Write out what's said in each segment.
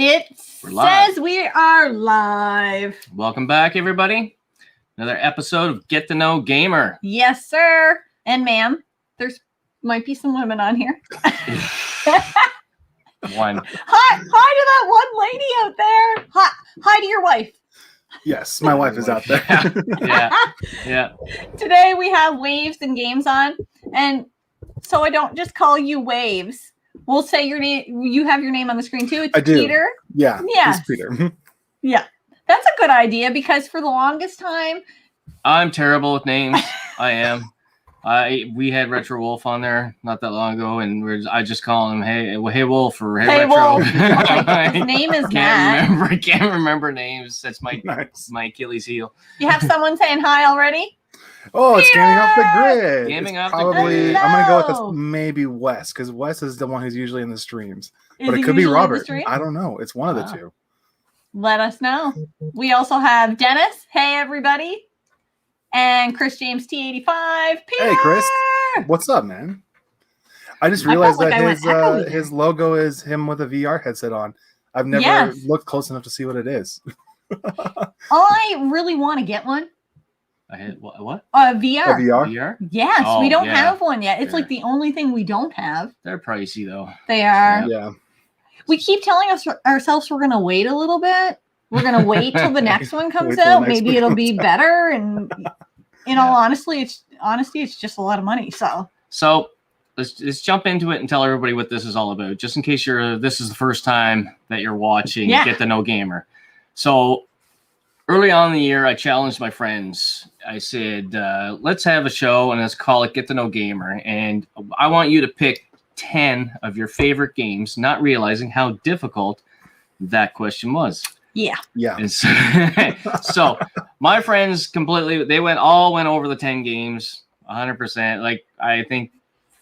It says we are live. Welcome back, everybody. Another episode of Get to Know Gamer. Yes, sir. And ma'am, there's might be some women on here. One. Hi to that one lady out there. Hi to your wife. Yes, my wife is out there. Yeah. Today we have Waves and Games on, and so I don't just call you Waves. We'll say your name. You have your name on the screen too. It's Peter. Yeah. Yes. It's Peter. Yeah. That's a good idea because for the longest time, I'm terrible with names. I am. We had Retro Wolf on there not that long ago, and I just call him Hey Wolf or Hey Retro. Wolf. His name is Matt. I can't remember names. That's my Achilles heel. You have someone saying hi already? Oh, it's Gaming Off the Grid. Gaming Off the Grid. Hello. I'm gonna go with this, maybe Wes, because Wes is the one who's usually in the streams. But it could be Robert. I don't know. It's one of the two. Let us know. We also have Dennis. Hey, everybody. And Chris James T85. Peter! Hey, Chris. What's up, man? I just realized that his logo is him with a VR headset on. I've never looked close enough to see what it is. I really want to get one. What? VR. VR? Yes, we don't have one yet. It's like the only thing we don't have. They're pricey, though. They are. Yeah. We keep telling ourselves we're going to wait a little bit. We're going to wait till the next one comes out. Maybe it'll be better. And in all honesty, it's just a lot of money. So let's jump into it and tell everybody what this is all about, just in case this is the first time that you're watching Get to Know Gamer. So early on in the year, I challenged my friends. I said, let's have a show and let's call it Get to Know Gamer. And I want you to pick 10 of your favorite games, not realizing how difficult that question was. Yeah. And so my friends they all went over the 10 games 100%. Like, I think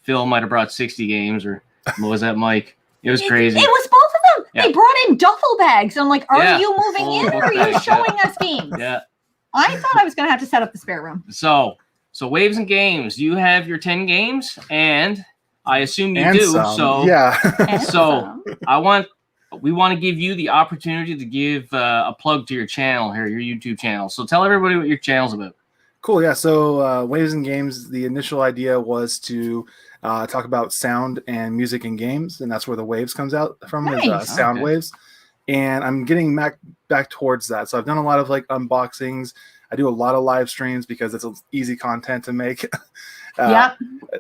Phil might have brought 60 games, or what was that, Mike? It was crazy. It was both of them. Yeah. They brought in duffel bags. I'm like, are you moving in or are you showing us games? Yeah. I thought I was going to have to set up the spare room. So Waves and Games, you have your 10 games, and I assume you do. Some. So yeah. So we want to give you the opportunity to give a plug to your channel here, your YouTube channel. So tell everybody what your channel's about. Cool. Yeah. So Waves and Games, the initial idea was to talk about sound and music in games, and that's where the Waves comes out from. Nice. Is sound waves. And I'm getting back towards that. So I've done a lot of like unboxings. I do a lot of live streams because it's easy content to make.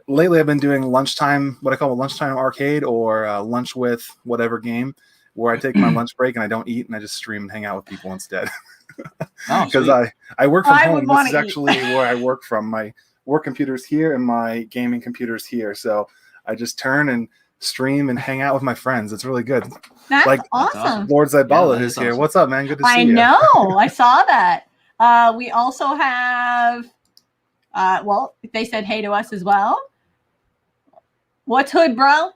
Lately, I've been doing lunchtime, what I call a lunchtime arcade, or lunch with whatever game, where I take my lunch break and I don't eat and I just stream and hang out with people instead. Because I work from home. This is actually where I work from. My work computer's here and my gaming computer's here. So I just turn and stream and hang out with my friends. It's really good. That's awesome. Lord Zybala is here. Awesome. What's up, man? Good to see you. I know. I saw that. We also have, they said hey to us as well. What's hood, bro?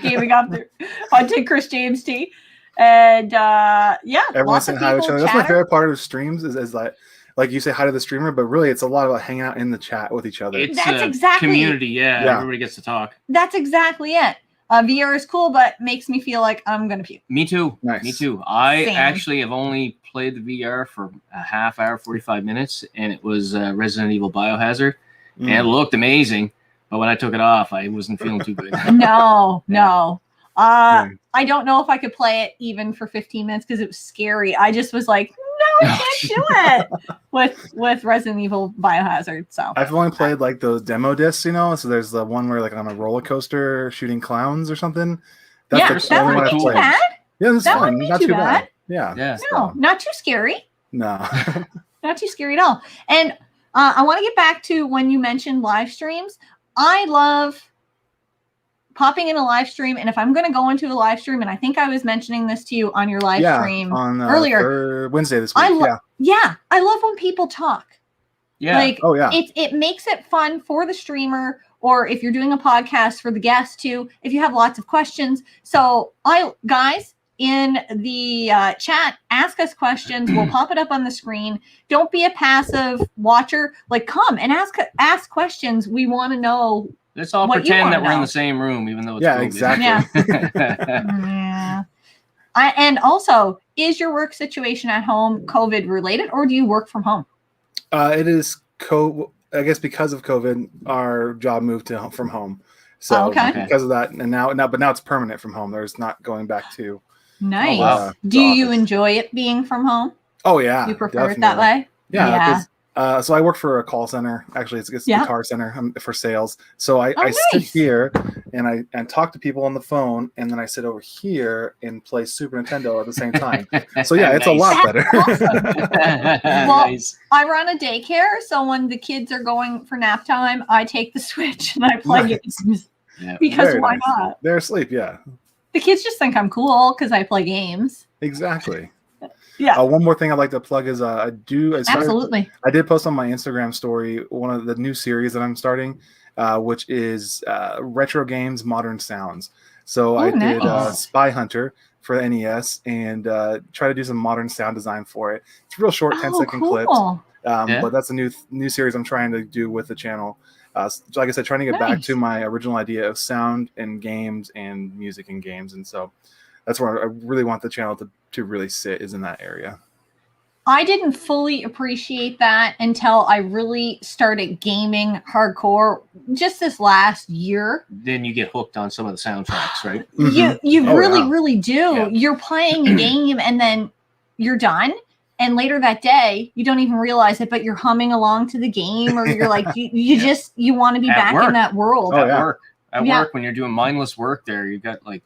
Gaming up there. Onto Chris James T. And everyone saying hi to each other. That's my favorite part of streams is like you say hi to the streamer, but really it's a lot about hanging out in the chat with each other. That's exactly community. Yeah, everybody gets to talk. That's exactly it. VR is cool, but makes me feel like I'm gonna puke. Me too. Nice. Me too. I actually have only played the VR for a half hour, 45 minutes, and it was Resident Evil Biohazard, and it looked amazing. But when I took it off, I wasn't feeling too good. No. I don't know if I could play it even for 15 minutes because it was scary. I just was like, no, I can't do it with Resident Evil Biohazard. So I've only played like those demo discs, So there's the one where like I'm on a roller coaster shooting clowns or something. That's that wouldn't be too bad. Yeah, that's fine. Not too bad. Yeah. No, not too scary. No. Not too scary at all. And I want to get back to when you mentioned live streams. I love popping in a live stream, and if I'm going to go into a live stream, and I think I was mentioning this to you on your live stream on earlier, Wednesday this week. I love when people talk. Yeah. Like, it makes it fun for the streamer, or if you're doing a podcast for the guest too, if you have lots of questions. So guys in the chat, ask us questions. We'll pop it up on the screen. Don't be a passive watcher. Like, come and ask questions. We want to know. Let's all pretend that we're in the same room, even though it's exactly. Yeah. And also, is your work situation at home COVID related, or do you work from home? It is I guess because of COVID, our job moved from home. So because of that, and now it's permanent from home. There's not going back to. Nice. Do you enjoy it being from home? Oh yeah. You prefer it that way? Yeah. So I work for a call center. Actually, it's a guitar center for sales. So I sit here and I talk to people on the phone, and then I sit over here and play Super Nintendo at the same time. So yeah, it's a lot better. Awesome. Well, I run a daycare, so when the kids are going for nap time, I take the Switch and I play games. Yeah. Because why not? They're asleep. Yeah. The kids just think I'm cool because I play games. Exactly. Yeah. One more thing I'd like to plug is Absolutely. I did post on my Instagram story one of the new series that I'm starting, which is Retro Games Modern Sounds. So I did Spy Hunter for the NES and try to do some modern sound design for it. It's real short, 10-second clips. But that's a new series I'm trying to do with the channel. So like I said, trying to get back to my original idea of sound in games and music in games. And so that's where I really want the channel to really sit, is in that area. I didn't fully appreciate that until I really started gaming hardcore just this last year. Then you get hooked on some of the soundtracks, right? You really do. Yeah. You're playing a game and then you're done. And later that day, you don't even realize it, but you're humming along to the game, or you're like, you want to be back in that world. At work, when you're doing mindless work there, you got like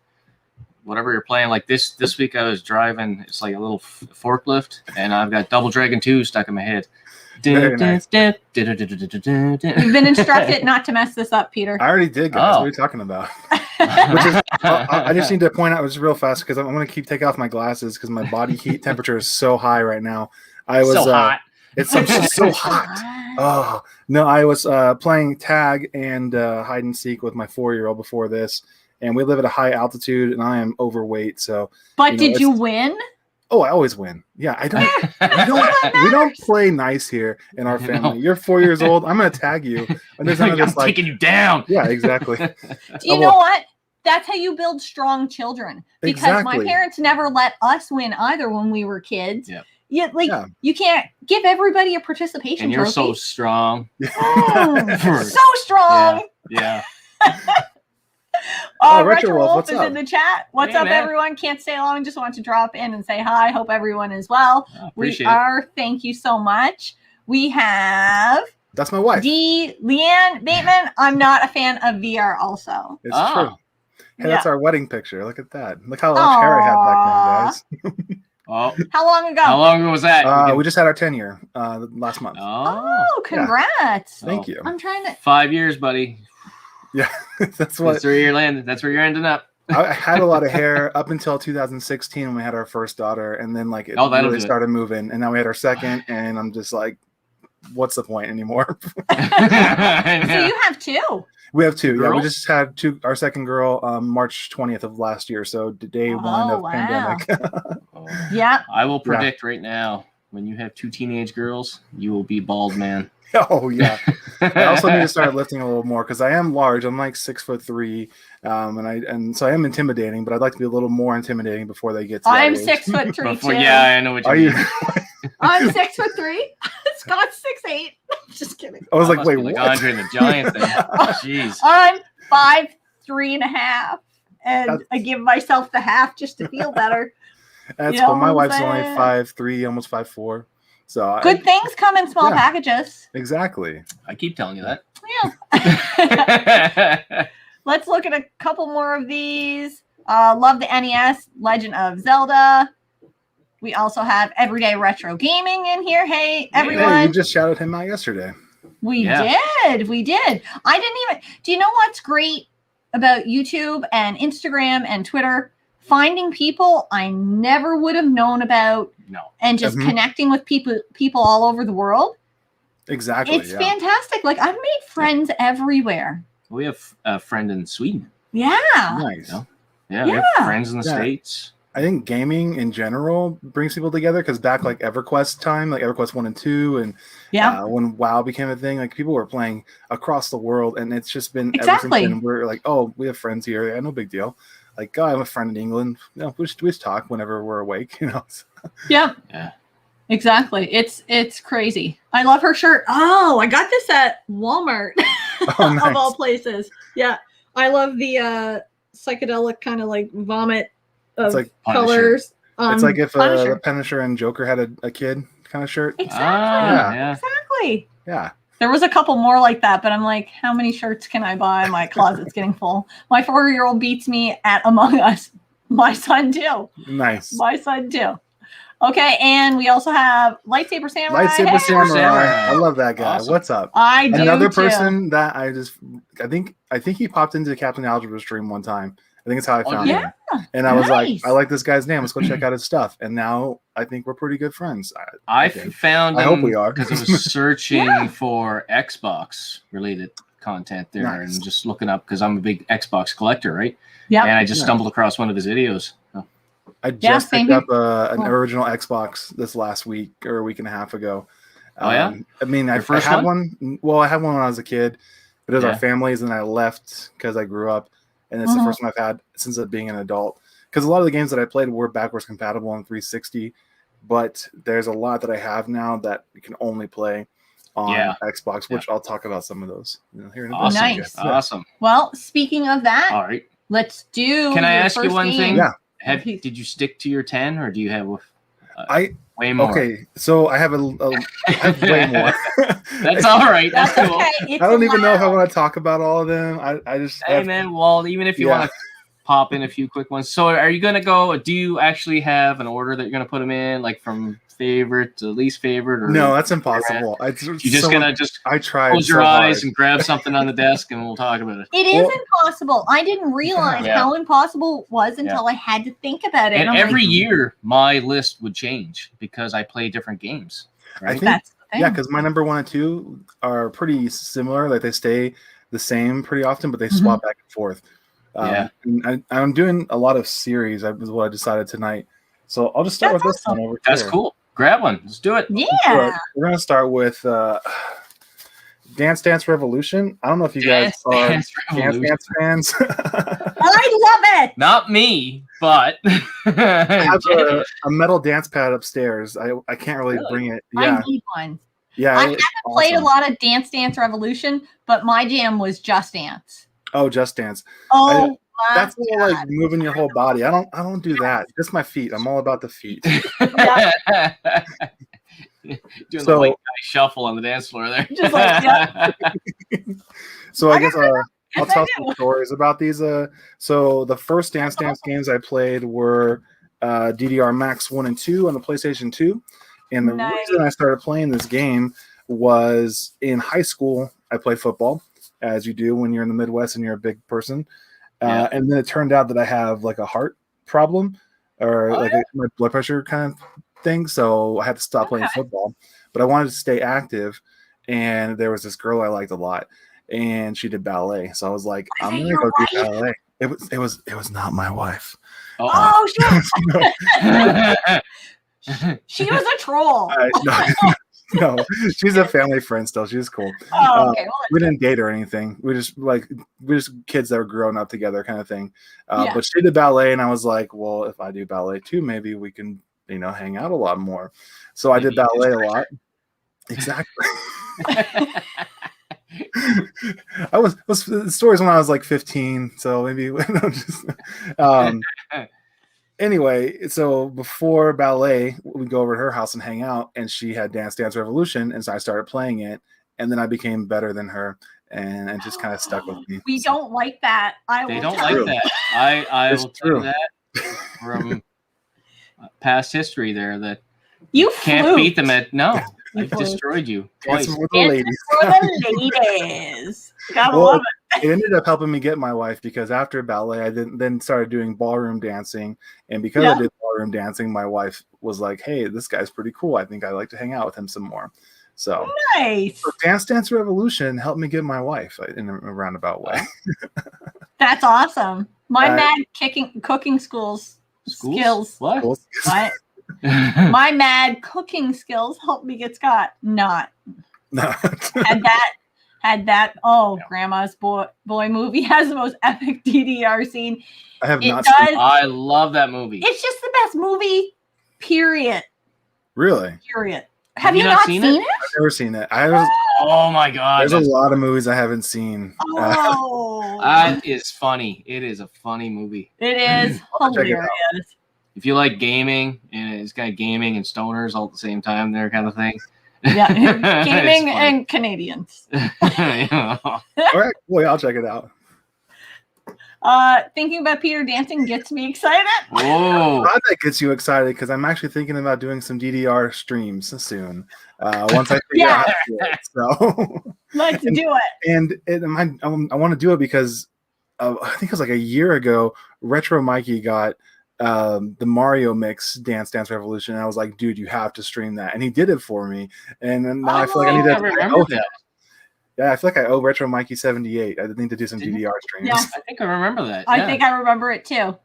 whatever you're playing. Like this week I was driving, it's like a little forklift, and I've got Double Dragon 2 stuck in my head. Nice. You've been instructed not to mess this up, Peter. I already did, guys. What are you talking about? I just need to point out, it was real fast because I'm going to keep taking off my glasses because my body heat temperature is so high right now. Hot. It's so hot. Oh no! I was playing tag and hide and seek with my 4-year-old before this, and we live at a high altitude, and I am overweight. So, did you win? Oh, I always win. Yeah, we don't play nice here in our family. No. You're 4 years old. I'm gonna tag you. And there's I'm taking you down. Yeah, exactly. Do you know what? That's how you build strong children. Because my parents never let us win either when we were kids. Yeah. You can't give everybody a participation and you're trophy. so strong. So strong. Yeah. Retro Wolf is in the chat. What's up, everyone? Can't stay long. Just want to drop in and say hi. Hope everyone is well. Thank you so much. We have... That's my wife. Leanne Bateman. I'm not a fan of VR also. It's true. Hey, that's our wedding picture. Look at that. Look how much hair I had back then, guys. Oh. How long ago? How long ago was that? We just had our 10-year last month. Oh, congrats. Thank you. I'm trying to... 5 years, buddy. Yeah, that's where you're landing. That's where you're ending up. I had a lot of hair up until 2016 when we had our first daughter, and then it really started moving, and now we had our second, and I'm just like, what's the point anymore? So you have two. We have two. Girls? Yeah, we just had two. Our second girl, March 20th of last year, so day one of pandemic. Yeah. I will predict right now, when you have two teenage girls, you will be bald man. Oh yeah. I also need to start lifting a little more because I am large. I'm like 6'3", and so I am intimidating. But I'd like to be a little more intimidating before they get to I'm that age. 6'3" too. Yeah, I know what you mean. I'm 6'3". Scott's 6'8". Just kidding. I was like, wait, what? what? Andre the Giant thing. Jeez. I'm 5'3.5", and I give myself the half just to feel better. That's cool. My wife's only 5'3", almost 5'4". So good things come in small packages. Exactly. I keep telling you that. Yeah. Let's look at a couple more of these. Love the NES, Legend of Zelda. We also have Everyday Retro Gaming in here. Hey, everyone. Hey, you just shouted him out yesterday. We did. We did. I didn't even... Do you know what's great about YouTube and Instagram and Twitter? Finding people I never would have known about. No. And just connecting with people all over the world. Exactly. It's fantastic. Like, I've made friends everywhere. We have a friend in Sweden. Yeah. Nice. Yeah, we have friends in the States. I think gaming in general brings people together because back like EverQuest time, like EverQuest 1 and 2, and when WoW became a thing, like people were playing across the world, and it's just been ever since then. We're like, oh, we have friends here, yeah, no big deal. Like, oh, I have a friend in England. You know, we just talk whenever we're awake, you know. Yeah. Exactly. It's crazy. I love her shirt. Oh, I got this at Walmart nice. of all places. Yeah. I love the psychedelic kind of like vomit of like colors. It's like if the Punisher and Joker had a kid kind of shirt. Exactly. Exactly. Yeah. There was a couple more like that, but I'm like, how many shirts can I buy? My closet's getting full. My 4-year-old beats me at Among Us. My son too. Nice. My son too. Okay, and we also have Lightsaber Samurai. Lightsaber Samurai. I love that guy. Awesome. What's up? I do Another too. person that I think he popped into the Captain Algebra stream one time. I think it's how I found him. And I was like, I like this guy's name. Let's go check out his stuff. And now I think we're pretty good friends. I found him. I hope we are. Because I was searching for Xbox related content there and just looking up because I'm a big Xbox collector, right? Yeah. And I just stumbled across one of his videos. I just picked up an original Xbox this last week or a week and a half ago. I mean, I had one. Well, I had one when I was a kid, but it was our family's, and I left because I grew up, and it's the first one I've had since being an adult. Because a lot of the games that I played were backwards compatible on 360, but there's a lot that I have now that you can only play on Xbox, which I'll talk about some of those here in a minute. Nice. Awesome. Well, speaking of that, all right, let's do. Can I ask you one thing? Yeah. Did you stick to your 10 or do you have way more? Okay, so I have I have way more. That's all right. That's cool. Okay. I don't even know if I want to talk about all of them. I just man. Well, even if you want to pop in a few quick ones. So are you gonna go? Do you actually have an order that you're gonna put them in, like from favorite to least favorite? Or no, that's impossible. I tried. Close your eyes and grab something on the desk, and we'll talk about it. It is impossible. I didn't realize how impossible it was until I had to think about it. And every year, my list would change because I play different games. Right? I think, that's the thing. Yeah, because my number 1 and 2 are pretty similar. Like they stay the same pretty often, but they swap back and forth. And I'm doing a lot of series. Is what I decided tonight. So I'll just start with this one over here. That's cool. Grab one. Let's do it. Yeah. We're going to start with Dance Dance Revolution. I don't know if you guys are Dance Dance fans. I love it. Not me, but I have a metal dance pad upstairs. I can't really bring it. Yeah. I need one. Yeah. I haven't played a lot of Dance Dance Revolution, but my jam was Just Dance. Oh, Just Dance. Oh, that's more like moving your whole body. I don't do that. Just my feet. I'm all about the feet. Doing the white guy shuffle on the dance floor there. Just like, So I guess I'll tell some stories about these. So the first Dance Dance games I played were DDR Max 1 and 2 on the PlayStation 2. And the reason I started playing this game was in high school, I played football, as you do when you're in the Midwest and you're a big person. And then it turned out that I have like a heart problem or my blood pressure kind of thing. So I had to stop playing football, but I wanted to stay active. And there was this girl I liked a lot and she did ballet. So I was like, I'm going to go do ballet. It was not my wife. She was a troll. No, she's a family friend still. She's cool. Okay. We didn't date or anything. We're just kids that were growing up together kind of thing. But she did ballet, and I was like, well, if I do ballet too, maybe we can, hang out a lot more. So I did ballet a lot. Exactly. I was the stories when I was like 15, so maybe anyway, so before ballet, we'd go over to her house and hang out, and she had Dance Dance Revolution, and so I started playing it, and then I became better than her, and it just kind of stuck with me. We don't like that. They don't like that. I will tell you that from past history there that you can't beat them at I've destroyed you twice. It's for the ladies. Gotta love it. It ended up helping me get my wife because after ballet, I then started doing ballroom dancing. And because I did ballroom dancing, my wife was like, hey, this guy's pretty cool. I think I'd like to hang out with him some more. So nice. So Dance Dance Revolution helped me get my wife in a roundabout way. That's awesome. My mad cooking schools Skills. What? What? My mad cooking skills helped me get Scott. Not. Had that. Oh, Grandma's Boy movie has the most epic DDR scene. I have not seen it. I love that movie. It's just the best movie, period. Really? Period. Have you not seen it? I've never seen it. Oh my God. There's a lot of movies I haven't seen. Oh. That is funny. It is a funny movie. It is hilarious. If you like gaming, and it's kind of gaming and stoners all at the same time there kind of thing. Yeah. Gaming and Canadians. Yeah. All right. Boy, I'll check it out. Thinking about Peter dancing gets me excited. Whoa. Glad that gets you excited because I'm actually thinking about doing some DDR streams soon. Once I figure out how to do it. So let's do it. And I want to do it because I think it was like a year ago, Retro Mikey got the Mario Mix Dance Revolution. And I was like, dude, you have to stream that. And he did it for me. And then now I feel like I need to remember that. Yeah, I feel like I owe Retro Mikey 78. I need to do some DDR streams. Yeah. I think I remember that. I think I remember it too.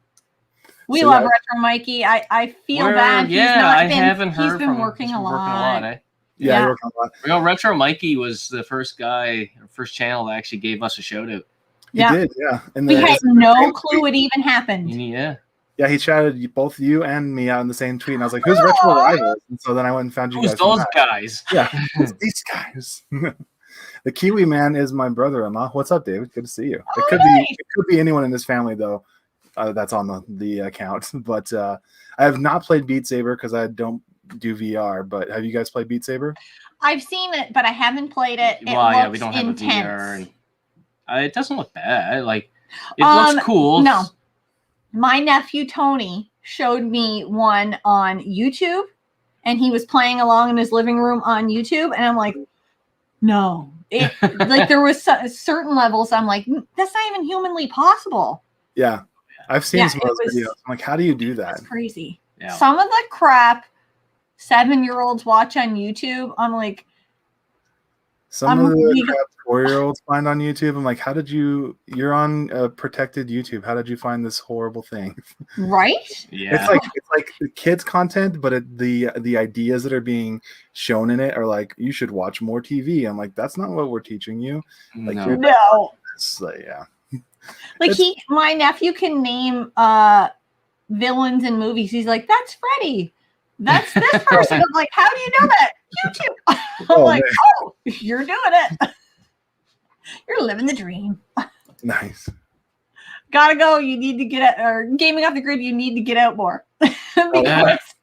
We love Retro Mikey. I feel bad. He's been working a lot. Yeah, he's working a lot. You know, Retro Mikey was the first channel that actually gave us a shout out. He did, yeah. And we had no clue it even happened. Yeah. Yeah, he chatted both you and me out in the same tweet, and I was like, "Who's Retro Rivals?" And so then I went and found you guys. Who's those guys? Yeah, who's these guys. The Kiwi Man is my brother-in-law. What's up, David? Good to see you. It could be anyone in this family though. That's on the account. But I have not played Beat Saber because I don't do VR. But have you guys played Beat Saber? I've seen it, but I haven't played it. We don't have a VR. And, it doesn't look bad. Like it looks cool. No, my nephew Tony showed me one on YouTube, and he was playing along in his living room on YouTube, and I'm like, no. Like there was certain levels I'm like, that's not even humanly possible. Yeah, I've seen some of those videos. I'm like, how do you do that? That's crazy. Yeah. Some of the crap 7-year-olds watch on YouTube, I'm like, some of the crap 4-year-olds find on YouTube. I'm like, you're on protected YouTube. How did you find this horrible thing? Right? Yeah. It's like the kids content, but the ideas that are being shown in it are like, you should watch more TV. I'm like, that's not what we're teaching you. Like, no. Yeah. Like my nephew can name villains in movies. He's like, that's Freddy. That's this person. I'm like, how do you know that? YouTube. I'm like, oh, you're doing it. You're living the dream. Nice. Gotta go. You need to get out, or gaming off the grid. You need to get out more. No,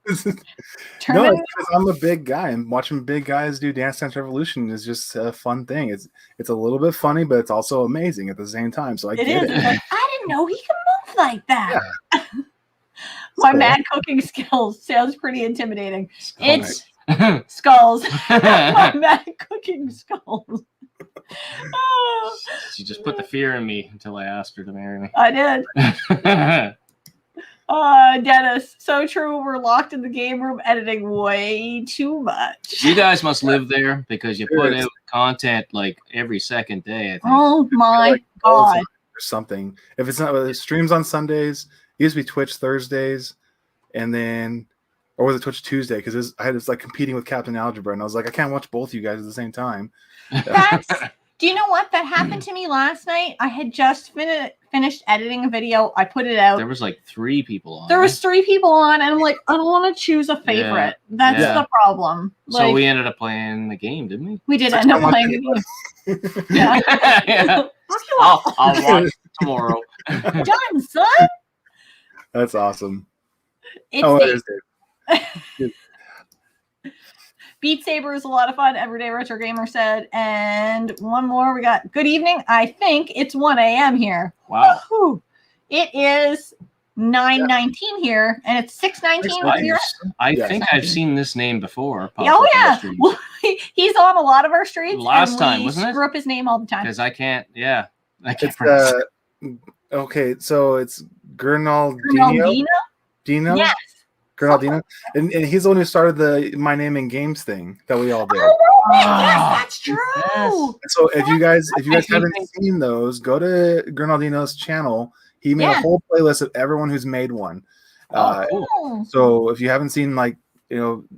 it's because I'm a big guy, and watching big guys do Dance Dance Revolution is just a fun thing. It's a little bit funny, but it's also amazing at the same time. So I get it. Like, I didn't know he could move like that. Yeah. My mad cooking skills sounds pretty intimidating. It's skulls. My mad cooking skulls. Oh. She just put the fear in me until I asked her to marry me. I did. Dennis, so true. We're locked in the game room editing way too much. You guys must live there because you put out content like every second day, I think. Oh my God. Or something. If it's not, it streams on Sundays. It used to be Twitch Thursdays, and then, or was it Twitch Tuesday? Because I was like competing with Captain Algebra, and I was like, I can't watch both you guys at the same time. Do you know what? That happened to me last night. I had just finished editing a video. I put it out. There was like 3 people on. There was 3 people on, and I'm like, I don't want to choose a favorite. That's the problem. Like, so we ended up playing the game, didn't we? We did end up playing the game. Yeah. I'll watch tomorrow. Done, son. That's awesome. It is. Beat Saber is a lot of fun. Everyday Retro Gamer said. And one more. We got good evening. I think it's 1 a.m. here. Wow. Woo-hoo. It is 9:19 here, and it's 6:19 here. I think I've seen this name before. Oh yeah, well, he's on a lot of our streams. Last time, wasn't it? Screw up his name all the time because I can't. Yeah, I can't. Okay, so it's Gernaldino. Dino. Yes. Gernaldino, and he's the one who started the My Name in Games thing that we all did. Oh, yes, that's true. Yes. So if you guys haven't seen those, go to Gernaldino's channel. He made a whole playlist of everyone who's made one, Cool. So if you haven't seen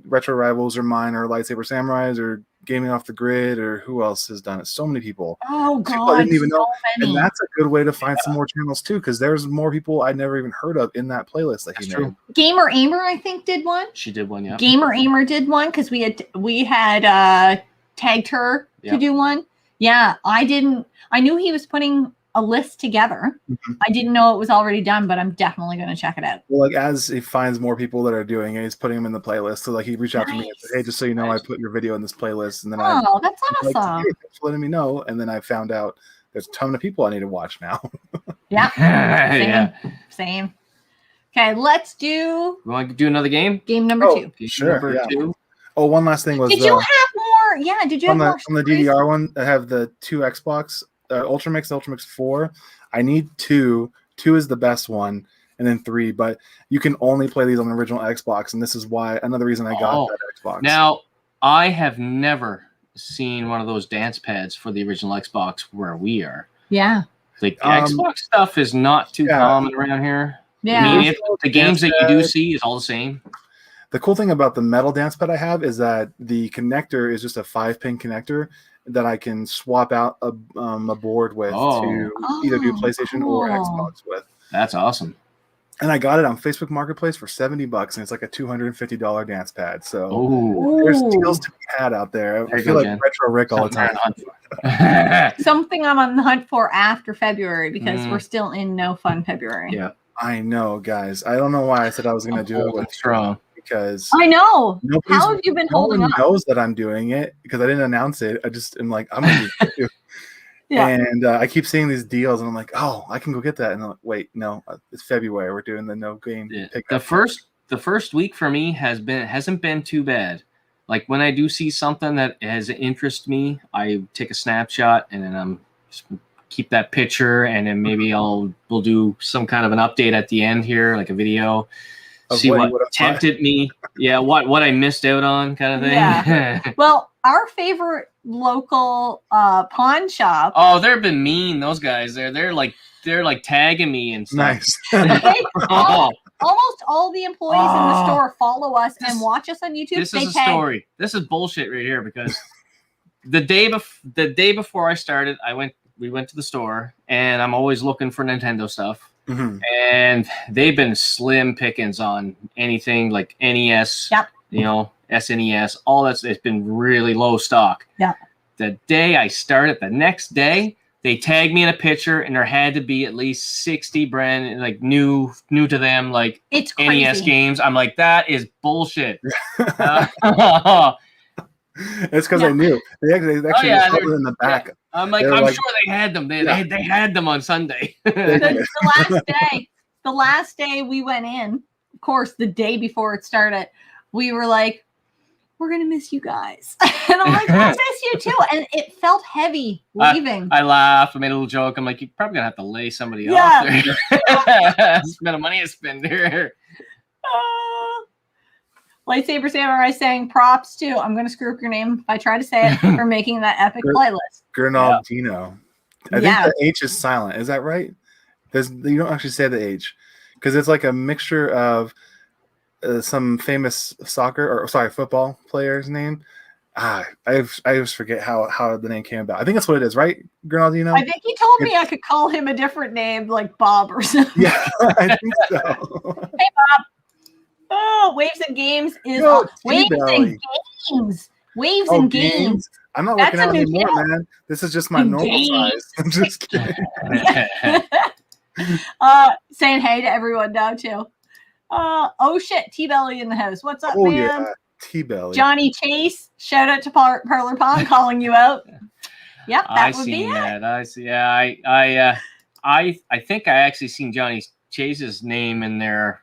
Retro Rivals or mine or Lightsaber Samurais or Gaming Off the Grid or who else has done it? So many people. Oh People I God, didn't even know. many. And that's a good way to find some more channels too, because there's more people I never even heard of in that playlist that he made. Gamer Aimer, I think, did one. She did one, yeah. Gamer Aimer did one because we had tagged her to do one. Yeah, I didn't. I knew he was putting a list together. Mm-hmm. I didn't know it was already done, but I'm definitely going to check it out. Well, as he finds more people that are doing it, he's putting them in the playlist. So he reached out to me and said, "Hey, just so you know, I put your video in this playlist." And then that's awesome. Hey, thanks for letting me know. And then I found out there's a ton of people I need to watch now. Yeah. Same. Okay, let's do. You want to do another game? Game number 2. Sure. Number 2. Oh, one last thing was. Did you have more? Yeah. Did you have more? On the DDR one, I have the 2 Xbox Ultramix, Ultramix 4. I need 2. 2 is the best one, and then 3. But you can only play these on the original Xbox, and this is why another reason I got that Xbox. Now, I have never seen one of those dance pads for the original Xbox where we are. Yeah. Like Xbox stuff is not too common around here. Yeah. I mean, the games that you do see is all the same. The cool thing about the metal dance pad I have is that the connector is just a 5-pin connector that I can swap out a board with to either do PlayStation or Xbox with. That's awesome. And I got it on Facebook Marketplace for $70, and it's like a $250 dance pad. So there's deals to be had out there. I feel like Retro Rick all the time. Something I'm on the hunt for after February because we're still in No Fun February. Yeah, I know, guys. I don't know why I said I was going to do it with strong. Because I know. How have you been holding up? No one knows that I'm doing it because I didn't announce it. I just am like, I'm going to do it. And I keep seeing these deals, and I'm like, oh, I can go get that. And I'm like, wait, no, it's February. We're doing the no game. Yeah. The first week for me hasn't been too bad. Like when I do see something that has interest me, I take a snapshot and then I'm just keep that picture, and then maybe we'll do some kind of an update at the end here, like a video. See what tempted me. Yeah, what I missed out on kind of thing. Yeah. Well, our favorite local pawn shop. Oh, they've been mean, those guys. They're like tagging me and stuff. Nice. Almost all the employees in the store follow us and watch us on YouTube. This is a story. This is bullshit right here because the day before I started, we went to the store, and I'm always looking for Nintendo stuff. Mm-hmm. And they've been slim pickings on anything like NES, SNES, all that's. It's been really low stock. Yeah. The day I started, the next day, they tagged me in a picture, and there had to be at least 60 brand like new to them like it's NES games. I'm like, that is bullshit. It's because I knew they actually put it in the back. Yeah. I'm like, I'm sure they had them. They had them on Sunday. The last day we went in, of course, the day before it started, we were like, we're gonna miss you guys. And I'm like, I miss you too. And it felt heavy leaving. I laughed. I made a little joke. I'm like, you're probably gonna have to lay somebody off there. It's been a money to spend here. Lightsaber Samurai saying props to, I'm going to screw up your name if I try to say it, for making that epic playlist. Gernaldino. I think the H is silent. Is that right? You don't actually say the H because it's like a mixture of some famous football player's name. I always forget how the name came about. I think that's what it is, right, Gernaldino? I think he told me I could call him a different name, like Bob or something. Yeah, I think so. Hey, Bob. Oh, Waves and Games is Waves and Games. Waves and Games. I'm not working out anymore, man. This is just my normal size. I'm just kidding. Saying hey to everyone now too. Oh shit, T-Belly in the house. What's up, man? Yeah, T-Belly. Johnny Chase, shout out to Parlor Pond calling you out. Yep, that would be it. I see. Yeah, I think I actually seen Johnny Chase's name in there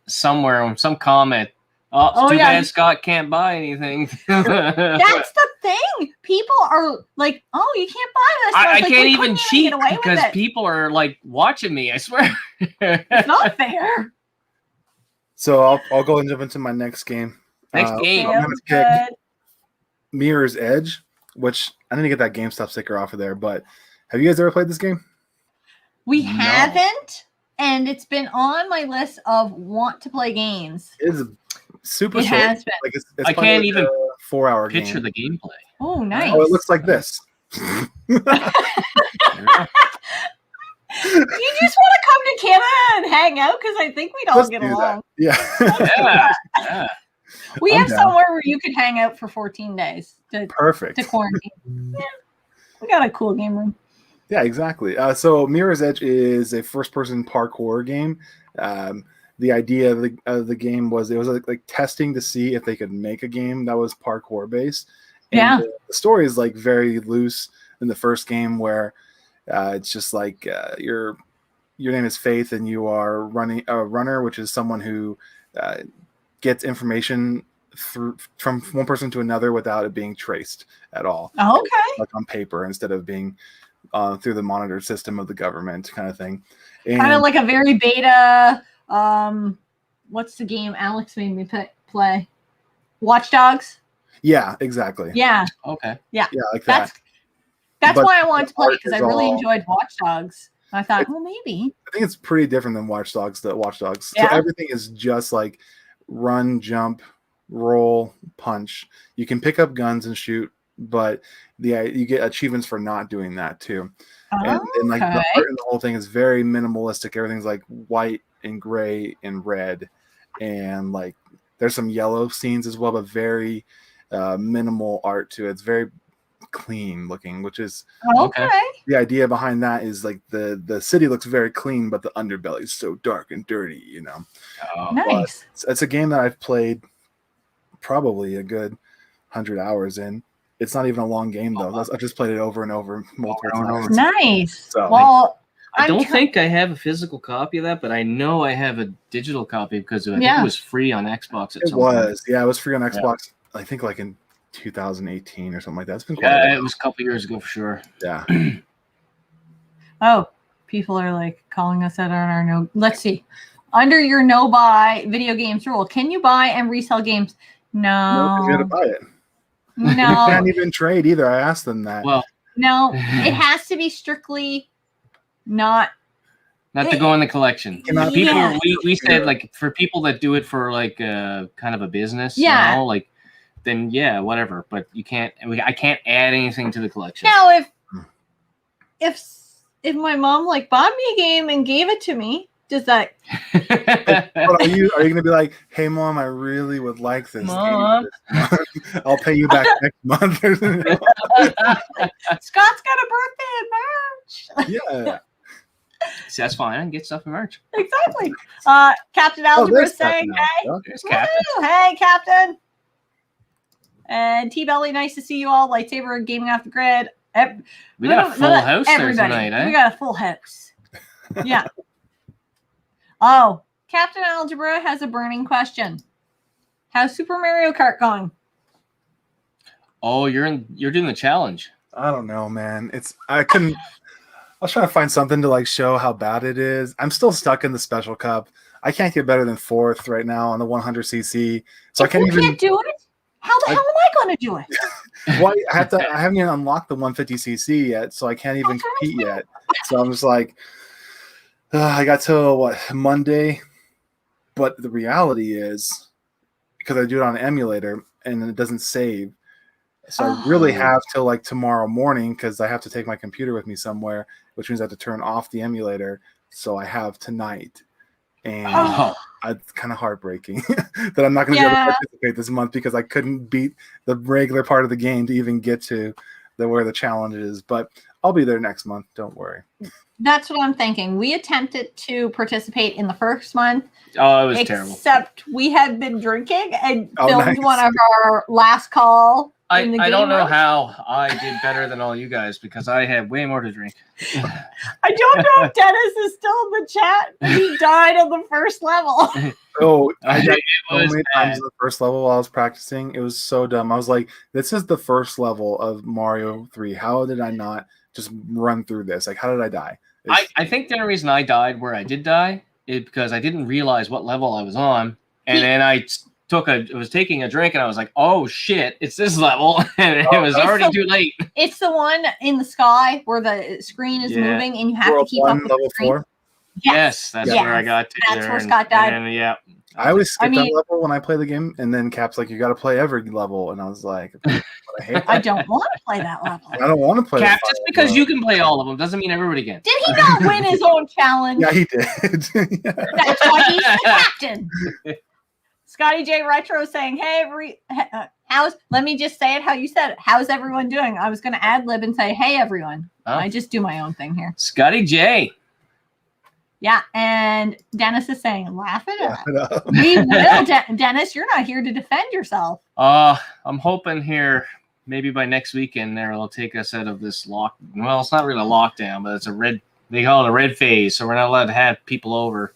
somewhere on some comment. Too bad Scott can't buy anything. That's the thing. People are like, "Oh, you can't buy this." I can't even cheat because people are like watching me. I swear, it's not fair. So I'll go and jump into my next game. I'm gonna pick Mirror's Edge, which I need to get that GameStop sticker off of there. But have you guys ever played this game? We haven't. and it's been on my list of want to play games. It is super It short. has been. Like it's I can't even a 4-hour picture game. the gameplay. Oh, nice. Oh, it looks like this. You just want to come to Canada and hang out because I think we'd all Let's get do along. that. Yeah. We I'm have down. somewhere where you could hang out for 14 days Perfect. to quarantine. Yeah. We got a cool game room. Yeah, exactly. So Mirror's Edge is a first-person parkour game. The idea of the game was it was like testing to see if they could make a game that was parkour based. And Yeah. the story is like very loose in the first game where it's just like your name is Faith and you are running a runner, which is someone who gets information from one person to another without it being traced at all. Oh, okay. Like on paper instead of being through the monitor system of the government kind of thing. Kind of like a very beta. What's the game Alex made me play? Watch Dogs. Yeah, exactly. Yeah. Okay. Yeah. Yeah, like that. That's But why I wanted to play art because I is really all- enjoyed Watch Dogs. I thought, well, maybe. I think it's pretty different than Watch Dogs. So Yeah. everything is just like run, jump, roll, punch. You can pick up guns and shoot, but you get achievements for not doing that too. And like the art and the whole thing is very minimalistic. Everything's like white and gray and red, and like there's some yellow scenes as well, but very minimal art to it. It's very clean looking, which is Okay. the idea behind that is like the city looks very clean, but the underbelly is so dark and dirty, you know. Nice. It's a game that I've played probably a good 100 hours in. It's not even a long game though. I've just played it over and over multiple times. Nice. So, well, I don't think I have a physical copy of that, but I know I have a digital copy because I think it was free on Xbox at it some point. was. Yeah, it was free on Xbox. I think like in 2018 or something like that. It's been quite a while. It was a couple years ago for sure. Yeah. Oh, people are like calling us out on our no. Let's see. Under your no buy video games rule, can you buy and resell games? No, because you got to buy it. You No, can't even trade either. I asked them that. Well, no, it has to be strictly not. not to go in the collection. Cannot- People, Yeah. we said like for people that do it for like kind of a business, Yeah. you know, like then yeah, whatever. But you can't. I can't add anything to the collection. Now, if my mom like bought me a game and gave it to me, does that? But are you going to be like, hey mom, I really would like this Mom. game this month. I'll pay you back next month. Scott's got a birthday in March. Yeah. See, that's fine. I can get stuff in March. Exactly. Captain Algebra there's saying, Captain hey. Algebra. There's Captain. Woo! Hey, Captain. And T-Belly, nice to see you all. Lightsaber Gaming Off the Grid. We got a full house there Everybody. tonight, eh? We got a full house. Yeah. Oh, Captain Algebra has a burning question. How's Super Mario Kart going? Oh, you're doing the challenge. I don't know, man. I was trying to find something to like show how bad it is. I'm still stuck in the Special Cup. I can't get better than 4th right now on the 100cc. So I can't You even. can't do it? How the hell am I going to do it? Well, I haven't even unlocked the 150cc yet, so I can't even compete yet. So I'm just like, I got till Monday, but the reality is because I do it on an emulator and it doesn't save, so I really have till like tomorrow morning because I have to take my computer with me somewhere, which means I have to turn off the emulator. So I have tonight, and it's kind of heartbreaking that I'm not going to be able to participate this month because I couldn't beat the regular part of the game to even get to where the challenge is. But I'll be there next month. Don't worry. That's what I'm thinking. We attempted to participate in the first month. Oh, it was terrible. Except we had been drinking and filmed nice. one of our last call. I in the don't game know room. how I did better than all you guys because I had way more to drink. I don't know if Dennis is still in the chat. He died on the first level. Oh, I died It so was many bad. times in the first level while I was practicing. It was so dumb. I was like, this is the first level of Mario 3. How did I not just run through this? Like, how did I die? I think the only reason I died where I did die is because I didn't realize what level I was on. And then I was taking a drink and I was like, oh shit, it's this level. And it was already too late. It's the one in the sky where the screen is moving and you have World to keep 1, up with level the screen. 4. Yes, that's where I got to. That's where Scott died. And, yeah. I always skip that level when I play the game, and then Cap's like, "You got to play every level," and I was like, "I don't want to play that level. I don't want to play." Cap, just because you can play all of them doesn't mean everybody can. Did he not win his own challenge? Yeah, he did. That's why he's the captain. Scotty J Retro saying, "Hey, let me just say it how you said it. How's everyone doing?" I was going to ad lib and say, "Hey, everyone." Oh. I just do my own thing here. Scotty J. Yeah, and Dennis is saying, "Laugh it up." We will, Dennis. You're not here to defend yourself. I'm hoping here maybe by next weekend they'll take us out of this lock. Well, it's not really a lockdown, but it's a red. They call it a red phase, so we're not allowed to have people over.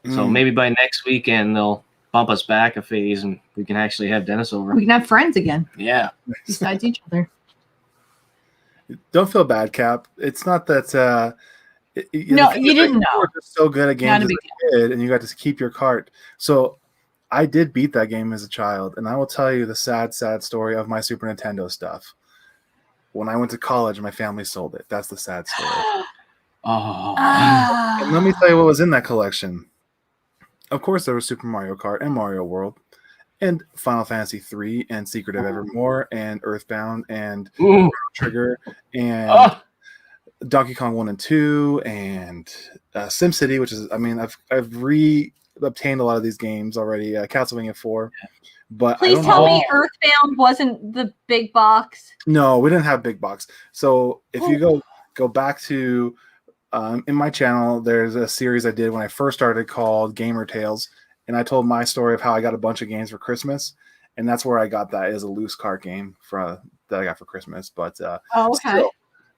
So maybe by next weekend they'll bump us back a phase, and we can actually have Dennis over. We can have friends again. Yeah, besides each other. Don't feel bad, Cap. It's not that. You didn't know. You were just so good at games as a kid, and you got to keep your cart. So I did beat that game as a child, and I will tell you the sad story of my Super Nintendo stuff. When I went to college, my family sold it. That's the sad story. And let me tell you what was in that collection. Of course, there was Super Mario Kart and Mario World, and Final Fantasy III, and Secret of Evermore, and Earthbound, and Chrono Trigger, and Donkey Kong 1 and 2, and SimCity, which is, I've obtained a lot of these games already. Castlevania 4, but please tell me Earthbound wasn't the big box. No, we didn't have big box. So if you go back to in my channel, there's a series I did when I first started called Gamer Tales, and I told my story of how I got a bunch of games for Christmas, and that's where I got that as a loose cart game that I got for Christmas. But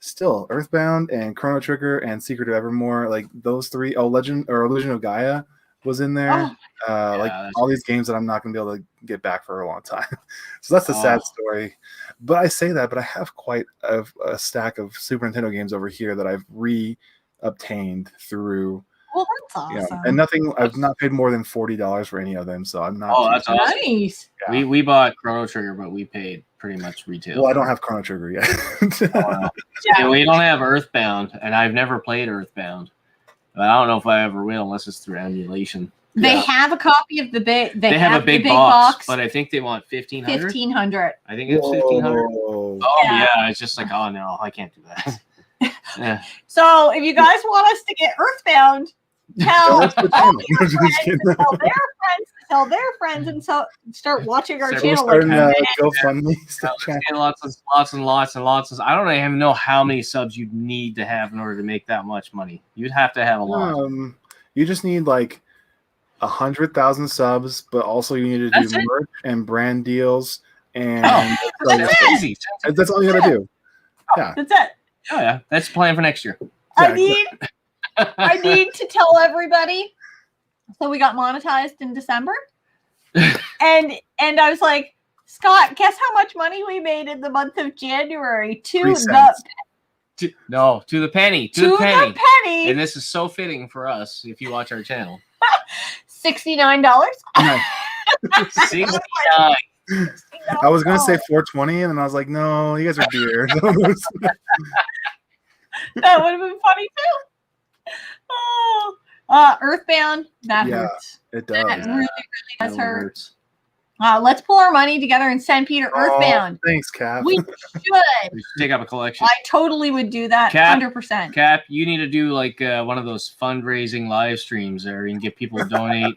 Still, Earthbound and Chrono Trigger and Secret of Evermore, like those three. Illusion of Gaia was in there. All these games that I'm not going to be able to get back for a long time. So that's a sad story. But I say that, but I have quite a stack of Super Nintendo games over here that I've obtained through. Well, that's awesome. And I've not paid more than $40 for any of them, so I'm not. Oh, that's awesome. Nice. Yeah. We bought Chrono Trigger, but we paid pretty much retail. Well, I don't have Chrono Trigger yet. Yeah, we don't have Earthbound, and I've never played Earthbound. But I don't know if I ever will unless it's through emulation. They have a copy of the big. They have a big box, but I think they want 1,500. 1,500. I think it's 1,500. Oh yeah, it's just like, oh no, I can't do that. Yeah. So if you guys want us to get Earthbound, tell their friends, and so start watching our channel. GoFundMe. Lots and lots. I don't even know how many subs you'd need to have in order to make that much money. You'd have to have a lot. You just need like 100,000 subs, but also you need to do merch and brand deals, and that's easy. That's all you gotta do. Yeah, that's it. Oh yeah, that's the plan for next year. Exactly. I need to tell everybody. So we got monetized in December, and I was like, Scott, guess how much money we made in the month of January? To the penny. To the penny. And this is so fitting for us if you watch our channel. $69. $69. I was gonna say $420, and then I was like, no, you guys are dear. That would have been funny too. Earthbound, that hurts. It does. That really does hurt. Let's pull our money together and send Peter Earthbound. Thanks, Cap. We should. We should take up a collection. I totally would do that. 100%. Cap, you need to do like one of those fundraising live streams there and get people to donate. And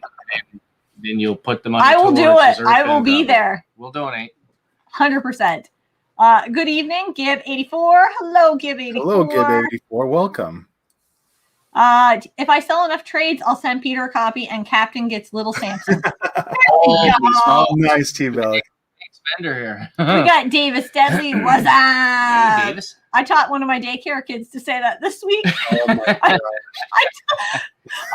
then you'll put the money. I will do it. I will be there. We'll donate. 100%. Good evening, Gib84. Hello, Gib84. Hello, Gib84. Welcome. If I sell enough trades, I'll send Peter a copy, and Captain gets Little Samson. Nice, T-Belly. Vendor here. We got Davis Deadly. What's up? Hey, Davis. I taught one of my daycare kids to say that this week. Oh my God.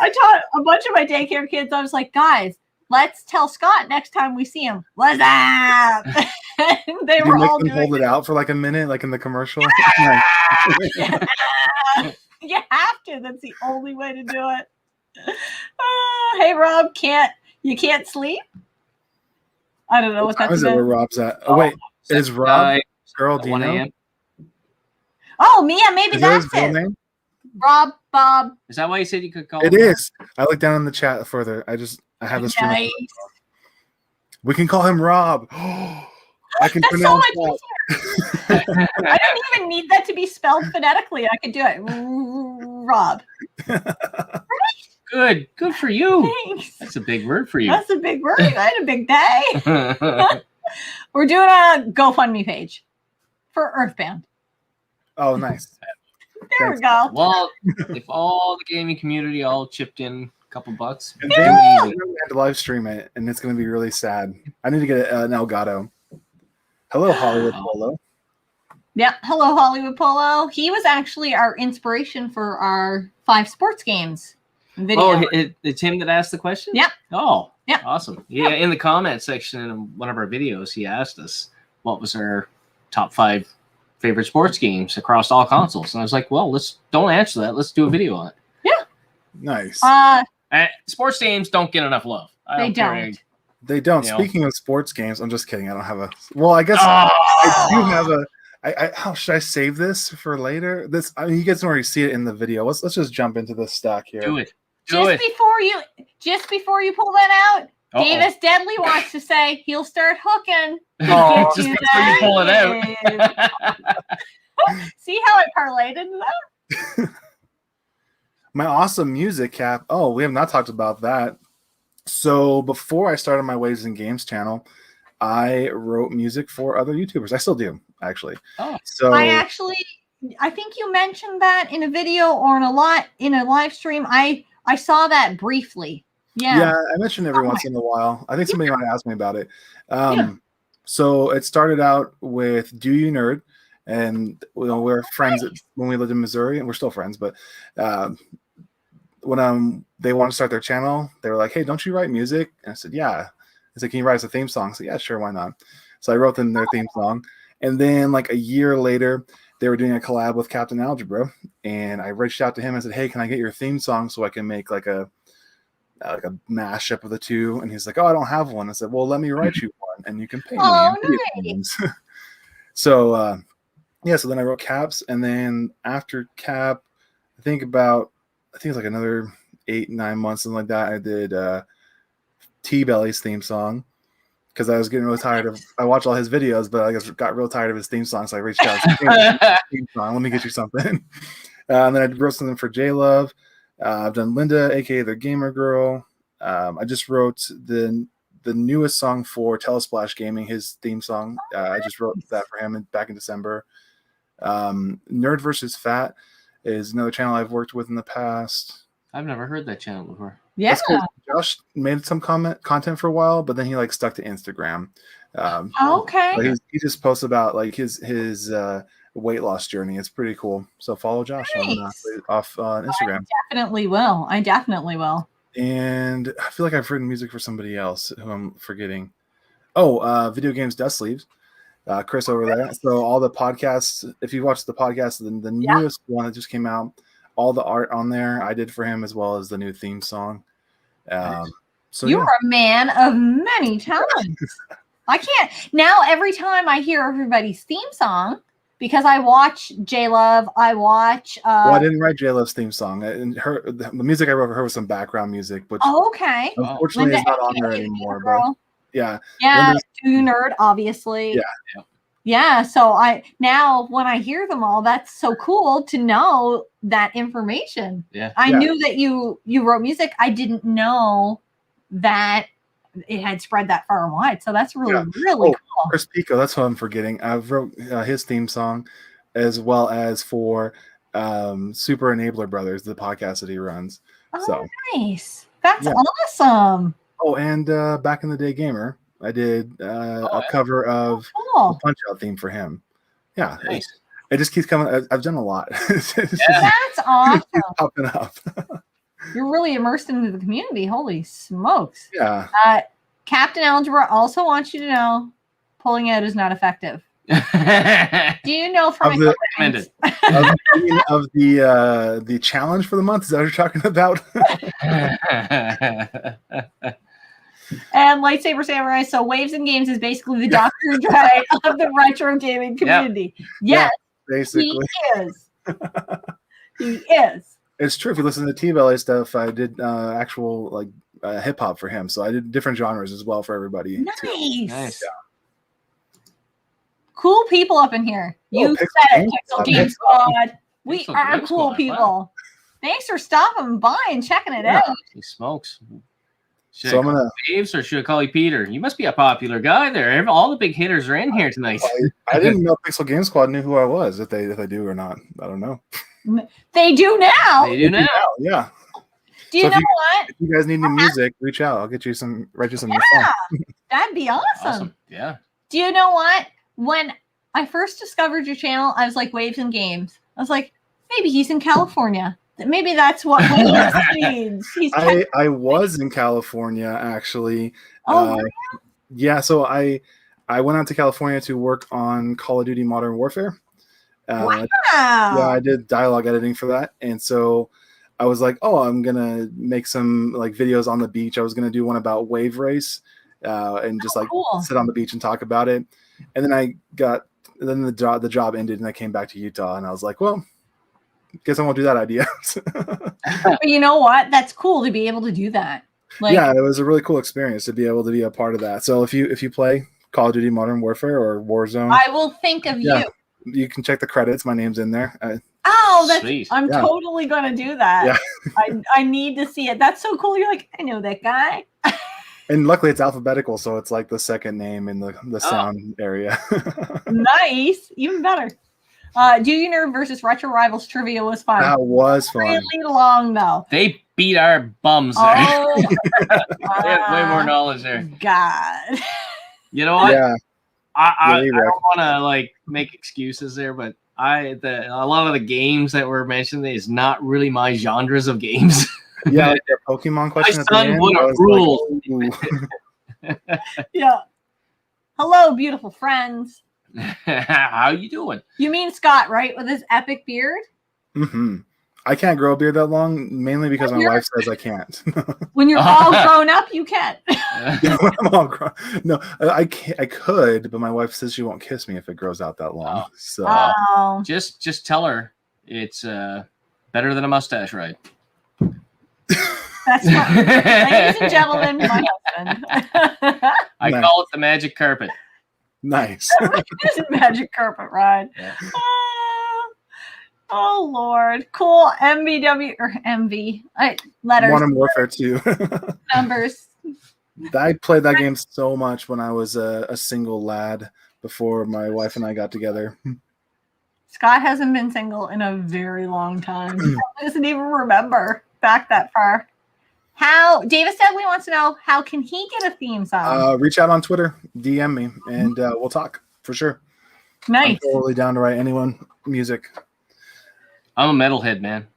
I taught a bunch of my daycare kids. I was like, guys, let's tell Scott next time we see him. What's up? And they were all doing hold it out for like a minute, like in the commercial. You have to. That's the only way to do it. Hey, Rob, you can't sleep? I don't know what that's about. Where Rob's at? Oh, wait. Is Rob Girl Dino? Oh, Mia, maybe that's it. Name? Rob Bob. Is that why you said you could call It him is. I look down in the chat further. I have the stream. Nice. We can call him Rob. I can That's so pronounce much that. easier. I don't even need that to be spelled phonetically. I could do it. Rob. Good for you. Thanks. That's a big word for you. That's a big word. I had a big day. We're doing a GoFundMe page for Earthbound. Oh, nice. There we go. Well, if all the gaming community all chipped in a couple bucks, And then we had to live stream it, and it's going to be really sad. I need to get an Elgato. Hello, Hollywood Polo. Yeah. Hello, Hollywood Polo. He was actually our inspiration for our 5 sports games video. Oh, it's him that asked the question? Yeah. Oh, yeah. Awesome. Yeah, in the comment section in one of our videos, he asked us what was our top 5 favorite sports games across all consoles. And I was like, well, don't answer that. Let's do a video on it. Yeah. Nice. Sports games don't get enough love. They don't. They don't. Speaking of sports games, I'm just kidding. I don't have a. Well, I guess I do have a. How should I save this for later? You guys can already see it in the video. Let's just jump into this stack here. Do it. Just before you pull that out, Davis Deadly wants to say he'll start hooking. Just before you pull it out. See how I parlayed into that? My awesome music, Cap. Oh, we have not talked about that. So before I started my Waves and Games channel, I wrote music for other YouTubers. I still do, actually. Oh. So I think you mentioned that in a video or in a live stream. I saw that briefly. Yeah, I mention every once in a while. I think somebody might ask me about it. So it started out with Do You Nerd? And we're friends when we lived in Missouri, and we're still friends. But when they wanted to start their channel, they were like, "Hey, don't you write music?" And I said, "Yeah." I said, "Can you write us a theme song?" I said, "Yeah, sure, why not?" So I wrote them their theme song. And then like a year later, they were doing a collab with Captain Algebra, and I reached out to him and said, "Hey, can I get your theme song so I can make like a mashup of the two?" And he's like, "Oh, I don't have one." I said, "Well, let me write you one, and you can pay me." Oh, nice. So so then I wrote Caps, and then after Cap, I think it's like another 8-9 months, something like that, I did T-Belly's theme song, because I was getting really tired of. I watched all his videos, but I guess got real tired of his theme song, so I reached out. Theme song, let me get you something. And then I wrote something for J Love. I've done Linda, aka the Gamer Girl. I just wrote the newest song for Telesplash Gaming, his theme song. I just wrote that for him back in December. Nerd versus Fat is another channel I've worked with in the past. I've never heard that channel before. Yeah, Josh made some content for a while, but then he stuck to Instagram. Okay. He just posts about like his weight loss journey. It's pretty cool. So follow Josh off Instagram. I definitely will. And I feel like I've written music for somebody else who I'm forgetting. Oh, Video Games Dust Sleeves. Chris over there. So all the podcasts, if you watch the podcast, the newest one that just came out, all the art on there I did for him, as well as the new theme song. So you are a man of many talents. I can't now. Every time I hear everybody's theme song, because I watch J Love, I watch. Well, I didn't write J Love's theme song. And the music I wrote for her was some background music, which unfortunately Linda, is not on there anymore. But yeah, Do You Nerd, obviously. Yeah. So now when I hear them all, that's so cool to know that information. Yeah. I knew that you wrote music. I didn't know that it had spread that far and wide. So that's really cool. Chris Pico, that's what I'm forgetting. I wrote his theme song, as well as for Super Enabler Brothers, the podcast that he runs. Oh, nice. That's awesome. Oh, and Back in the Day Gamer, I did a cover of the Punch-Out theme for him. Yeah. Nice. It just keeps coming. I've done a lot. That's awesome. It keeps popping up. You're really immersed into the community. Holy smokes. Yeah. Captain Algebra also wants you to know pulling out is not effective. Do you know from the challenge for the month? Is that what you're talking about? And Lightsaber Samurai. So Waves and Games is basically the Dr. Dre of the retro gaming community. Yes, basically. he is. He is. It's true. If you listen to T-Belly stuff, I did actual like hip hop for him. So I did different genres as well for everybody. Nice. Yeah. Cool people up in here. You said it, Pixel Game Squad. We are cool people. Wow. Thanks for stopping by and checking it out. He smokes. Should So I call you Waves or should I call you Peter? You must be a popular guy there. All the big hitters are in here tonight. I didn't know Pixel Game Squad knew who I was. If they do or not, I don't know. They do now. They do now. Yeah. Do you know what? If you guys need new music, reach out. I'll get you some. Write you some new songs. songs. That'd be awesome. Yeah. Do you know what? When I first discovered your channel, I was like, Waves and Games. I was like, maybe he's in California. Maybe that's what Waves means. I was in California actually. Oh, yeah. So I went out to California to work on Call of Duty Modern Warfare. Wow. Yeah, I did dialogue editing for that, and so I was like, oh, I'm gonna make some like videos on the beach. I was gonna do one about wave race, and just sit on the beach and talk about it. And then the job ended, and I came back to Utah, and I was like, well, guess I won't do that idea. But you know what? That's cool to be able to do that. Yeah, it was a really cool experience to be able to be a part of that. So if you play Call of Duty Modern Warfare or Warzone, I will think of you. You can check the credits. My name's in there. That's sweet. I'm totally gonna do that. Yeah. I need to see it. That's so cool. You're like, I know that guy. And luckily it's alphabetical, so it's like the second name in the sound area. Nice. Even better. Do You Nerd versus Retro Rivals trivia was fun. That was fun. Really long though. They beat our bums there. Oh, they have way more knowledge there. God. You know what? Yeah. I don't want to like make excuses there, but a lot of the games that were mentioned is not really my genres of games. Yeah, like the Pokemon question. My son would have ruled. Yeah. Hello, beautiful friends. How you doing? You mean Scott, right? With his epic beard? Mm-hmm. I can't grow a beard that long, mainly because my wife says I can't. When you're all grown up, you can. When I'm all grown, no, I can't. I could, but my wife says she won't kiss me if it grows out that long. So just tell her it's better than a mustache, right? That's right. Ladies and gentlemen, my husband. I call it the magic carpet. Nice. It's a magic carpet ride. Yeah. Oh Lord, cool. MVW or MV letters. Modern Warfare 2. Numbers. I played that game so much when I was a single lad before my wife and I got together. Scott hasn't been single in a very long time. He doesn't even remember back that far. Davis Sedley wants to know, how can he get a theme song? Reach out on Twitter, DM me, and we'll talk for sure. Nice. I'm totally down to write anyone music. I'm a metalhead, man.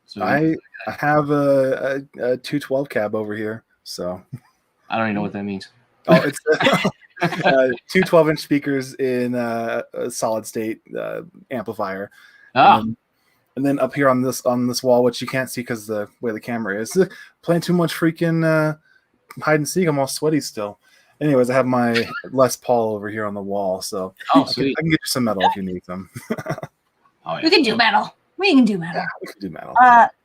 So I have a 212 cab over here, so I don't even know what that means. Oh, it's 2 12-inch speakers in a solid state amplifier. And then up here on this wall, which you can't see because the way the camera is, playing too much freaking hide and seek. I'm all sweaty still. Anyways, I have my Les Paul over here on the wall, so sweet. I can get you some metal if you need some. We can do metal. We can do metal. Yeah, we can do metal.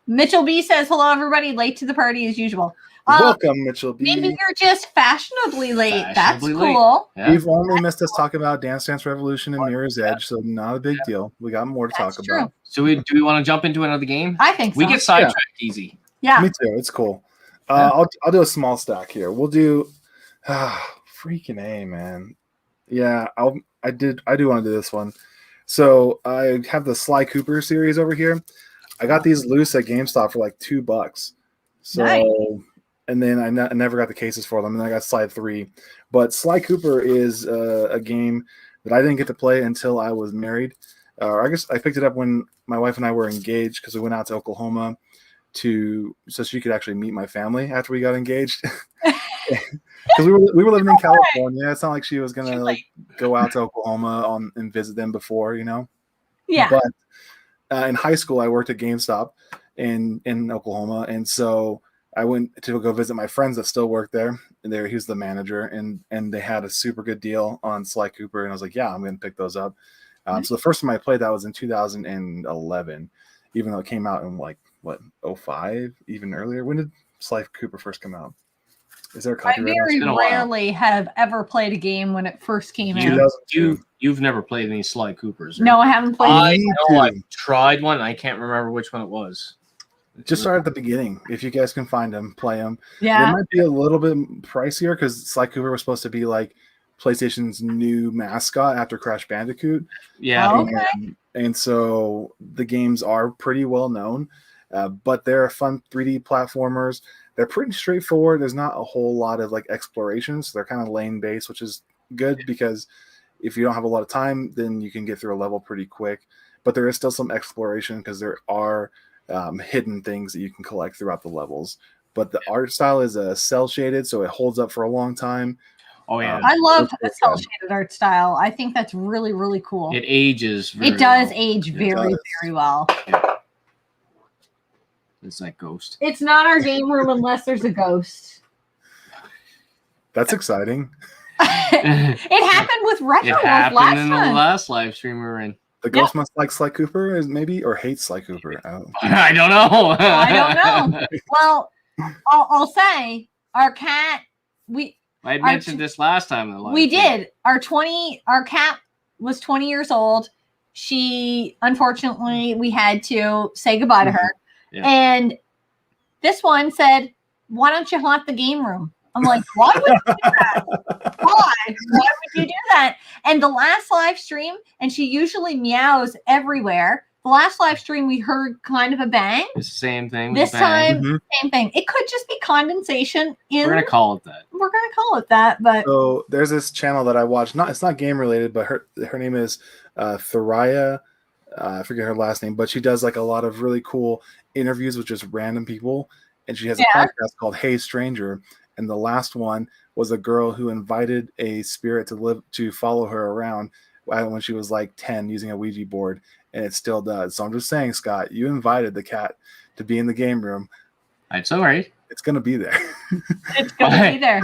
Mitchell B says, hello, everybody. Late to the party as usual. Welcome, Mitchell B. Maybe you're just fashionably late. That's cool. Yeah. We've only missed us talking about Dance Dance Revolution and Mirror's Edge, so not a big deal. We got more to talk about. So do we want to jump into another game? I think so. We get sidetracked easy. Yeah. Me too. It's cool. I'll do a small stack here. We'll do freaking A, man. Yeah, I do want to do this one. So I have the Sly Cooper series over here. I got these loose at GameStop for like $2. So nice. And then I never got the cases for them, and then I got Sly 3. But Sly Cooper is a game that I didn't get to play until I was married. I guess I picked it up when my wife and I were engaged because we went out to Oklahoma so she could actually meet my family after we got engaged. Because we were living in California. It's not like she was gonna like go out to Oklahoma and visit them before, you know. Yeah. But in high school, I worked at GameStop in Oklahoma, and so I went to go visit my friends that still work there. And he was the manager, and they had a super good deal on Sly Cooper, and I was like, yeah, I'm gonna pick those up. So the first time I played that was in 2011, even though it came out in like what, 05, even earlier. When did Sly Cooper first come out? Is there a I copyright? very rarely have ever played a game when it first came out. You've never played any Sly Coopers, right? No, I haven't played. I know I've tried one. I can't remember which one it was. Just start at the beginning. If you guys can find them, play them. Yeah. They might be a little bit pricier because Sly Cooper was supposed to be like PlayStation's new mascot after Crash Bandicoot. Yeah. Oh, okay. And so the games are pretty well known, but they're fun 3D platformers. They're pretty straightforward. There's not a whole lot of like exploration, so they're kind of lane based, which is good because if you don't have a lot of time, then you can get through a level pretty quick. But there is still some exploration because there are hidden things that you can collect throughout the levels. But the art style is cell shaded, so it holds up for a long time. Oh yeah, I love the cell shaded art style. I think that's really, really cool. It ages. It does age very, very well. Yeah. It's like Ghost. It's not our game room unless there's a ghost. That's exciting. It happened with Retro It Wolf happened in the time. last live stream we were in. The ghost must like Sly Cooper, maybe, or hates Sly Cooper. I don't know. I don't know. Well, I'll say our cat. I mentioned this last time in the live we stream. did. Our cat was 20 years old. She, unfortunately, we had to say goodbye to her. Yeah. And this one said, "Why don't you haunt the game room?" I'm like, "Why would you do that? Why? Why would you do that?" And the last live stream, and she usually meows everywhere. The last live stream, we heard kind of a bang. It's the same thing. This time, same thing. It could just be condensation. We're gonna call it that. We're gonna call it that. But so there's this channel that I watch. It's not game related, but her name is Thoraya. I forget her last name, but she does like a lot of really cool interviews with just random people, and she has a podcast called Hey Stranger. And the last one was a girl who invited a spirit to follow her around when she was like 10 using a Ouija board, and it still does. So I'm just saying, Scott, you invited the cat to be in the game room. It's all right. It's gonna be there. It's gonna be there.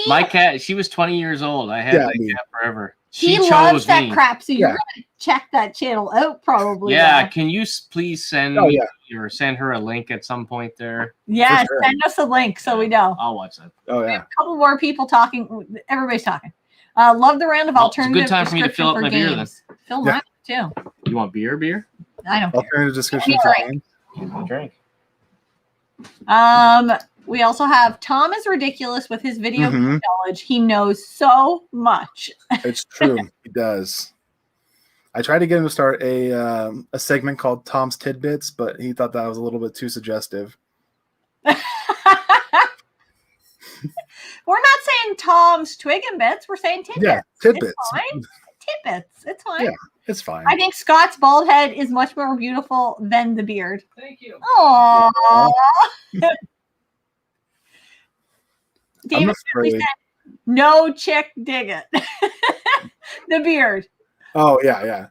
My cat, she was 20 years old. I had that cat forever. He loves that crap, so you're gonna check that channel out probably. Yeah, can you please send me or send her a link at some point there? Yeah, send us a link so we know. I'll watch that. Oh yeah. A couple more people talking. Everybody's talking. Love the round of alternative. It's a good time for me to fill up my beer then. Fill mine too. You want beer? I don't care. Alternative description for games. Drink. We also have Tom is ridiculous with his video knowledge. He knows so much. It's true. He does. I tried to get him to start a segment called Tom's Tidbits, but he thought that was a little bit too suggestive. We're not saying Tom's Twig and Bits. We're saying tidbits. Yeah, tidbits. It's fine. Tidbits. It's fine. Yeah, it's fine. I think Scott's bald head is much more beautiful than the beard. Thank you. Aww. David said, "No chick dig it." The beard. Oh yeah.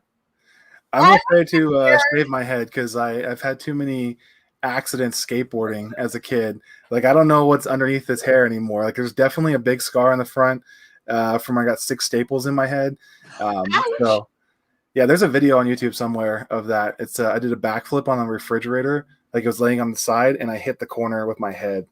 I'm afraid to shave my head because I've had too many accidents skateboarding as a kid. Like I don't know what's underneath this hair anymore. Like there's definitely a big scar in the front from I got 6 staples in my head. So yeah, there's a video on YouTube somewhere of that. It's I did a backflip on a refrigerator. Like it was laying on the side and I hit the corner with my head.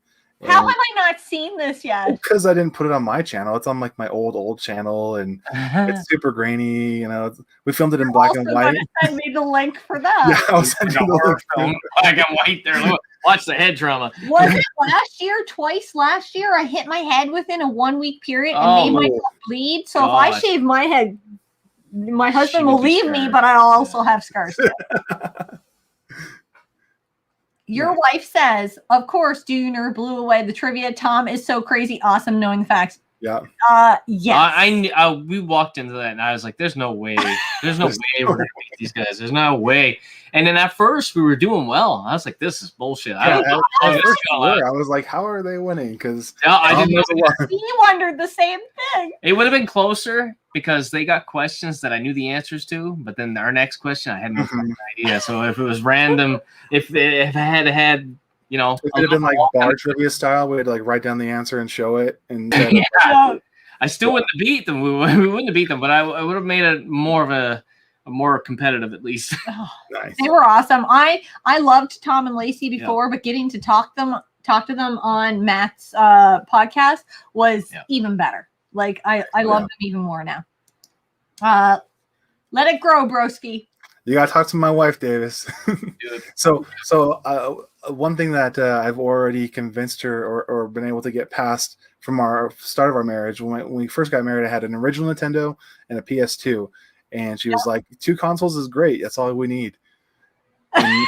How have I not seen this yet? Because I didn't put it on my channel. It's on like my old channel, and it's super grainy. You know, we filmed it in black and white. Send me the link for that. Yeah, I'll send you the link. Black and white there. Look, watch the head trauma. Was it last year? Twice last year, I hit my head within a 1-week period and made myself bleed. So if I shave my head, my husband will leave me, but I'll also have scars. Your wife says, "Of course, Dooner blew away the trivia. Tom is so crazy awesome knowing the facts." Yeah. Yes. We walked into that and I was like, "There's no way. There's no way we're gonna beat these guys. There's no way." And then at first we were doing well. I was like, "This is bullshit." I was like, "How are they winning?" Because I didn't know. He wondered the same thing. It would have been closer because they got questions that I knew the answers to, but then our next question I had no idea. So if it was random, if I had you know, it would have been like bar trivia style. We'd like write down the answer and show it. And I still wouldn't have beat them. We wouldn't have beat them, but I would have made it more of a more competitive at least. Nice. They were awesome. I loved Tom and Lacey before, but getting to talk to them on Matt's podcast was even better. Like I love them even more now. Let it grow, broski. You gotta talk to my wife, Davis. So one thing that I've already convinced her or been able to get past from our start of our marriage, when we first got married, I had an original Nintendo and a PS2, and she was like, 2 consoles is great. That's all we need. And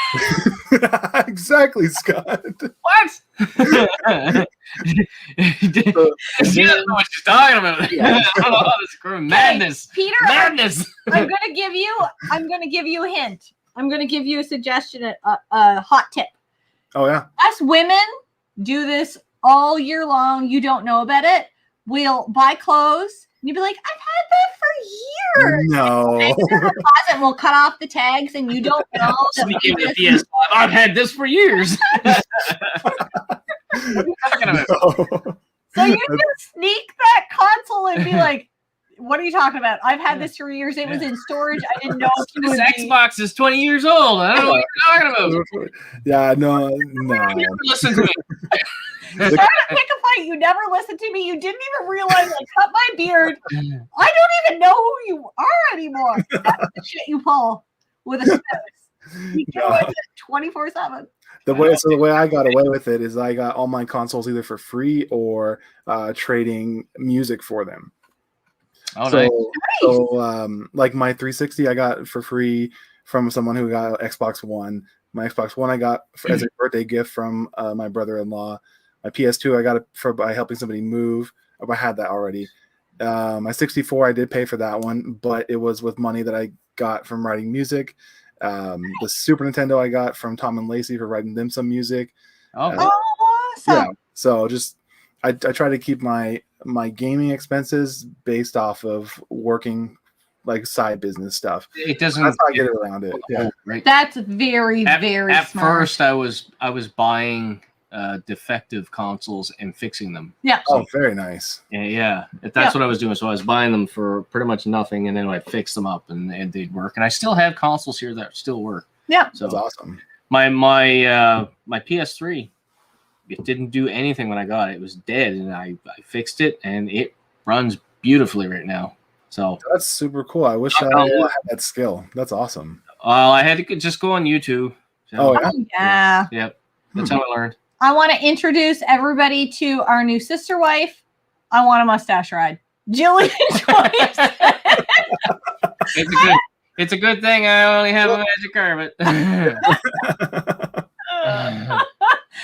exactly, Scott. What? She doesn't know what she's talking about. Madness. Peter, madness. I'm gonna give you a hint. I'm gonna give you a suggestion, a hot tip. Oh yeah. Us women do this all year long. You don't know about it. We'll buy clothes. And you'd be like, I've had that for years. No. And in the closet, we'll cut off the tags, and you don't know. Speaking of the PS5, I've had this for years. What are you talking about? No. So you just sneak that console and be like, what are you talking about? I've had this for years. It was in storage. I didn't know if you This would Xbox is 20 years old. I don't know what you're talking about. Yeah, no. You never listen to me. Trying to pick a fight. You never listened to me. You didn't even realize I cut my beard. I don't even know who you are anymore. That's the shit you pull with a spouse. You do it 24/7. The way I got away with it is I got all my consoles either for free or trading music for them. Oh, so like my 360 I got for free from someone who got Xbox One. My Xbox One I got as a birthday gift from my brother-in-law. My PS2 I got it by helping somebody move. I had that already. My 64 I did pay for that one, but it was with money that I got from writing music. The Super Nintendo I got from Tom and Lacey for writing them some music. Awesome. Yeah. So just I try to keep my gaming expenses based off of working like side business stuff. It doesn't. That's how I get around it. Yeah. Right. That's very very at smart. first I was buying defective consoles and fixing them. Yeah. Oh, very nice. Yeah. That's what I was doing. So I was buying them for pretty much nothing, and then I'd fix them up, and they'd work. And I still have consoles here that still work. Yeah. So that's awesome. My PS3, it didn't do anything when I got it. It was dead, and I fixed it, and it runs beautifully right now. So that's super cool. I wish I had that skill. That's awesome. I had to just go on YouTube. So, oh yeah. Yeah. Yep. That's how I learned. I want to introduce everybody to our new sister wife. I want a mustache ride. Jillian Joyce. It's a good thing I only have a magic carpet.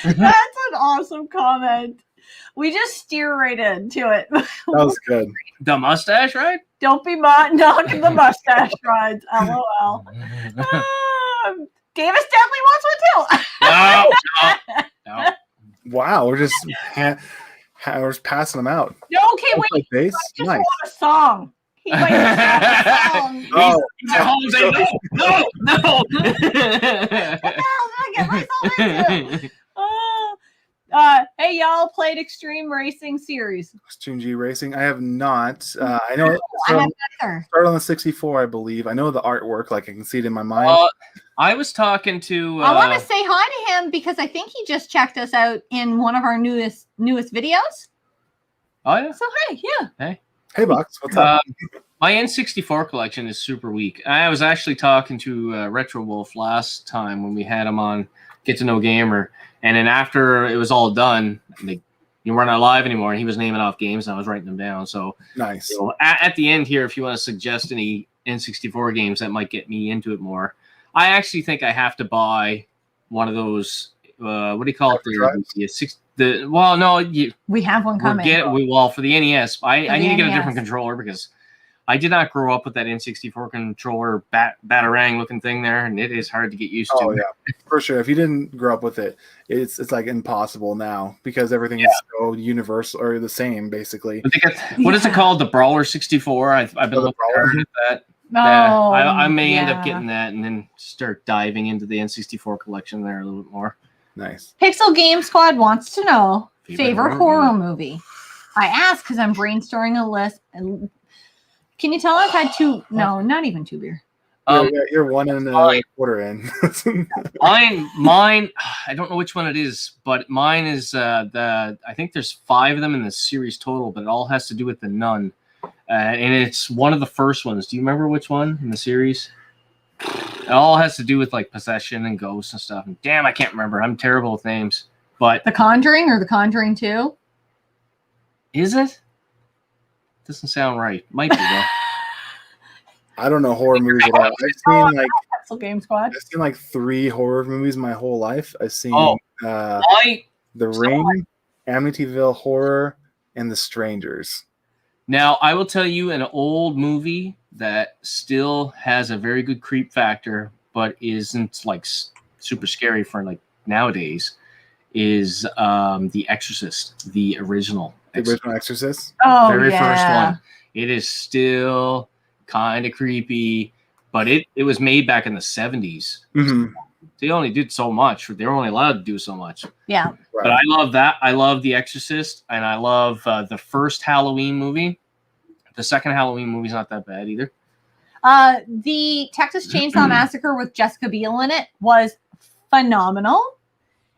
That's an awesome comment. We just steer right into it. That was good. The mustache ride? Don't be knocking the mustache rides. LOL. Davis definitely wants one too. No. Wow, we're just passing them out. No, okay, wait. Bass? I just Nice. want a song. He might just want a song. He's at home saying, no. Get myself into. Hey, y'all played Extreme Racing Series. Extreme G Racing. I have not. I know it I haven't either. started on the 64, I believe. I know the artwork, like I can see it in my mind. I was talking to. I want to say hi to him because I think he just checked us out in one of our newest videos. Oh yeah. So hey. Hey, Box. What's up? My N64 collection is super weak. I was actually talking to Retro Wolf last time when we had him on Get to Know Gamer, and then after it was all done, you weren't alive anymore, and he was naming off games, and I was writing them down. So Nice. You know, at the end here, if you want to suggest any N64 games that might get me into it more, I actually think I have to buy one of those. What do you call it? We have one coming. For the NES. I need to get a different controller because I did not grow up with that N64 controller batarang looking thing there, and it is hard to get used to. Oh yeah, for sure. If you didn't grow up with it, it's like impossible now because everything is so universal or the same basically. What is it called? The Brawler 64. I've been looking hard at that. No, I may end up getting that and then start diving into the N64 collection there a little bit more. Nice. Pixel Game Squad wants to know favorite horror movie. I asked because I'm brainstorming a list. Can you tell I've had two? No, not even two beer. You're 1 and a quarter in. Mine. I don't know which one it is, but mine is I think there's 5 of them in the series total, but it all has to do with the nun, and it's one of the first ones. Do you remember which one in the series? It all has to do with like possession and ghosts and stuff. And damn, I can't remember. I'm terrible with names. But The Conjuring or The Conjuring 2? Is it? Doesn't sound right. Might be though. I don't know horror movies at all. Game Squad. I've seen like 3 horror movies my whole life. I've seen The Ring, Amityville Horror, and The Strangers. Now, I will tell you an old movie that still has a very good creep factor, but isn't like super scary for like nowadays, is The Exorcist, the original. The original Exorcist? Oh, Very first one. It is still kind of creepy, but it was made back in the 70s. Mm-hmm. They only did so much. They were only allowed to do so much. Yeah. Right. But I love that. I love The Exorcist, and I love the first Halloween movie. The second Halloween movie's not that bad either. The Texas Chainsaw Massacre with Jessica Biel in it was phenomenal.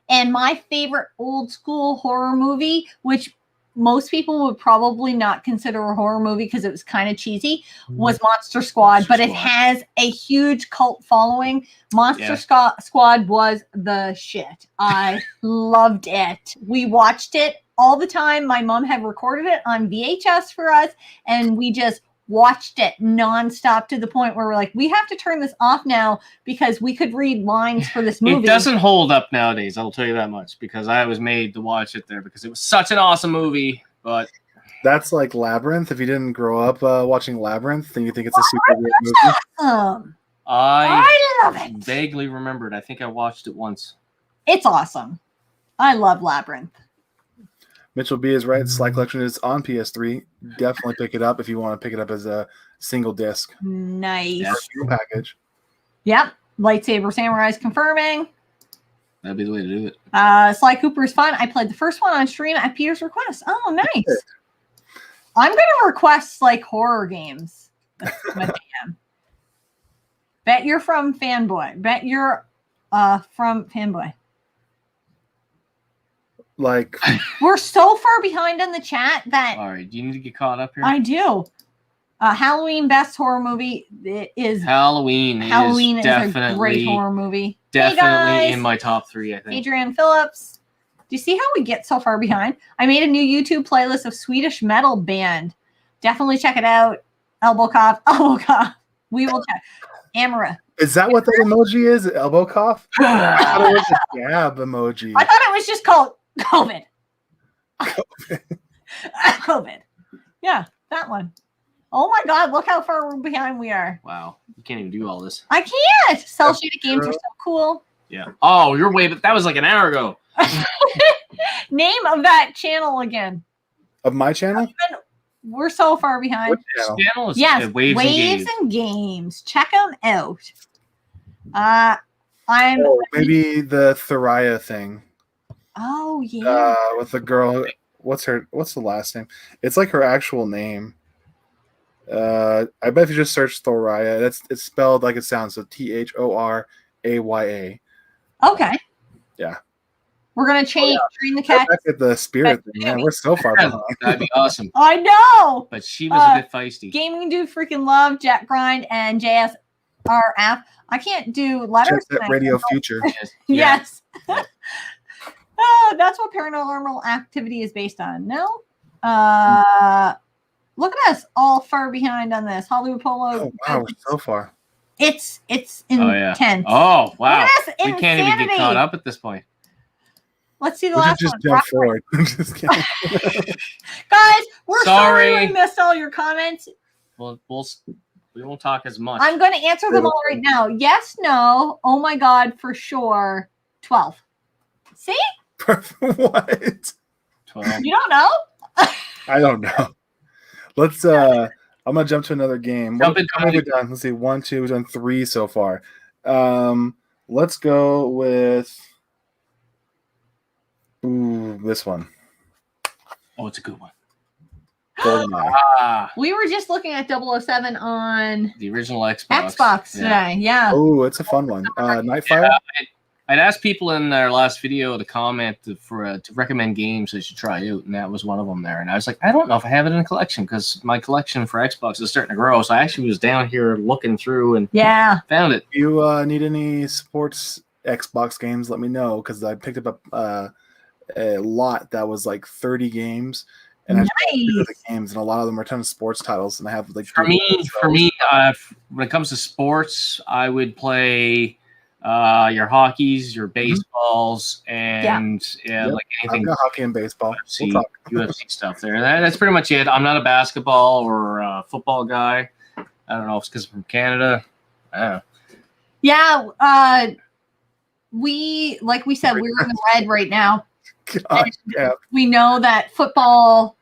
And my favorite old school horror movie, which most people would probably not consider a horror movie because it was kind of cheesy, was Monster Squad. But it has a huge cult following. Monster Squad was the shit. I loved it. We watched it all the time. My mom had recorded it on VHS for us, and we just watched it nonstop to the point where we're like, we have to turn this off now because we could read lines for this movie. It doesn't hold up nowadays, I'll tell you that much, because I was made to watch it there because it was such an awesome movie. But that's like Labyrinth. If you didn't grow up watching Labyrinth, then you think it's a super weird movie. Awesome. I love it. Vaguely remembered. I think I watched it once. It's awesome. I love Labyrinth. Mitchell B is right. Sly Collection is on PS3. Definitely pick it up if you want to pick it up as a single disc. Nice. Package. Yep. Lightsaber Samurai's confirming. That'd be the way to do it. Sly Cooper is fun. I played the first one on stream at Peter's request. Oh, nice. I'm going to request like horror games. That's my jam. Bet you're from Fanboy. Bet you're from Fanboy. Like, we're so far behind in the chat that all right, do you need to get caught up here? I do. Halloween best horror movie is Halloween is definitely a great horror movie. Definitely in my top 3, I think. Adrian Phillips. Do you see how we get so far behind? I made a new YouTube playlist of Swedish metal band. Definitely check it out. Elbow cough. We will check. Amara. Is that what that emoji is? Elbow cough? I thought it was a gab emoji. I thought it was just called COVID. COVID. Yeah, that one. Oh my God, look how far behind we are. Wow. You can't even do all this. I can't. Cell shaded games are so cool. Yeah. Oh, you're way, but that was like an hour ago. Name of that channel again. Of my channel? We're so far behind. What channel? Yes, Waves and Games. Check them out. Maybe the Thoraya thing. Oh yeah. With the girl. What's the last name? It's like her actual name. I bet if you just search Thoraya, it's spelled like it sounds. So THORAYA. Okay. Yeah. We're gonna train the cat. Back at the spirit thing. Man, we're so far behind. That'd be awesome. I know. But she was a bit feisty. Gaming Dude Freaking Love, Jet Grind, and JSRF. I can't do letters. Jet Radio Future. Yes. Oh, that's what Paranormal Activity is based on. No. Look at us, all far behind on this. Hollywood Polo. Oh wow, we're so far. It's intense. Oh wow. We Insanity. can't even get caught up at this point. Let's see the We last should one. just jump forward. I'm just kidding. Guys, we're sorry Sorry. we missed all your comments. Well, we won't talk as much. I'm going to answer them all right now. Yes, no. Oh my God, for sure. 12. See? What? 12. You don't know? I don't know. Let's I'm gonna jump to another game. Jump How into many have we done? Let's see, 1, 2, we've done 3 so far. Let's go with this one. Oh, it's a good one. GoldenEye. We were just looking at 007 on the original Xbox. Xbox today. Yeah. Oh, it's a fun one. Nightfire. I'd asked people in their last video to comment to recommend games they should try out, and that was one of them there. And I was like, I don't know if I have it in a collection because my collection for Xbox is starting to grow. So I actually was down here looking through and found it. If you need any sports Xbox games, let me know because I picked up a lot that was like 30 games. And I the games, and a lot of them are a ton of sports titles. And I have like for me, when it comes to sports, I would play your hockeys, your baseballs, and like anything. I've got hockey and baseball. UFC, UFC stuff there. That's pretty much it. I'm not a basketball or football guy. I don't know if it's because I'm from Canada. I don't know. Yeah, like we said, we're in the red right now. God, yeah. We know that football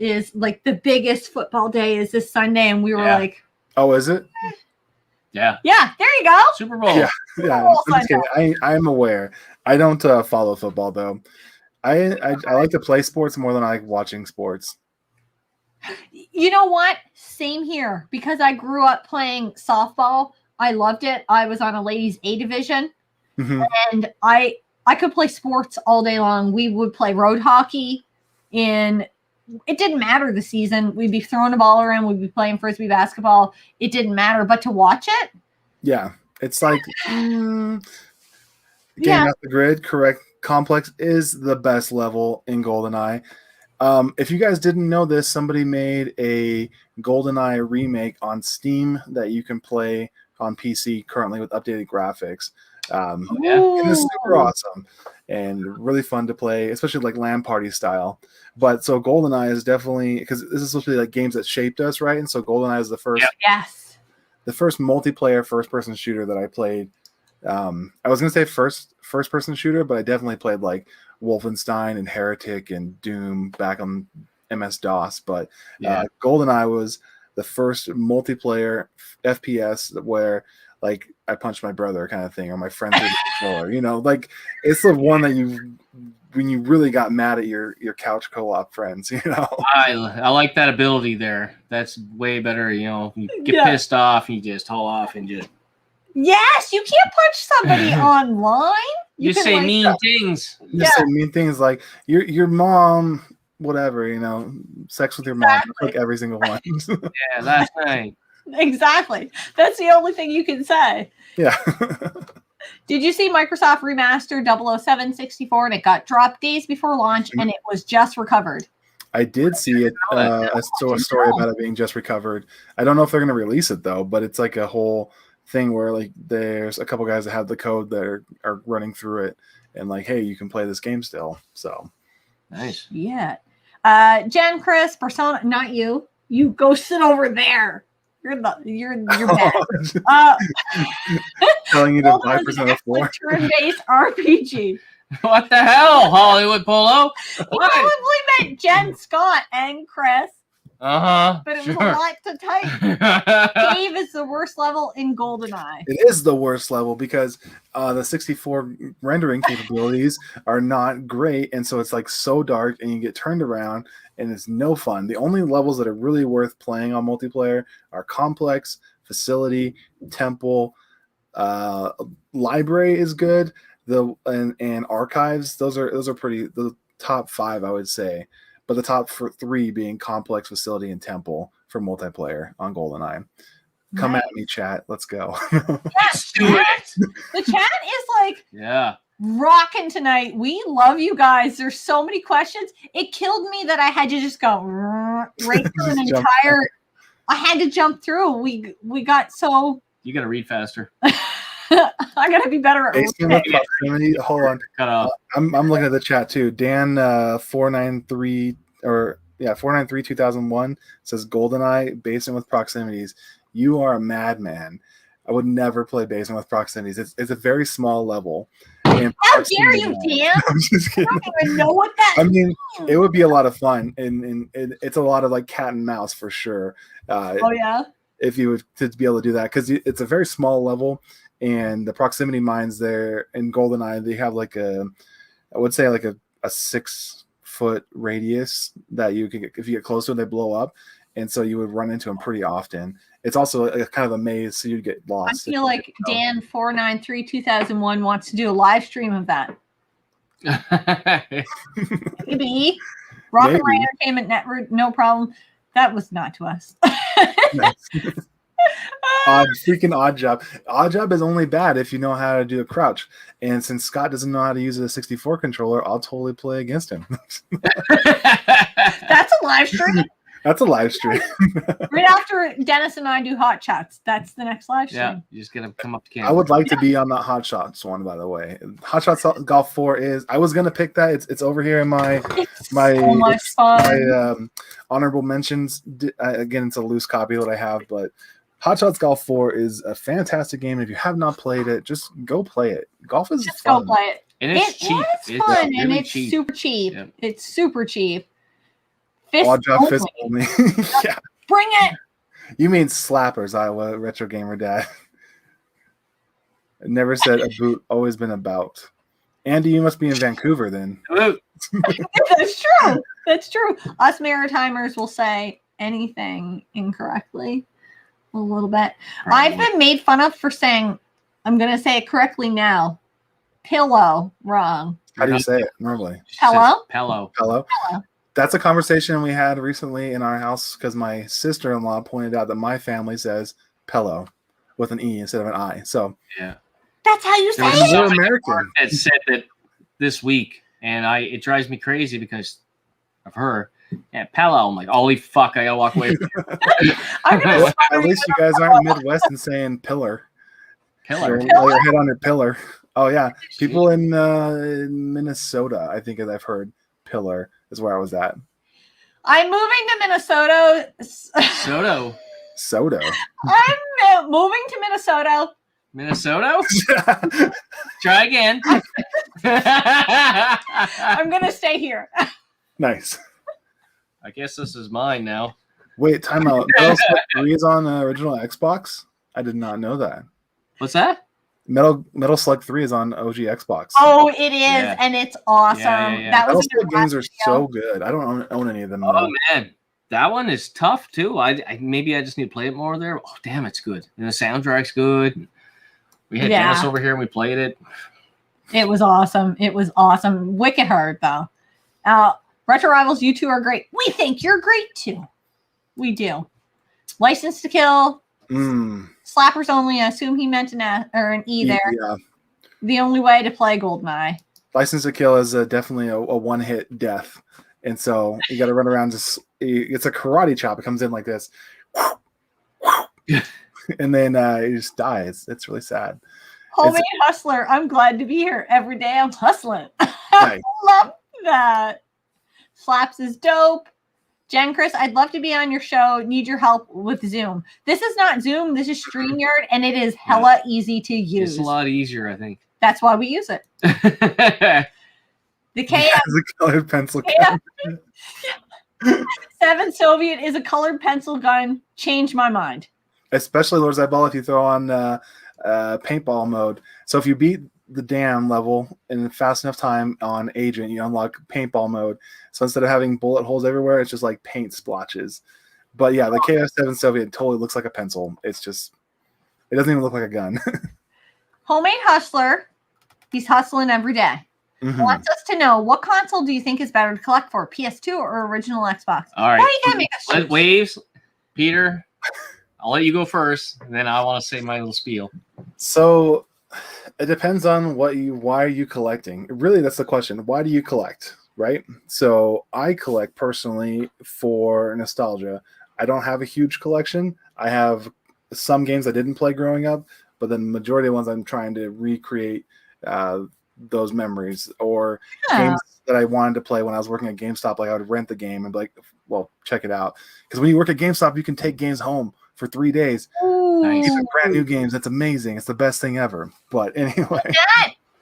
is like the biggest football day is this Sunday, and we were like, "Oh, is it?" Yeah. Yeah. There you go. Super Bowl. Yeah. Super Bowl I am aware. I don't follow football though. I like to play sports more than I like watching sports. You know what? Same here because I grew up playing softball. I loved it. I was on a ladies A division, and I could play sports all day long. We would play road hockey it didn't matter the season. We'd be throwing a ball around. We'd be playing frisbee basketball. It didn't matter. But to watch it. Yeah. It's like game off the grid, correct. Complex is the best level in GoldenEye. If you guys didn't know this, somebody made a GoldenEye remake on Steam that you can play on PC currently with updated graphics. And it's super awesome and really fun to play, especially like LAN party style. But so GoldenEye is definitely because this is supposed to be like games that shaped us, right? And so GoldenEye is the first, the first multiplayer first-person shooter that I played. I was gonna say first-person shooter, but I definitely played like Wolfenstein and Heretic and Doom back on MS-DOS. But GoldenEye was the first multiplayer FPS where like I punched my brother kind of thing, or my friend through the controller. You know, like it's the one that when you really got mad at your couch co-op friends. You know, I like that ability there. That's way better. You know, you get pissed off, you just haul off and just. Yes, you can't punch somebody online. You say like mean things. You say mean things like your mom, whatever. You know, sex with your mom. Like every single one. Yeah, last night. Exactly. That's the only thing you can say. Yeah. Did you see Microsoft remastered 007 64 and it got dropped days before launch and it was just recovered? I did see it. A story about it being just recovered. I don't know if they're going to release it though, but it's like a whole thing where like there's a couple guys that have the code that are running through it and like, hey, you can play this game still. So nice. Yeah. Jen, Chris, Persona, not you. You go sit over there. You're bad. Telling you to buy Persona 4. Turn-based RPG. What the hell, Hollywood Polo? You probably meant Jen, Scott, and Chris. But it was a lot to type. Cave is the worst level in GoldenEye. It is the worst level because the 64 rendering capabilities are not great, and so it's like so dark, and you get turned around, and it's no fun. The only levels that are really worth playing on multiplayer are Complex, Facility, Temple, Library is good. And Archives. Those are pretty. The top 5, I would say. But the top 3 being Complex, Facility, and Temple for multiplayer on GoldenEye. Come at me, chat. Let's go. Yes, do it. The chat is like rocking tonight. We love you guys. There's so many questions. It killed me that I had to just go right through an entire. I had to jump through. We got so. You got to read faster. I gotta be better at proximity. Hold on. Cut off. I'm looking at the chat too. Dan 493 493 2001 says GoldenEye basement with proximities. You are a madman. I would never play basement with proximities. It's a very small level. How dare you, Dan? I'm just kidding. I don't even know what that means. It would be a lot of fun, and it's a lot of like cat and mouse for sure. If you would to be able to do that, because it's a very small level. And the proximity mines there in GoldenEye, they have like I would say like a 6 4-foot radius that you could get, if you get closer, they blow up. And so you would run into them pretty often. It's also a kind of a maze, so you'd get lost. I feel like Dan4932001 wants to do a live stream of that. Maybe. Rock and Roll Entertainment Network, no problem. That was not to us. Freaking Odd Job. Odd Job is only bad if you know how to do a crouch. And since Scott doesn't know how to use a 64 controller, I'll totally play against him. That's a live stream. That's a live stream. Right after Dennis and I do Hot Shots, that's the next live stream. Yeah, you just gotta come up to camera. I would like to be on that Hot Shots one, by the way. Hot Shots Golf 4 is. I was gonna pick that. It's over here in my so much fun. my honorable mentions. Again, it's a loose copy that I have, but Hot Shots Golf 4 is a fantastic game. If you have not played it, just go play it. Golf is just fun. go play it. And it's cheap. It's fun, and really it's super cheap. Yep. It's super cheap. Fist Odd Job only. Fist only. Yeah. Bring it. You mean slappers, Iowa Retro Gamer Dad. Never said a boot, always been about. Andy, you must be in Vancouver then. That's true. That's true. Us Maritimers will say anything incorrectly a little bit. I've been made fun of for saying, I'm going to say it correctly now, pillow wrong. How do you say it normally? Hello? Pillow. Hello? That's a conversation we had recently in our house because my sister-in-law pointed out that my family says pillow with an E instead of an I. So yeah, that's how you say there was it. We're American. That said that this week, and it drives me crazy because of her. Yeah, pillow. I'm like, holy fuck! I gotta walk away from you. At least you guys aren't Midwest and saying pillar. Pillar. Lay your head on your pillar. Oh yeah, people in Minnesota, I think, as I've heard, pillar is where I was at. I'm moving to Minnesota. Soto. I'm moving to Minnesota. Minnesota? Try again. I'm gonna stay here. Nice. I guess this is mine now. Wait, time out. Metal Slug 3 is on the original Xbox? I did not know that. What's that? Metal Slug 3 is on OG Xbox. Oh, it is, and it's awesome. Yeah. That Metal was Slug games are so good. I don't own any of them. Oh man, that one is tough too. I maybe I just need to play it more there. Oh damn, it's good. And the soundtrack's good. We had Dennis over here and we played it. It was awesome. It was awesome. Wicked hard though. Retro Rivals, you two are great. We think you're great too. We do. License to Kill. Slappers only. I assume he meant an E there. Yeah. The only way to play Goldeneye. License to Kill is definitely a one-hit death. And so you got to run around. It's a karate chop. It comes in like this. And then you just die. It's really sad. Homemade Hustler. I'm glad to be here. Every day I'm hustling. Nice. I love that. Slaps is dope. Jen Chris, I'd love to be on your show. Need your help with Zoom. This is not Zoom. This is StreamYard, and it is hella easy to use. It's a lot easier, I think. That's why we use it. The KF the colored pencil gun. 7 Soviet is a colored pencil gun. Changed my mind. Especially Lord Zyball if you throw on paintball mode. So if you beat the dam level in fast enough time on Agent, you unlock paintball mode. So instead of having bullet holes everywhere, it's just like paint splotches. But yeah, the KF-7 Soviet totally looks like a pencil. It doesn't even look like a gun. Homemade Hustler. He's hustling every day. Wants us to know, what console do you think is better to collect for, PS2 or original Xbox? All right. Why you gotta make us choose? Waves, Peter, I'll let you go first, and then I want to say my little spiel. So it depends on why are you collecting? Really, that's the question. Why do you collect, right? So I collect personally for nostalgia. I don't have a huge collection. I have some games I didn't play growing up, but the majority of the ones I'm trying to recreate those memories, or games that I wanted to play when I was working at GameStop. Like I would rent the game and be like, well, check it out. Because when you work at GameStop, you can take games home for 3 days. Nice. These are brand new games. That's amazing. It's the best thing ever. But anyway.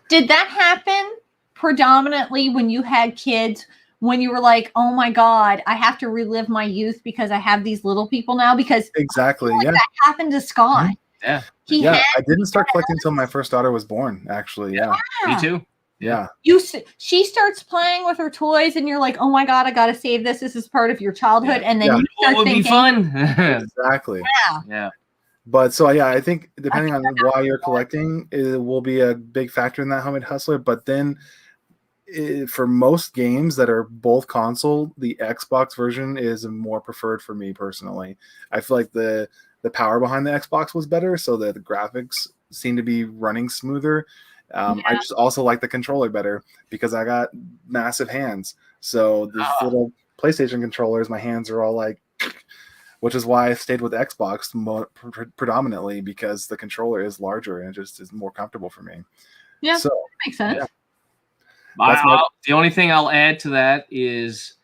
Did that happen predominantly when you had kids, when you were like, oh my God, I have to relive my youth because I have these little people now? Because exactly. that happened to Scott. Yeah. I didn't start collecting until my first daughter was born, actually. Yeah. Me too. Yeah. She starts playing with her toys, and you're like, "Oh my god, I gotta save this. This is part of your childhood." And then you start would thinking, be fun. Exactly. Yeah. But so I think depending on why you're collecting, it will be a big factor in that Homemade Hustler. But then, for most games that are both console, the Xbox version is more preferred for me personally. I feel like the power behind the Xbox was better, so that the graphics seem to be running smoother. I just also like the controller better because I got massive hands. So the little PlayStation controllers, my hands are all like, which is why I stayed with Xbox predominantly, because the controller is larger and it just is more comfortable for me. Yeah, so makes sense. Yeah. The only thing I'll add to that is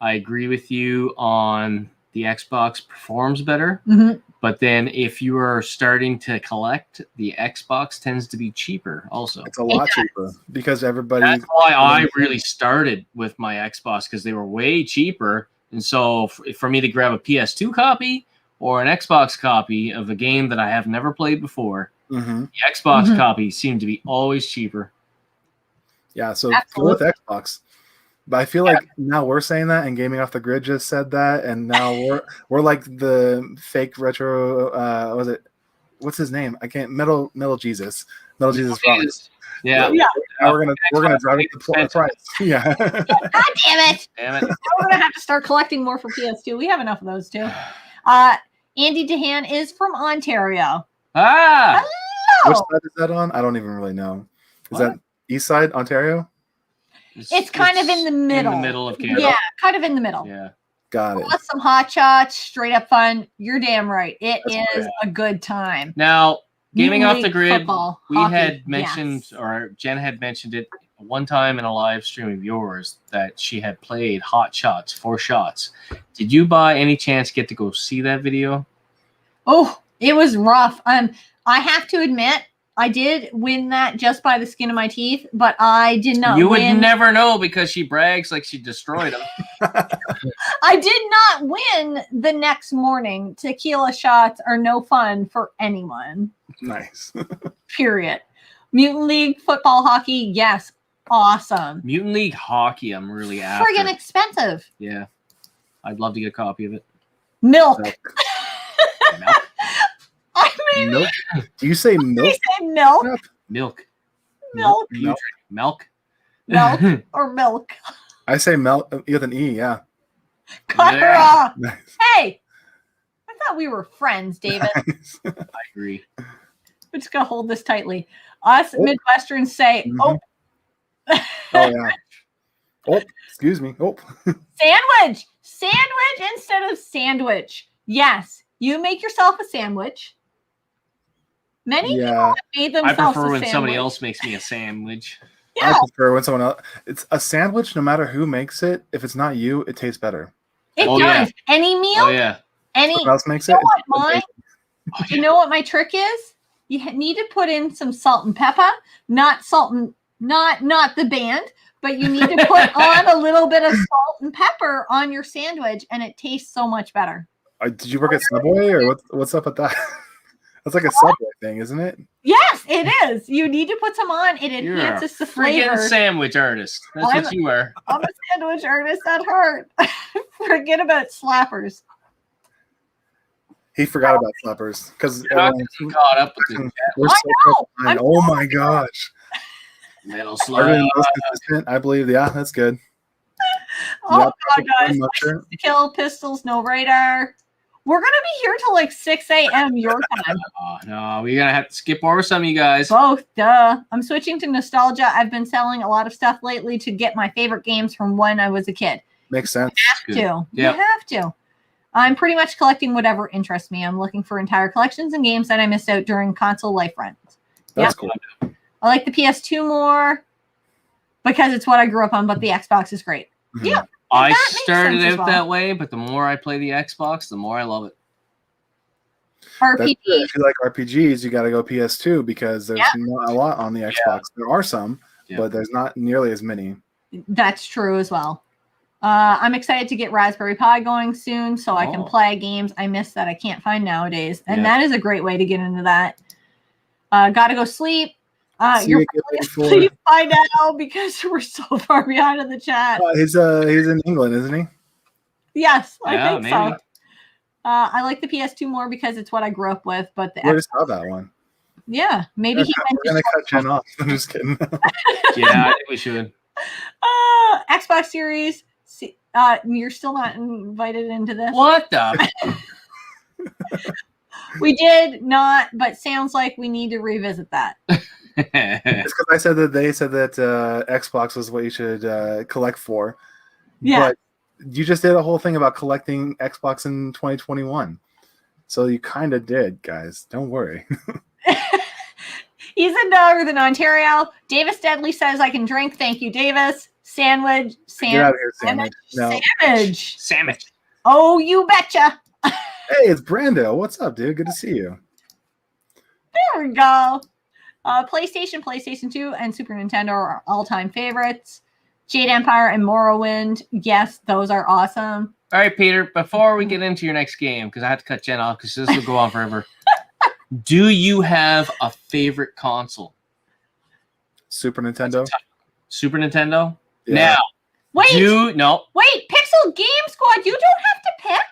I agree with you on the Xbox performs better. Mm-hmm. But then if you are starting to collect, the Xbox tends to be cheaper also. It's a lot cheaper because everybody... That's why I really started with my Xbox, because they were way cheaper. And so for me to grab a PS2 copy or an Xbox copy of a game that I have never played before, the Xbox copy seemed to be always cheaper. Yeah, so go with Xbox. But I feel like now we're saying that, and Gaming Off the Grid just said that, and now we're like the fake retro. Was it? What's his name? I can't. Metal Jesus Rocks. Yeah. Now we're gonna drive up the price. Yeah. God damn it! We're gonna have to start collecting more for PS2. We have enough of those too. Andy DeHaan is from Ontario. Ah. Which side is that on? I don't even really know. Is that East Side, Ontario? It's kind of in the middle. In the middle of Canada. Yeah, kind of in the middle. Yeah. Got it. Plus some hot shots, straight up fun. You're damn right. That's is a good time. Now, Gaming Off the Grid, football, we hockey, had mentioned, or Jen had mentioned it one time in a live stream of yours, that she had played Hot Shots, 4 shots. Did you by any chance get to go see that video? Oh, it was rough. I have to admit, I did win that just by the skin of my teeth, but I did not You win. would never know because she brags like she destroyed them. I did not win the next morning. Tequila shots are no fun for anyone. Nice. Period. Mutant League football, hockey, yes, awesome. Mutant League hockey, I'm really after. Friggin' expensive. Yeah. I'd love to get a copy of it. Milk. Milk. I mean, Milk? Do you say milk? You say milk. Milk. Milk. You drink milk? Milk or milk. I say milk with an E, yeah. Cut her off. Nice. Hey, I thought we were friends, David. I agree. We're just going to hold this tightly. Us Midwesterns say, oh. Oh, yeah. Oh, excuse me. Oh. Sandwich. Sandwich instead of sandwich. Yes. You make yourself a sandwich. Many people have made themselves I prefer a when sandwich. somebody else makes me a sandwich. Yeah. I prefer when someone else... It's a sandwich, no matter who makes it. If it's not you, it tastes better. It does. Yeah. Any meal. Oh, yeah. Someone else makes you it. know what you know what my trick is? You need to put in some salt and pepper, not the band, but you need to put on a little bit of salt and pepper on your sandwich, and it tastes so much better. Did you work at Subway, or what's up with that? That's like a Subway thing, isn't it? Yes, it is. You need to put some on. It enhances the flavor. Sandwich artist. That's what you are. I'm a sandwich artist at heart. Forget about slappers. He forgot about slappers because caught up with it. We're so close behind. Oh my gosh! Metal slug. I believe. Yeah, that's good. Oh my gosh! Kill pistols, no radar. We're gonna be here till like 6 a.m. your time. No, we're gonna have to skip over some of you guys. Both, duh. I'm switching to nostalgia. I've been selling a lot of stuff lately to get my favorite games from when I was a kid. Makes sense. You have to. Yep. You have to. I'm pretty much collecting whatever interests me. I'm looking for entire collections and games that I missed out during console life runs. That's cool. I like the PS2 more because it's what I grew up on, but the Xbox is great. Mm-hmm. Yeah. I started out that way, but the more I play the Xbox, the more I love it. RPGs. If you like RPGs, you got to go PS2 because there's not a lot on the Xbox. Yeah. There are some, but there's not nearly as many. That's true as well. I'm excited to get Raspberry Pi going soon so I can play games I miss that I can't find nowadays. And that is a great way to get into that. Got to go sleep. You're please find out because we're so far behind in the chat. He's in England, isn't he? Yes, I think maybe. So. I like the PS2 more because it's what I grew up with. But the we just saw that one. Yeah, maybe we're gonna cut Jen off. I'm just kidding. Yeah, I think we should. Xbox Series. You're still not invited into this. What the? We did not, but sounds like we need to revisit that. It's because they said that Xbox was what you should collect for. Yeah. But you just did a whole thing about collecting Xbox in 2021. So you kind of did, guys. Don't worry. He's in Northern Ontario. Davis Deadly says, I can drink. Thank you, Davis. Sandwich. Get out of here, Sandwich. No. Sandwich. Oh, you betcha. Hey, it's Brando. What's up, dude? Good to see you. There we go. PlayStation, PlayStation 2, and Super Nintendo are all-time favorites. Jade Empire and Morrowind. Yes, those are awesome. All right, Peter, before we get into your next game, because I have to cut Jen off because this will go on forever. Do you have a favorite console? Super Nintendo. Super Nintendo? Yeah. Now. Wait. No. Wait, Pixel Game Squad, you don't have to pick.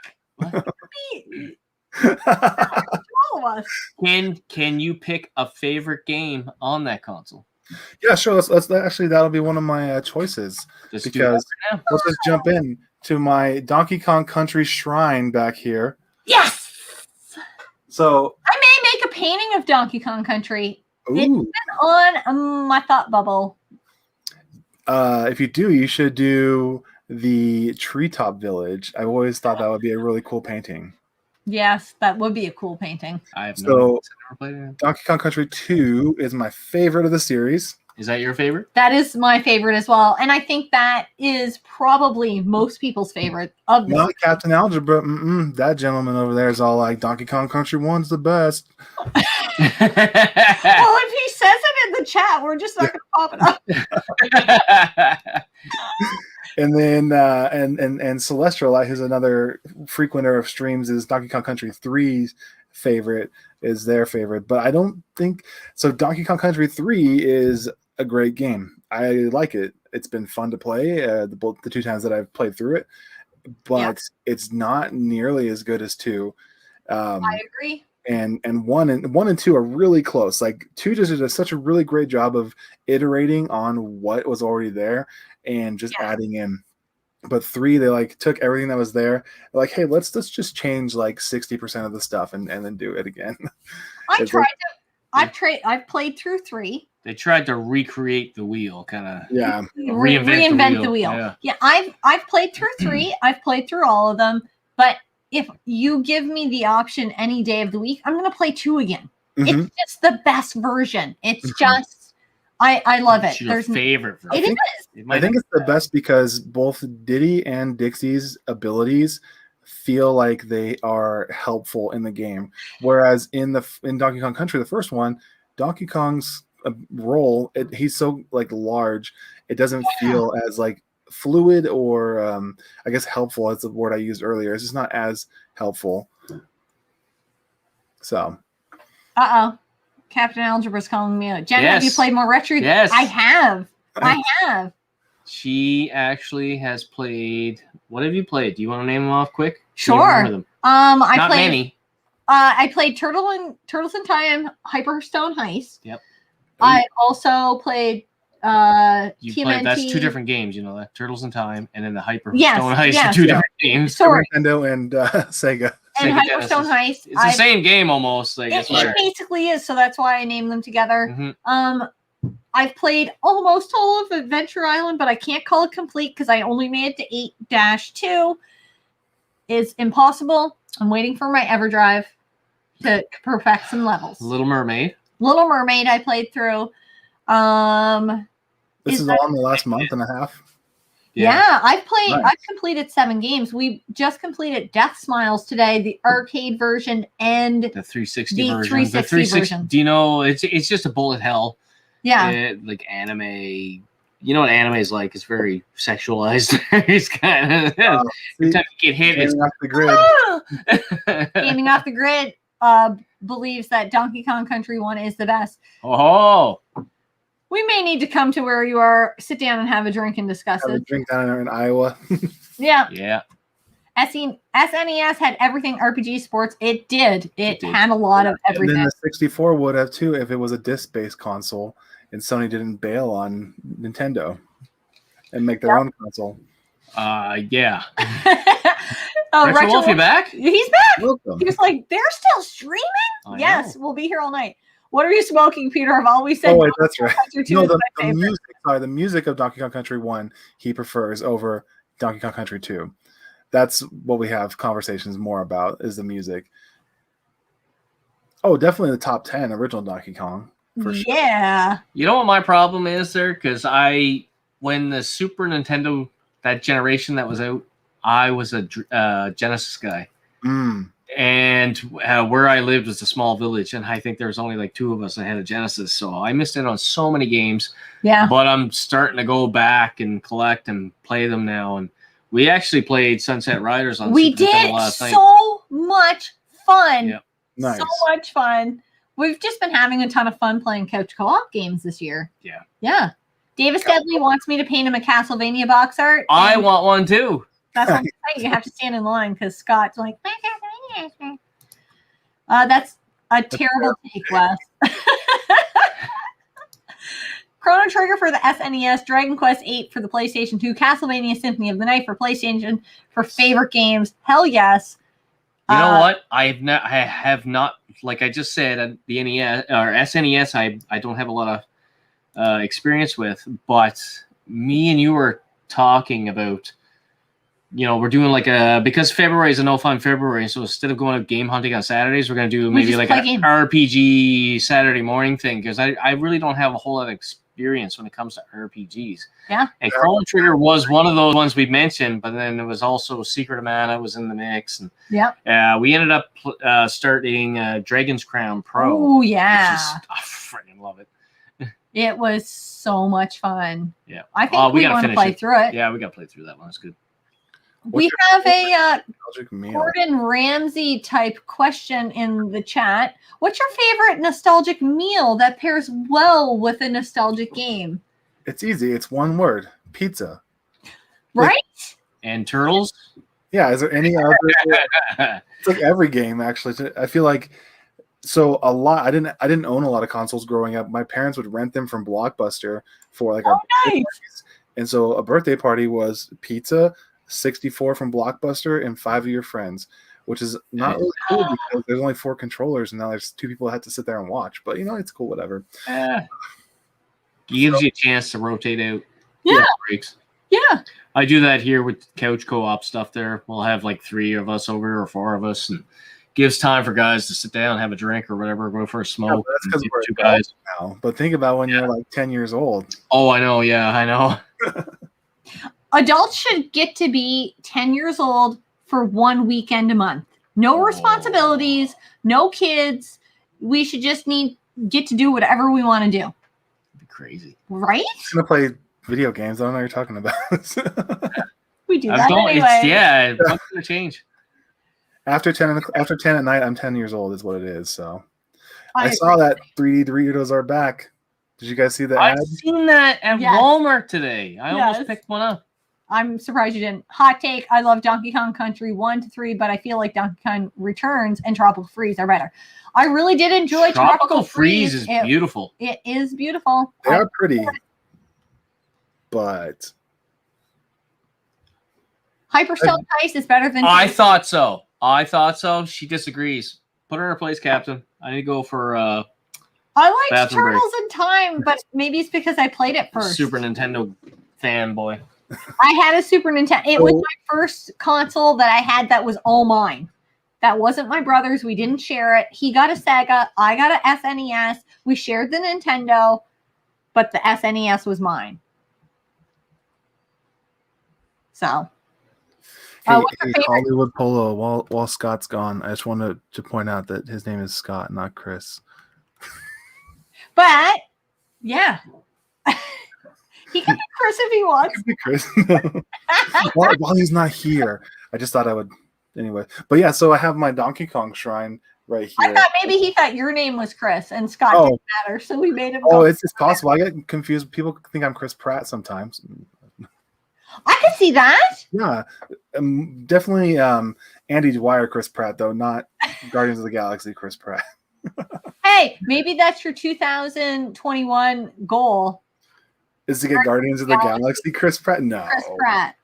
All of us. Can you pick a favorite game on that console? Yeah, sure. Let's actually, that'll be one of my choices. Let's just jump in to my Donkey Kong Country shrine back here. Yes. So I may make a painting of Donkey Kong Country. Ooh. It's been on my thought bubble. If you do, you should do the Treetop Village. I've always thought that would be a really cool painting. Yes, that would be a cool painting. I have no idea. Donkey Kong Country 2 is my favorite of the series. Is that your favorite? That is my favorite as well. And I think that is probably most people's favorite of the Not Captain Algebra. That gentleman over there is all like, Donkey Kong Country 1's the best. Well, if he says it in the chat, we're just not going to pop it up. And then and Celestial, who's another frequenter of streams, is Donkey Kong Country 3's favorite, is their favorite. But I don't think so. Donkey Kong Country 3 is a great game. I like it. It's been fun to play the two times that I've played through it, but it's not nearly as good as 2. I agree. And 1 and 2 are really close. Like 2 just did such a really great job of iterating on what was already there and just adding in. But 3, they like took everything that was there. They're like, hey, let's just change like 60% of the stuff and then do it again. I've played through 3. They tried to recreate the wheel, kind of. Yeah. Reinvent the wheel. Yeah, I've played through 3. I've played through all of them. But if you give me the option any day of the week, I'm going to play 2 again. Mm-hmm. It's just the best version. It's just, I love it. It's your favorite version. It is. I think it's the best because both Diddy and Dixie's abilities feel like they are helpful in the game. Whereas in Donkey Kong Country, the first one, Donkey Kong's role, he's so like large, it doesn't feel as like fluid or I guess helpful. That's the word I used earlier. It's just not as helpful. So Captain Algebra's calling me out. Jen, have you played more retro? Yes, I have. She actually has played. What have you played? Do you want to name them off quick? Sure. Them? I played many. I played Turtles in Time, Hyperstone Heist. Yep. I also played TMNT. That's 2 different games, you know that. Turtles in Time and then the Hyperstone Heist are 2 different games. Sorry. Nintendo and Sega. And Hyperstone Heist. It's the same game almost. Like, it basically is, so that's why I named them together. Mm-hmm. I've played almost all of Adventure Island, but I can't call it complete because I only made it to 8-2. It's impossible. I'm waiting for my EverDrive to perfect some levels. Little Mermaid I played through. This is all in the last month and a half. Yeah, I've completed 7 games. We just completed Death Smiles today, the arcade version and the 360 version. 360 version. Do you know it's just a bullet hell? Yeah. Like anime. You know what anime is like? It's very sexualized. It's kind of every time you get hit, it's off the grid. Gaming Off the Grid believes that Donkey Kong Country 1 is the best. Oh. We may need to come to where you are, sit down and have a drink and discuss Have a it. drink down there in Iowa. Yeah. Yeah. SNES had everything RPG sports. It did. It did. had a lot of everything. And then the 64 would have too if it was a disc-based console and Sony didn't bail on Nintendo and make their own console. Yeah. Retro Wolf, you back? He's back. Welcome. He was like, they're still streaming? Yes, we'll be here all night. What are you smoking, Peter? I've always said. Oh, wait, that's right. No, the the music of Donkey Kong Country 1 he prefers over Donkey Kong Country 2. That's what we have conversations more about is the music. Oh, definitely the top 10 original Donkey Kong. For sure. Yeah. You know what my problem is there? Because when the Super Nintendo, that generation that was out, I was a Genesis guy. And where I lived was a small village, and I think there was only like 2 of us that had a Genesis, so I missed out on so many games. Yeah. But I'm starting to go back and collect and play them now, and we actually played Sunset Riders on We Super Nintendo did last night. so much fun. Yep. Nice. So much fun. We've just been having a ton of fun playing couch co-op games this year. Yeah. Yeah. Davis Dudley wants me to paint him a Castlevania box art. I want one too. That's what I'm saying. You have to stand in line because Scott's like, that's a terrible take, Wes. Chrono Trigger for the SNES, Dragon Quest VIII for the PlayStation 2, Castlevania Symphony of the Night for PlayStation for favorite games. Hell yes. You know what? I have not, like I just said, the NES or SNES. I don't have a lot of experience with, but me and you were talking about. We're doing because February is a no fun February, so instead of going out game hunting on Saturdays, we're going to do maybe like an RPG Saturday morning thing because I really don't have a whole lot of experience when it comes to RPGs. Yeah. And Chrono Trigger was one of those ones we mentioned, but then there was also Secret of Mana was in the mix. And we ended up starting Dragon's Crown Pro. Oh, yeah. I freaking love it. It was so much fun. Yeah. I think we want to play through it. Yeah, we got to play through that one. It's good. We have a meal? Gordon Ramsay type question in the chat. What's your favorite nostalgic meal that pairs well with a nostalgic game? It's easy. It's one word. Pizza. Right? And turtles? Yeah. Is there any other? It's like every game, actually. I feel like so a lot. I didn't own a lot of consoles growing up. My parents would rent them from Blockbuster for like our birthday parties. And so a birthday party was pizza, 64 from Blockbuster, and 5 of your friends, which is not really cool because there's only 4 controllers and now there's 2 people that had to sit there and watch. But it's cool, whatever. Gives you a chance to rotate out. Yeah. Breaks. Yeah. I do that here with couch co-op stuff there. We'll have like 3 of us over or 4 of us, and gives time for guys to sit down, have a drink or whatever, go for a smoke. That's because we're 2 guys now. But think about when you're like 10 years old. Oh, I know. Yeah, I know. Adults should get to be 10 years old for 1 weekend a month. No responsibilities, no kids. We should just get to do whatever we want to do. That'd be crazy. Right? I'm going to play video games. I don't know what you're talking about. We do that anyway. What's going to change? After 10 at night, I'm 10 years old is what it is. So I saw that 3D Doritos are back. Did you guys see the ad? I've seen that at Walmart today. I almost picked one up. I'm surprised you didn't. Hot take. I love Donkey Kong Country 1 to 3, but I feel like Donkey Kong Returns and Tropical Freeze are better. I really did enjoy Tropical Freeze. Is beautiful. It is beautiful. They are pretty. But Hyperstone Ice is better than I thought so. She disagrees. Put her in her place, Captain. I need to go for I liked Turtles in Time, but maybe it's because I played it first. Super Nintendo fanboy. I had a Super Nintendo. It was my first console that I had that was all mine. That wasn't my brother's. We didn't share it. He got a Sega. I got a SNES. We shared the Nintendo, but the SNES was mine. So. Hey, Hollywood Polo, while Scott's gone, I just wanted to point out that his name is Scott, not Chris. But, yeah. He can be Chris if he wants. He can be Chris. while he's not here, I just thought I would. Anyway. But yeah, so I have my Donkey Kong shrine right here. I thought maybe he thought your name was Chris and Scott didn't matter, so we made him. Oh, it's possible. I get confused. People think I'm Chris Pratt sometimes. I can see that. Yeah, definitely Andy Dwyer Chris Pratt, though, not Guardians of the Galaxy Chris Pratt. Hey, maybe that's your 2021 goal. Is to get Guardians of the Galaxy Chris Pratt? No. Chris Pratt.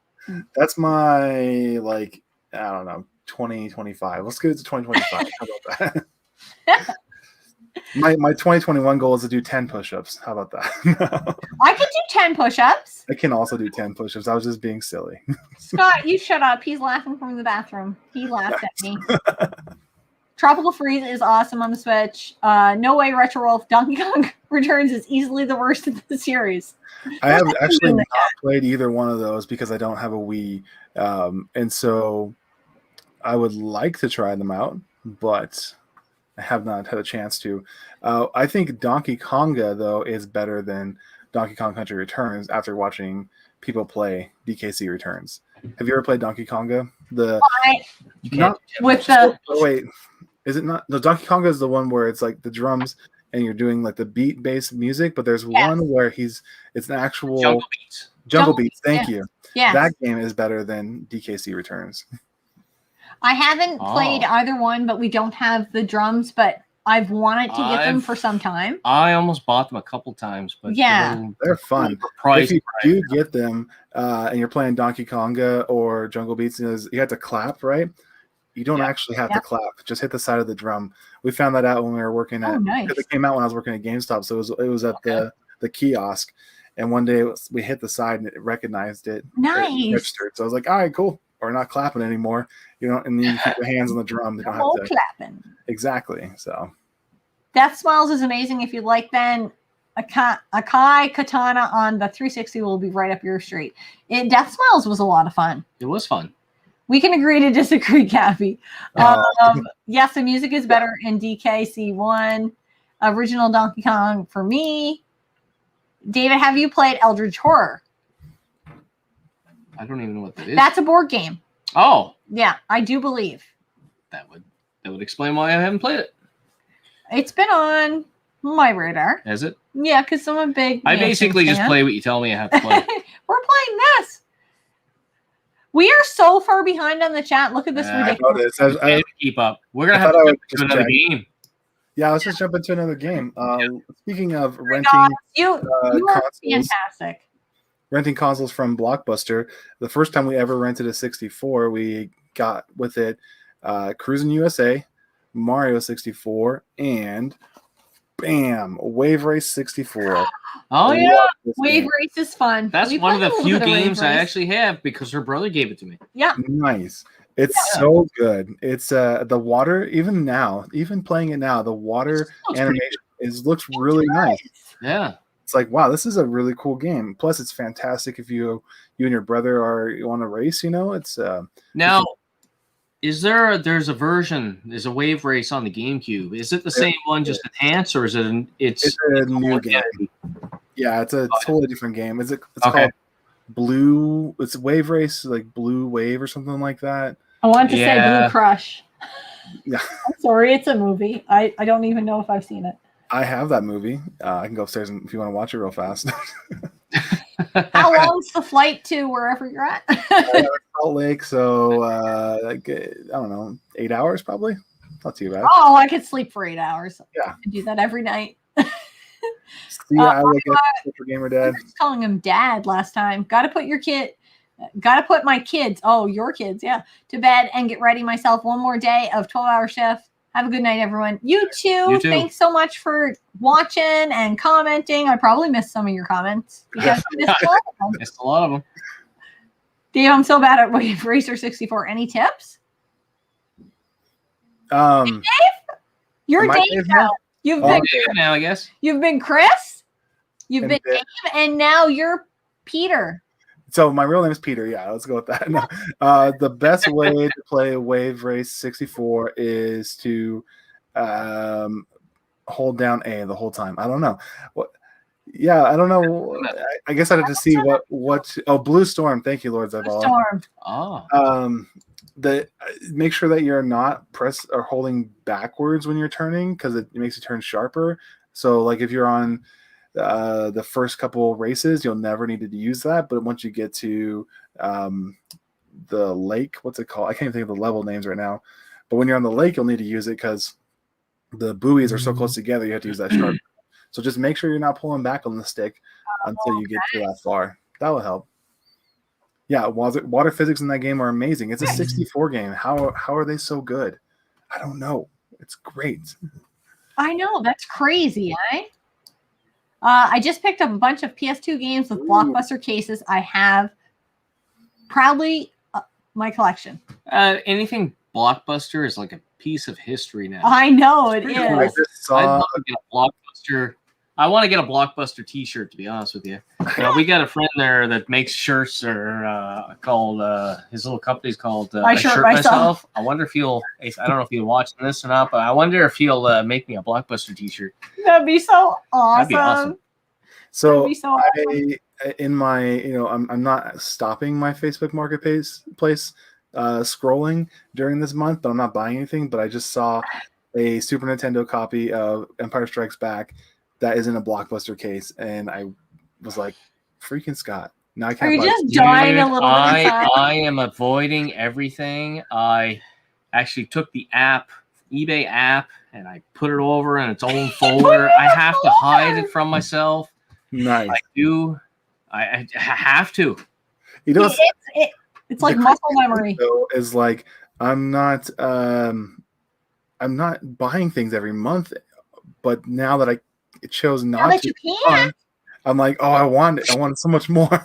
That's my, I don't know, 2025. Let's get it to 2025. How about that? My 2021 goal is to do 10 push-ups. How about that? I can do 10 push-ups. I can also do 10 push-ups. I was just being silly. Scott, you shut up. He's laughing from the bathroom. He laughed at me. Tropical Freeze is awesome on the Switch. No Way Retro Wolf Donkey Kong Returns is easily the worst of the series. I have actually not played either one of those because I don't have a Wii. And so I would like to try them out, but I have not had a chance to. I think Donkey Konga, though, is better than Donkey Kong Country Returns after watching people play DKC Returns. Have you ever played Donkey Konga? Wait, is it not? No, Donkey Konga is the one where it's like the drums and you're doing like the beat-based music, but there's one where it's an actual Jungle Beats. Thank you. Yeah, that game is better than DKC Returns. I haven't played either one, but we don't have the drums, but I've wanted to get them for some time. I almost bought them a couple times, but they're fun. If you do get them and you're playing Donkey Konga or Jungle Beats, you have to clap, right? You don't actually have to clap. Just hit the side of the drum. We found that out when we were working at because it came out when I was working at GameStop, so it was at the kiosk. And one day we hit the side and it recognized it. Nice. It registered. So I was like, all right, cool. We're not clapping anymore, and then you keep your hands on the drum. They don't have to clapping. Exactly. So Death Smiles is amazing. If you like Ben, Akai Katana on the 360 will be right up your street. Death Smiles was a lot of fun. It was fun. We can agree to disagree, Kathy. Yes, the music is better in DKC1. Original Donkey Kong for me. David, have you played Eldridge Horror? I don't even know what that is. That's a board game. Oh. Yeah, I do believe. That would explain why I haven't played it. It's been on my radar. Has it? Yeah, because I'm a big I basically just play what you tell me I have to play. We're playing this. We are so far behind on the chat. Look at this ridiculous. I can't keep up. We're going to have to jump into another game. Yeah, let's just jump into another game. Speaking of renting you are fantastic. Renting consoles from Blockbuster. The first time we ever rented a 64, we got with it Cruisin' USA, Mario 64, and bam, Wave Race 64. Oh, yeah. Wave Race is fun. That's one of the few games I actually have because her brother gave it to me. Yeah. Nice. It's so good. It's the water, even now, even playing it now, the water animation looks really nice. Yeah. It's like, wow, this is a really cool game. Plus, it's fantastic if you and your brother you want to race. It's now. There's a Wave Race on the GameCube. Is it the same one, just enhanced, or is it? It's a new game. Yeah, it's a totally different game. It's called Blue. It's Wave Race, like Blue Wave or something like that. I want to say Blue Crush. Yeah. I'm sorry, it's a movie. I don't even know if I've seen it. I have that movie. I can go upstairs if you want to watch it real fast. How long's the flight to wherever you're at? Salt Lake, so I don't know, 8 hours probably. Not too bad. Oh, I could sleep for 8 hours. Yeah, I do that every night. I gamer dad. I was calling him dad last time. Got to put my kids. Oh, your kids, yeah, to bed and get ready myself. One more day of 12-hour shift. Have a good night, everyone. You too. Thanks so much for watching and commenting. I probably missed some of your comments. Because missed a lot of them. Dave, I'm so bad at Wave Racer 64. Any tips? Dave? You're Dave now. You've been Dave now, I guess. You've been Chris. You've been Dave, and now you're Peter. So my real name is Peter. Yeah, let's go with that. No. The best way to play Wave Race 64 is to hold down A the whole time. I don't know. Yeah, I don't know. I guess I had to see what. Oh, Blue Storm. Thank you, Lords of All. Storm. Oh. make sure that you're not press or holding backwards when you're turning, because it makes you turn sharper. So like if you're on the first couple races, you'll never need to use that. But once you get to the lake, what's it called? I can't even think of the level names right now. But when you're on the lake, you'll need to use it because the buoys are so close together. You have to use that sharp. So just make sure you're not pulling back on the stick until you get to that far. That will help. Yeah, water physics in that game are amazing. It's a 64 game. How are they so good? I don't know. It's great. I know. That's crazy, eh? I just picked up a bunch of PS2 games with Blockbuster cases. I have proudly my collection. Anything Blockbuster is like a piece of history now. I know it is. Cool. I'd love to get a Blockbuster. I want to get a Blockbuster T-shirt, to be honest with you. We got a friend there that makes shirts, or called his little company's called I Shirt Myself. I wonder if he'll. I don't know if he'll watch this or not, but I wonder if he'll make me a Blockbuster T-shirt. That'd be so awesome. That'd be awesome. So, awesome. In my, I'm not stopping my Facebook Marketplace scrolling during this month, but I'm not buying anything. But I just saw a Super Nintendo copy of Empire Strikes Back that is in a Blockbuster case, and I was like, "Freaking Scott!" Now I can't. Are you just dying a little bit inside? I am avoiding everything. I actually took the eBay app, and I put it over in its own folder. I have to hide it from myself. Nice. I do. I have to. It's like muscle memory. Is like I'm not buying things every month, but now that I chose not to, I'm like, oh, I want it. I want it so much more.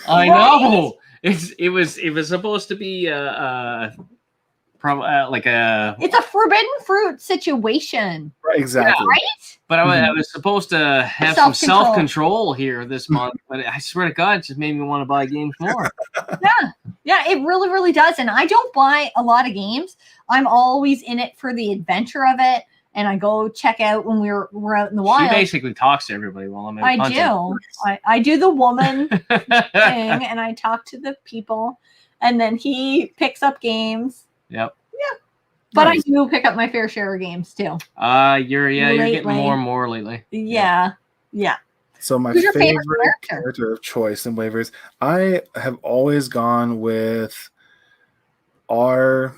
I know. It was supposed to be like a. It's a forbidden fruit situation. Right, exactly. Yeah, right. But I was supposed to have some self-control here this month, but I swear to God, it just made me want to buy games more. Yeah, it really, really does. And I don't buy a lot of games. I'm always in it for the adventure of it, and I go check out when we're out in the wild. She basically talks to everybody while I'm out hunting. I do the woman thing, and I talk to the people, and then he picks up games. Yep. Yeah. But nice. I do pick up my fair share of games too. You're getting more and more lately. Yeah. So my favorite character of choice in waivers, I have always gone with R.H.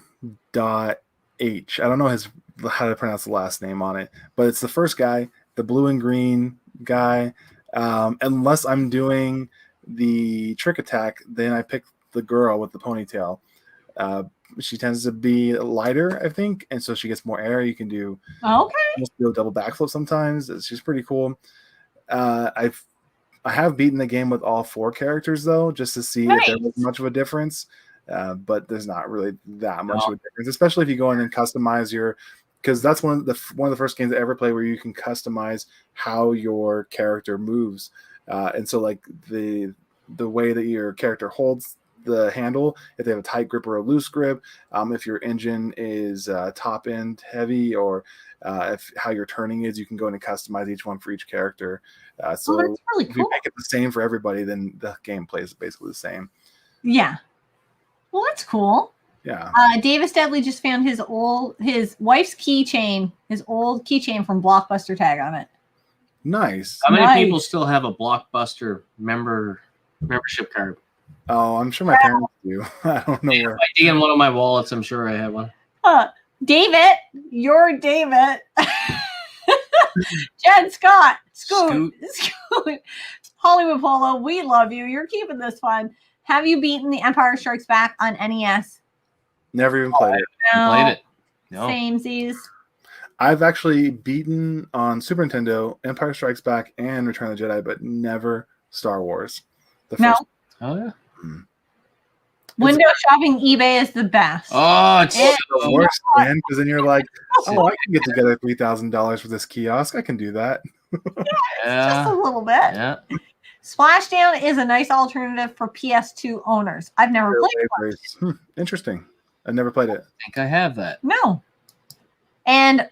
I don't know how to pronounce the last name on it, but it's the first guy, the blue and green guy. Unless I'm doing the trick attack, then I pick the girl with the ponytail. She tends to be lighter, I think, and so she gets more air. You can do do a double backflip sometimes. She's pretty cool. I have beaten the game with all 4 characters though, just to see if there was much of a difference. But there's not really that much of a difference, especially if you go in and customize because that's one of the first games I ever played where you can customize how your character moves, and so like the way that your character holds the handle, if they have a tight grip or a loose grip, if your engine is top end heavy, or if how your turning is, you can go in and customize each one for each character. So that's really cool. If you make it the same for everybody, then the gameplay is basically the same. Yeah. Well, that's cool. Yeah. Davis Deadly just found his wife's keychain, his old keychain from Blockbuster tag on it. Nice. How many people still have a Blockbuster membership card? Oh, I'm sure my parents do. I don't know where. If I dig in one of my wallets, I'm sure I have one. David, you're David. Jen Scott, Scoot. Hollywood Polo, we love you. You're keeping this fun. Have you beaten the Empire Strikes Back on NES? Never even played it. Played it. No. Samesies. I've actually beaten on Super Nintendo Empire Strikes Back and Return of the Jedi, but never Star Wars. No. Oh yeah. Window shopping eBay is the best. Oh, it's the worst, man. Because then you're like, oh, I can get together $3,000 for this kiosk. I can do that. Just a little bit. Yeah. Splashdown is a nice alternative for PS2 owners. I've never played it. Interesting. I've never played it. I think I have that. No. And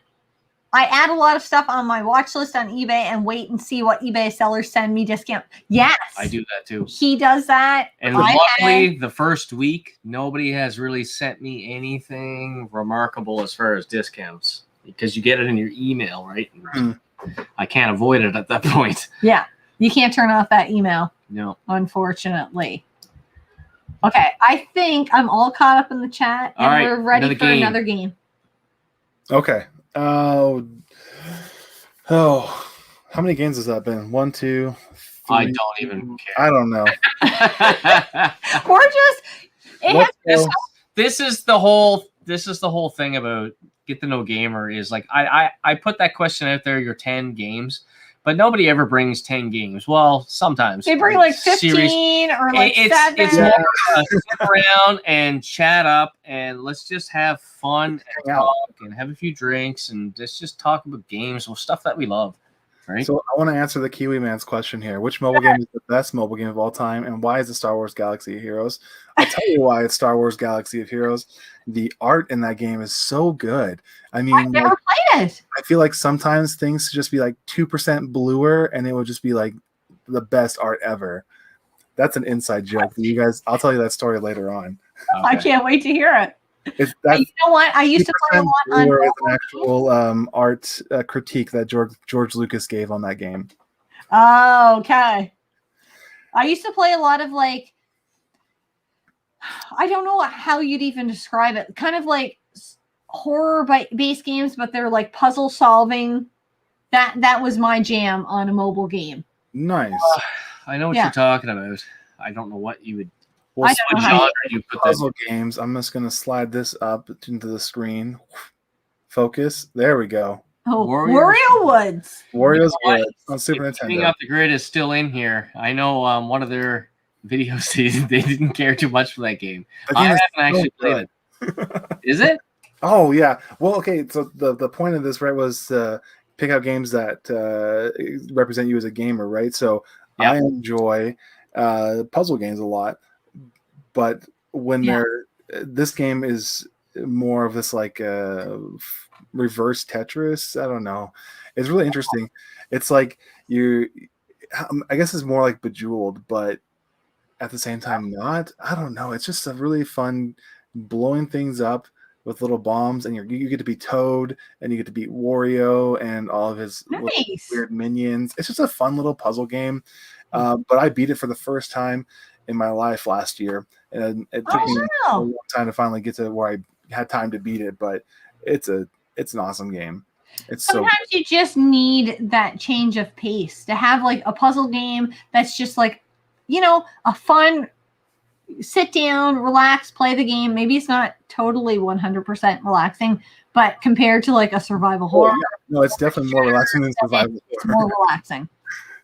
I add a lot of stuff on my watch list on eBay and wait and see what eBay sellers send me discount. Yes. I do that too. He does that. And luckily, the first week, nobody has really sent me anything remarkable as far as discounts because you get it in your email, right? I can't avoid it at that point. Yeah. You can't turn off that email. No. Unfortunately. Okay. I think I'm all caught up in the chat and we're ready for another game. Okay. How many games has that been? 1, 2, 3. I don't even care. I don't know. We're just this is the whole thing about Get to Know Gamer is like I put that question out there, your 10 games, but nobody ever brings 10 games. Well, sometimes they bring like 15 or like 7. It's more sit around and chat up and let's just have fun and talk and have a few drinks and let's just talk about games or stuff that we love. Right? So I want to answer the Kiwi Man's question here. Which mobile game is the best mobile game of all time, and why is it Star Wars Galaxy of Heroes? I'll tell you why it's Star Wars Galaxy of Heroes. The art in that game is so good. I mean, I've never played it. I feel like sometimes things should just be like 2% bluer, and it would just be like the best art ever. That's an inside joke. You guys, I'll tell you that story later on. Okay. I can't wait to hear it. You know what? I used to play a lot on an actual art critique that George Lucas gave on that game. Oh, okay. I used to play a lot of like, I don't know how you'd even describe it. Kind of like horror-based games, but they're like puzzle solving. That was my jam on a mobile game. Nice. I know what you're talking about. I don't know what you would. Well, you put puzzle games. I'm just going to slide this up into the screen. Focus. There we go. Oh, Wario Woods. Wario's Woods on Super Nintendo. Picking up the Grid is still in here. I know one of their videos, they didn't care too much for that game. I haven't actually played it. Is it? Oh, yeah. Well, okay. So the point of this, right, was pick out games that represent you as a gamer, right? So I enjoy puzzle games a lot. But when this game is more of this like reverse Tetris, I don't know. It's really interesting. It's like I guess it's more like Bejeweled, but at the same time not. I don't know. It's just a really fun blowing things up with little bombs, and you get to be Toad, and you get to beat Wario and all of his weird minions. It's just a fun little puzzle game. But I beat it for the first time in my life last year, and it took me a long time to finally get to where I had time to beat it. But it's an awesome game. Sometimes you just need that change of pace to have like a puzzle game that's just like, a fun sit down, relax, play the game. Maybe it's not totally 100% relaxing, but compared to like a survival horror, no, it's definitely more relaxing than survival horror. It's more relaxing.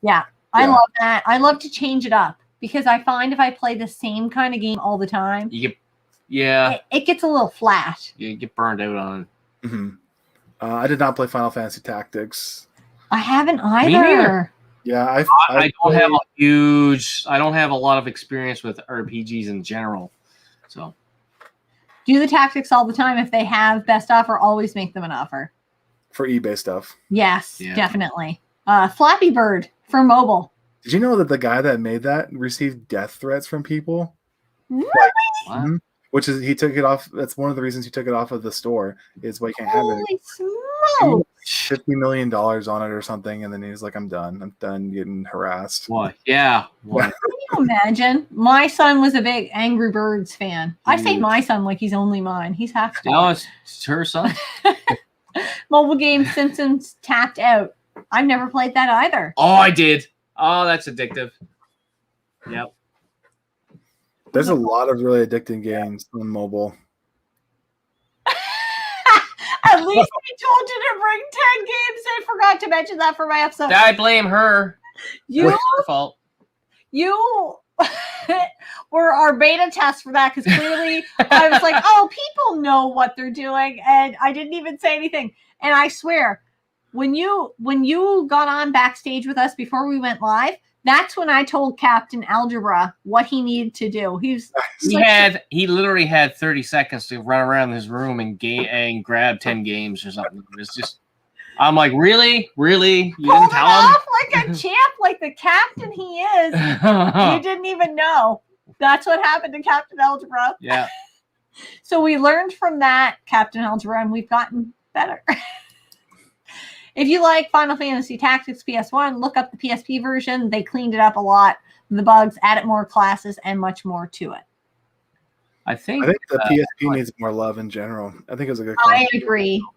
Yeah, I love that. I love to change it up because I find if I play the same kind of game all the time, it gets a little flat. You get burned out on it. Mm-hmm. I did not play Final Fantasy Tactics. I haven't either. Me neither. Yeah, I don't have a lot of experience with RPGs in general. So, do the Tactics all the time. If they have best offer, always make them an offer for eBay stuff. Yes, definitely. Flappy Bird for mobile. Did you know that the guy that made that received death threats from people? Really? Mm-hmm. Which is, he took it off. That's one of the reasons he took it off of the store. Is why you can't have it. Holy smokes! $50 million on it or something, and then he's like, "I'm done. I'm done getting harassed." What? Yeah. Can you imagine? My son was a big Angry Birds fan. I say my son like he's only mine. He's half. No, it's her son. Mobile game Simpsons tapped out. I've never played that either. Oh, I did. Oh, that's addictive. Yep. There's a lot of really addicting games on mobile. At least I told you to bring 10 games. I forgot to mention that for my episode. I blame her. It's her fault. You were our beta test for that because clearly I was like, oh, people know what they're doing. And I didn't even say anything. And I swear, when you got on backstage with us before we went live, that's when I told Captain Algebra what he needed to do. He literally had 30 seconds to run around his room and grab 10 games or something. It's just I'm like, really? You Pulled didn't it tell him? off like a champ, like the captain he is. You didn't even know. That's what happened to Captain Algebra. Yeah. So we learned from that, Captain Algebra, and we've gotten better. If you like Final Fantasy Tactics PS1, look up the PSP version. They cleaned it up a lot. The bugs, added more classes, and much more to it. I think the PSP needs more love in general. I think it was a good console.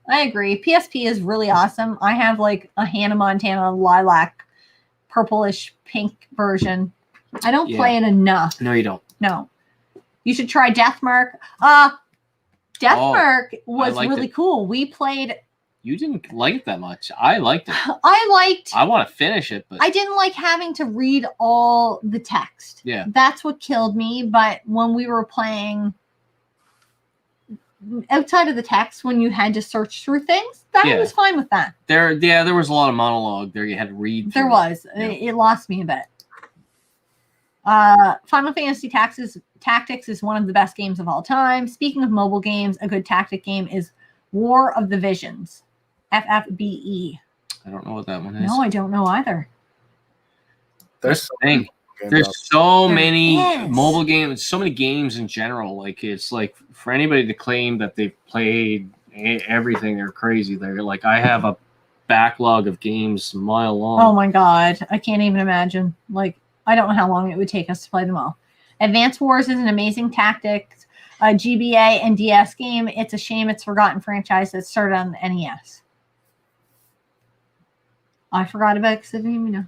I agree. PSP is really awesome. I have like a Hannah Montana lilac, purplish pink version. I don't play it enough. No, you don't. No. You should try Deathmark. Deathmark was really cool. We played. You didn't like it that much. I liked it. I want to finish it, but I didn't like having to read all the text. Yeah. That's what killed me. But when we were playing outside of the text, when you had to search through things, I was fine with that. There was a lot of monologue there. You had to read. There was. Yeah. It lost me a bit. Final Fantasy Tactics is one of the best games of all time. Speaking of mobile games, a good tactic game is War of the Visions. FFBE. I don't know what that one is. No, I don't know either. There's so many mobile games, so many games in general. Like, it's like for anybody to claim that they've played everything, they're crazy. They're like, I have a backlog of games a mile long. Oh my God. I can't even imagine. Like, I don't know how long it would take us to play them all. Advance Wars is an amazing tactics, GBA and DS game. It's a shame it's a forgotten franchise that started on the NES. I forgot about it because I didn't even know.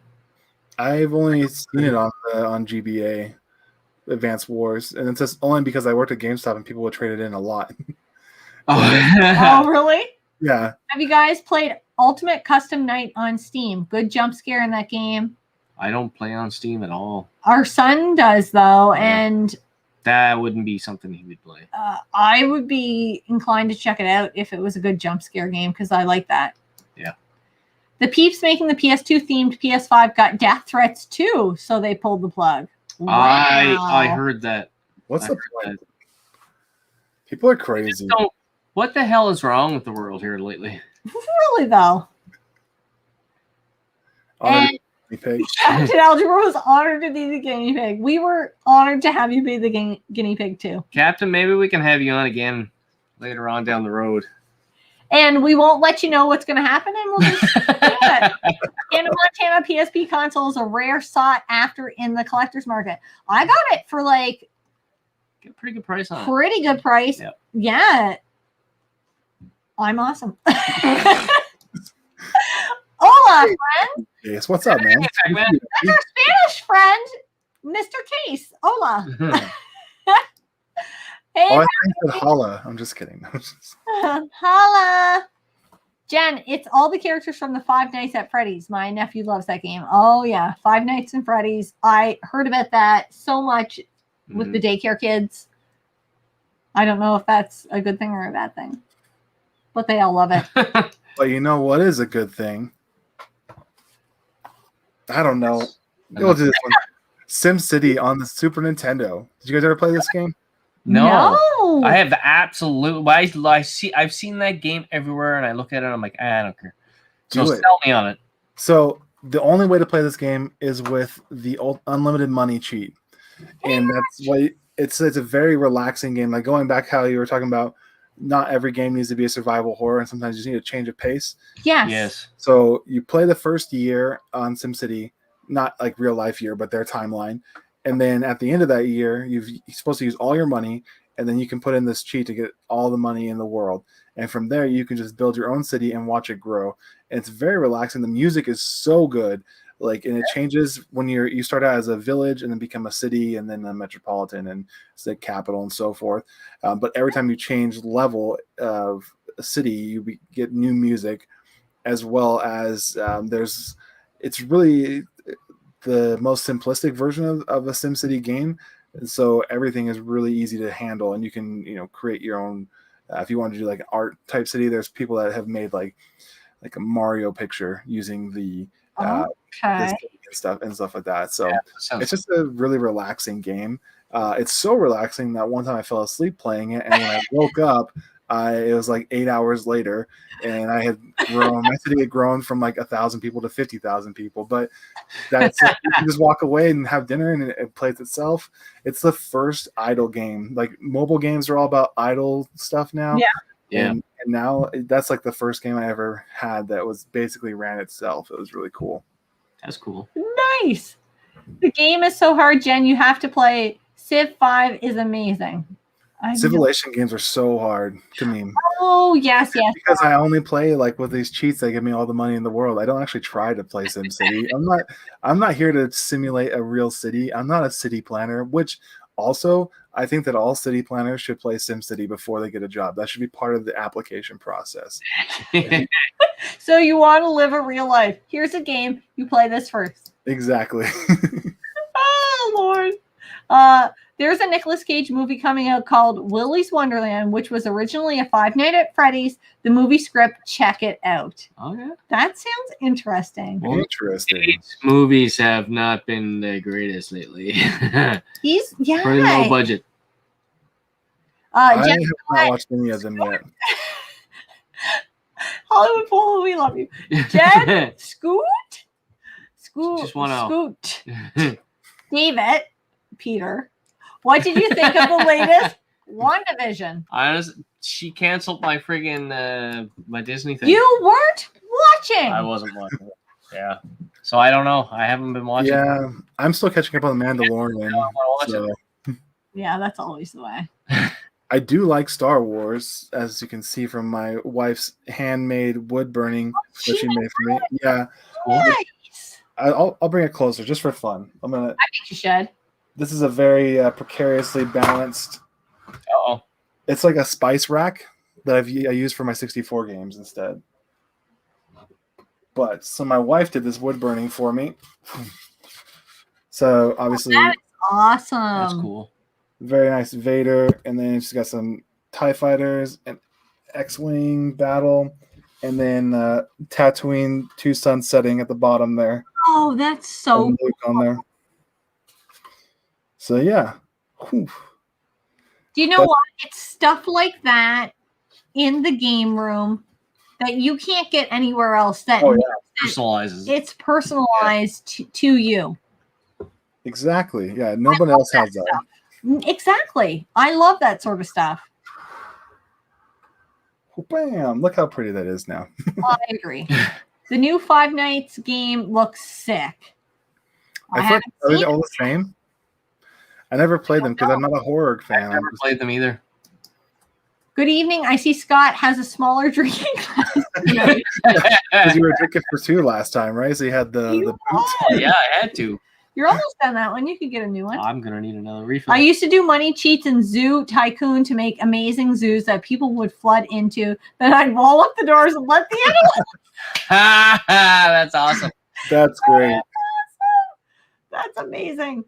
I've only seen it on GBA, Advance Wars, and it's just only because I worked at GameStop and people would trade it in a lot. Oh, really? Yeah. Have you guys played Ultimate Custom Night on Steam? Good jump scare in that game. I don't play on Steam at all. Our son does, though, and that wouldn't be something he would play. I would be inclined to check it out if it was a good jump scare game because I like that. Yeah. The peeps making the PS2 themed PS5 got death threats too, so they pulled the plug. Wow. I heard that. What's the point? People are crazy. What the hell is wrong with the world here lately? Really, though. And Captain Algebra was honored to be the guinea pig. We were honored to have you be the guinea pig too. Captain, maybe we can have you on again later on down the road. And we won't let you know what's going to happen, and we'll just do it. Hannah Montana PSP console is a rare sought after in the collector's market. I got it for like a pretty good price on it. Pretty good price. Yep. Yeah. I'm awesome. Hola, friend. Yes, what's up, man? That's our Spanish friend, Mr. Case. Hola. Hey, I think holla. I'm just kidding. Holla. Jen, it's all the characters from the Five Nights at Freddy's. My nephew loves that game. Oh, yeah. Five Nights at Freddy's. I heard about that so much with the daycare kids. I don't know if that's a good thing or a bad thing, but they all love it. But you know what is a good thing? I don't know. We'll do this one. SimCity on the Super Nintendo. Did you guys ever play this game? No. I have absolute. I've seen that game everywhere, and I look at it, and I'm like, I don't care. So sell me on it. So the only way to play this game is with the old unlimited money cheat, and that's why it's a very relaxing game. Like going back how you were talking about, not every game needs to be a survival horror, and sometimes you just need a change of pace. Yes. So you play the first year on SimCity, not like real life year, but their timeline. And then at the end of that year, you're supposed to use all your money, and then you can put in this cheat to get all the money in the world. And from there, you can just build your own city and watch it grow. And it's very relaxing. The music is so good. And it changes when you start out as a village and then become a city and then a metropolitan and the capital and so forth. But every time you change level of a city, you get new music, as well as it's really the most simplistic version of a SimCity game. And so everything is really easy to handle, and you can, create your own. If you want to do like an art type city, there's people that have made like a Mario picture using the stuff like that. So it's just a really relaxing game. It's so relaxing that one time I fell asleep playing it, and when I woke up, it was like 8 hours later, and I had grown. My city had grown from like 1,000 people to 50,000 people. But that's you can just walk away and have dinner, and it plays itself. It's the first idle game. Like mobile games are all about idle stuff now. Yeah. And now that's like the first game I ever had that was basically ran itself. It was really cool. That's cool. Nice. The game is so hard, Jen. You have to play. Civ 5 is amazing. Civilization games are so hard to me. Oh, yes. Because I only play like with these cheats that give me all the money in the world. I don't actually try to play SimCity. I'm not here to simulate a real city. I'm not a city planner, which also I think that all city planners should play SimCity before they get a job. That should be part of the application process. So you want to live a real life. Here's a game. You play this first. Exactly. Oh, Lord. There's a Nicolas Cage movie coming out called Willy's Wonderland, which was originally a Five Nights at Freddy's. The movie script, check it out. Okay. That sounds interesting. Well, interesting. Movies have not been the greatest lately. He's, yeah. Pretty low budget. I have not watched any of them yet. Hollywood Polo, we love you. Jen, Scoot. Just one out. Scoot. David, Peter, what did you think of the latest WandaVision? Honestly, she canceled my friggin' my Disney thing. You weren't watching. I wasn't watching it. Yeah. So I don't know. I haven't been watching. Yeah, I'm still catching up on The Mandalorian. Yeah, that's always the way. I do like Star Wars, as you can see from my wife's handmade wood burning that she made for me. Yeah. Nice. I'll bring it closer just for fun. I think you should. This is a very precariously balanced. Oh. It's like a spice rack that I use for my 64 games instead. But so my wife did this wood burning for me. So obviously, that is awesome. That's cool. Very nice Vader, and then she's got some TIE fighters and X-wing battle, and then Tatooine 2 suns setting at the bottom there. Oh, that's so Luke cool. on there. So yeah. Whew. Do you know what? It's stuff like that in the game room that you can't get anywhere else. That personalizes. It's personalized to you. Exactly. Yeah. Nobody else has that. Stuff. Exactly. I love that sort of stuff. Bam! Look how pretty that is now. I agree. The new Five Nights game looks sick. Are they all the same? I never played them because I'm not a horror fan. I've never played them either. Good evening. I see Scott has a smaller drinking glass. Because you were drinking for 2 last time, right? So you had the boots. Yeah, I had to. You're almost done that one. You could get a new one. I'm going to need another refill. I used to do money cheats in Zoo Tycoon to make amazing zoos that people would flood into. Then I'd wall up the doors and let the animals. That's awesome. That's great. That's amazing.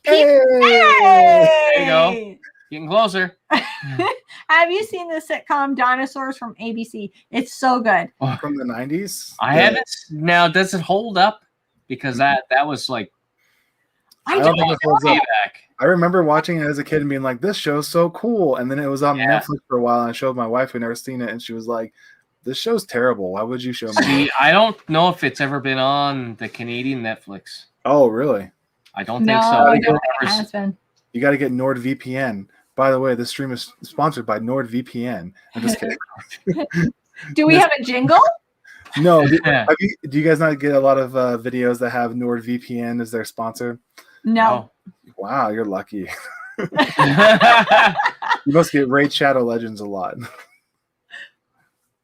Hey! There you go. Getting closer. Have you seen the sitcom Dinosaurs from ABC? It's so good. From the 90s? I haven't. Now, does it hold up? Because that was like, I don't think it holds up. I remember watching it as a kid and being like, "This show's so cool," and then it was on Netflix for a while, and I showed my wife who never seen it, and she was like, "This show's terrible. Why would you show me?" See, I don't know if it's ever been on the Canadian Netflix. Oh, really? I don't think so. I don't think it has been. You got to get NordVPN. By the way, this stream is sponsored by NordVPN. I'm just kidding. Do we have a jingle? No. Do you guys not get a lot of videos that have NordVPN as their sponsor? No. Wow, you're lucky. You must get Raid Shadow Legends a lot.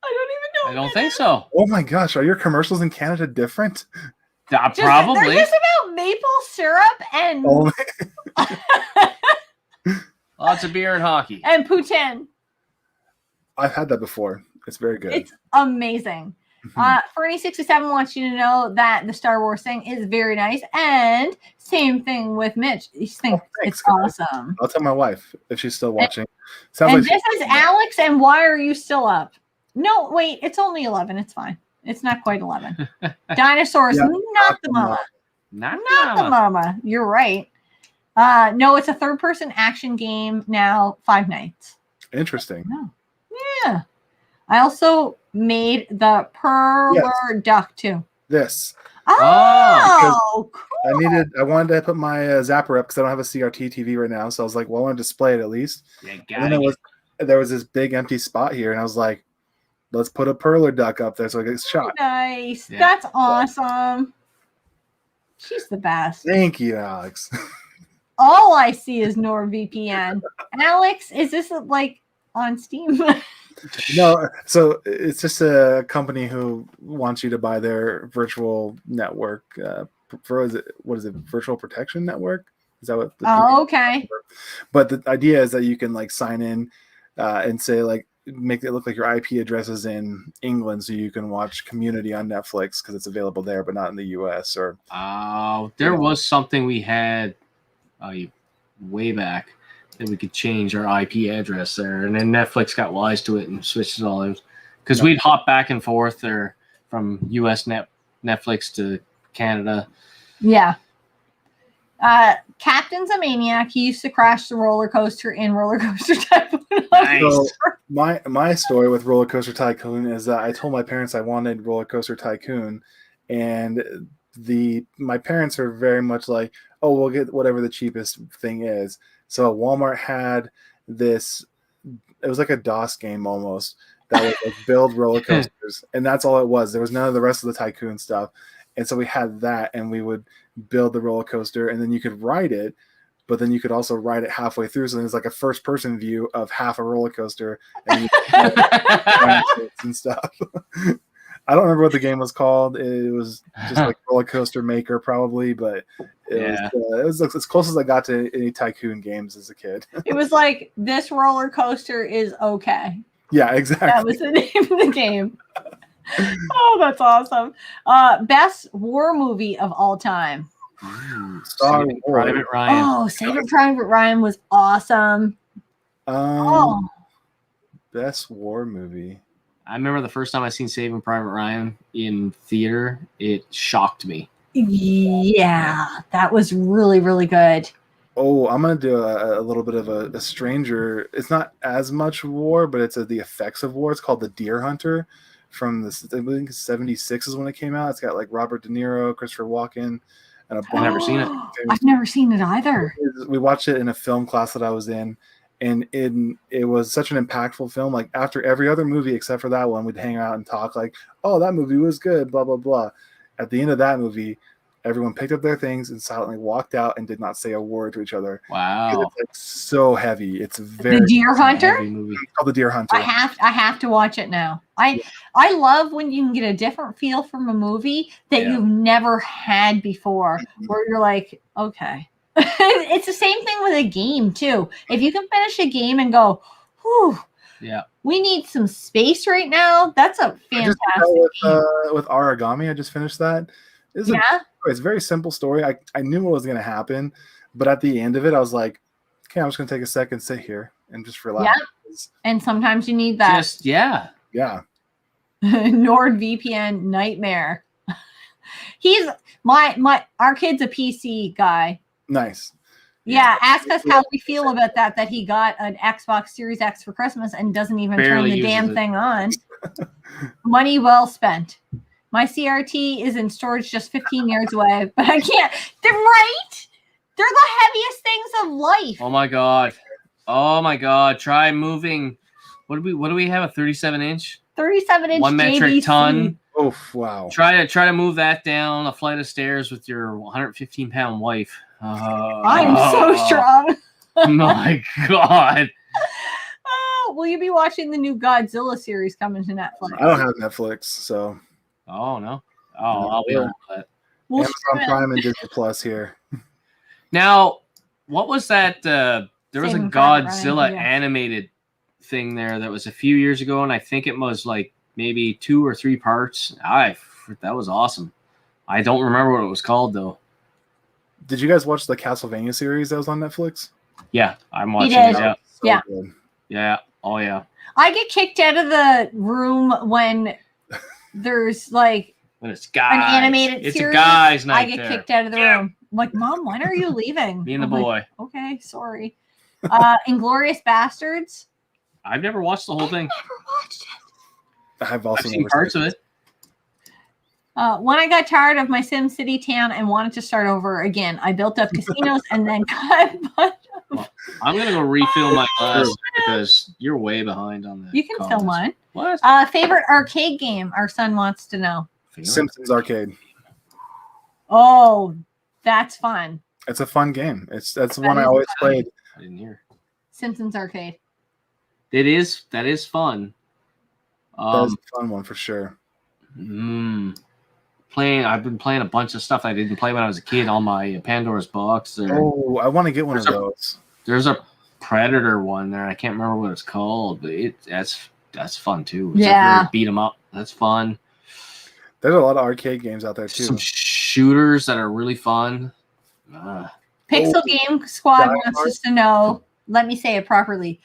I don't even know. I don't think so. Oh my gosh, are your commercials in Canada different? Probably. They're just about maple syrup and Lots of beer and hockey. And poutine. I've had that before. It's very good. It's amazing. Fernie67 wants you to know that the Star Wars thing is very nice. And same thing with Mitch. He thinks it's awesome. I'll tell my wife if she's still watching. And this is Alex, and why are you still up? No, wait, it's only 11. It's fine. It's not quite 11. Dinosaurs, not the mama. Not the mama. You're right. No, it's a third-person action game now, 5 nights. Interesting. No. Yeah. I also made the perler duck too. This. Oh, cool. I wanted to put my zapper up because I don't have a CRT TV right now. So I was like, well, I want to display it at least. Yeah, and then there was this big empty spot here, and I was like, let's put a perler duck up there so it gets shot. Nice. Yeah. That's awesome. She's the best. Thank you, Alex. All I see is NordVPN. Alex, is this like on Steam? No, so it's just a company who wants you to buy their virtual network. What is it? Virtual protection network? Is that what? Okay. But the idea is that you can like sign in and say like make it look like your IP address is in England, so you can watch Community on Netflix because it's available there, but not in the US. Or there was something we had way back that we could change our IP address there, and then Netflix got wise to it and switched it all out because we'd hop back and forth there from US Netflix to Canada. Yeah. Captain's a maniac. He used to crash the roller coaster in Roller Coaster Tycoon. Nice. So my story with Roller Coaster Tycoon is that I told my parents I wanted Roller Coaster Tycoon, and my parents are very much like, oh, we'll get whatever the cheapest thing is. So Walmart had this, it was like a DOS game almost that would like build roller coasters, and that's all it was. There was none of the rest of the Tycoon stuff. And so we had that, and we would build the roller coaster, and then you could ride it, but then you could also ride it halfway through. So there's like a first-person view of half a roller coaster, and you could and stuff. I don't remember what the game was called. It was just like Roller Coaster Maker, probably, but it was as close as I got to any Tycoon games as a kid. It was like, this roller coaster is okay. Yeah, exactly. That was the name of the game. Oh, that's awesome. Best war movie of all time. Saving Private Ryan. Oh, Saving Private Ryan was awesome. Best war movie. I remember the first time I seen Saving Private Ryan in theater, it shocked me. Yeah, that was really, really good. Oh, I'm going to do a little bit of a stranger. It's not as much war, but it's the effects of war. It's called The Deer Hunter from I think 76 is when it came out. It's got like Robert De Niro, Christopher Walken, and I've never seen it. I've never seen it either. We watched it in a film class that I was in. And it was such an impactful film. Like after every other movie except for that one, we'd hang out and talk like, oh, that movie was good, blah, blah, blah. At the end of that movie, everyone picked up their things and silently walked out and did not say a word to each other. Wow. It's like so heavy. It's very The Deer Hunter? Movie. It's called The Deer Hunter. I have to watch it now. I love when you can get a different feel from a movie that you've never had before, where you're like, okay. It's the same thing with a game too. If you can finish a game and go, whew, we need some space right now. That's a fantastic game. With Origami, I just finished that. It's a very simple story. I knew what was going to happen, but at the end of it, I was like, okay, I'm just going to take a second, sit here, and just relax. Yeah. And sometimes you need that. Yeah. NordVPN nightmare. He's our kid's a PC guy. Nice. Yeah, ask us how we feel about that he got an Xbox Series X for Christmas and doesn't even turn the damn thing on. Money well spent. My CRT is in storage just 15 yards away, but I can't. They're right. They're the heaviest things of life. Oh my God. Try moving. What do we have? A 37-inch? 37-inch 1 metric JVC. ton. Oh, wow. Try to move that down a flight of stairs with your 115-pound wife. I'm so strong. My God. Will you be watching the new Godzilla series coming to Netflix? I don't have Netflix, so. Oh, no. Oh, I'll be on that. Amazon Prime and Disney Plus here. Now, what was that? There was a Godzilla Ryan, animated thing there that was a few years ago, and I think it was like maybe 2 or 3 parts. That was awesome. I don't remember what it was called, though. Did you guys watch the Castlevania series that was on Netflix? Yeah, I'm watching it. Yeah. Good. Yeah. Oh, yeah. I get kicked out of the room when there's like when it's guys. An animated series. It's a guys' night. I get kicked out of the room. I'm like, Mom, when are you leaving? Me and the boy. Like, okay, sorry. Inglourious Bastards. I've never watched the whole thing. watched it. I've also seen parts of it. When I got tired of my Sim City town and wanted to start over again, I built up casinos and then cut. Well, I'm gonna go refill my list because you're way behind on that. You can fill mine. What? Favorite arcade game? Our son wants to know. Simpsons Arcade. Oh, that's fun. It's a fun game. That's one I always played. I didn't hear. Simpsons Arcade. That is fun. That's a fun one for sure. I've been playing a bunch of stuff I didn't play when I was a kid on my Pandora's box. Oh, I want to get one of those. There's a Predator one there. I can't remember what it's called, but that's fun too. Yeah. Beat 'em up. That's fun. There's a lot of arcade games out there too. Some shooters that are really fun. Pixel Game Squad wants us to know. Let me say it properly.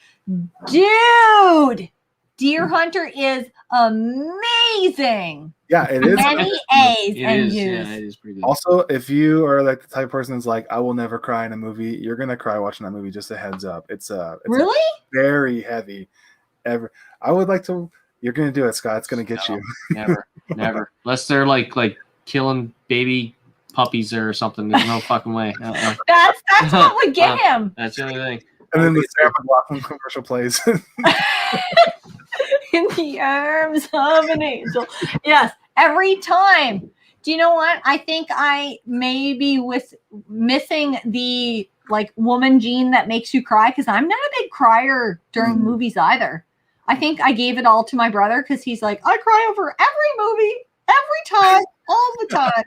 Dude, Deer Hunter is amazing. Yeah, it is. Many A's and U's. Yeah, it is pretty good. Also, if you are like the type of person that's like, I will never cry in a movie, you're gonna cry watching that movie. Just a heads up. It's really very heavy. I would like to. You're gonna do it, Scott. It's gonna get you. Never. Unless they're like killing baby puppies or something. There's no fucking way. That's what would get him. That's the only thing. And then the Sarah McLachlan commercial plays. In the arms of an angel. Yes, every time. Do you know what? I think I maybe was missing the woman gene that makes you cry because I'm not a big crier during movies either. I think I gave it all to my brother because he's like, I cry over every movie, every time, all the time.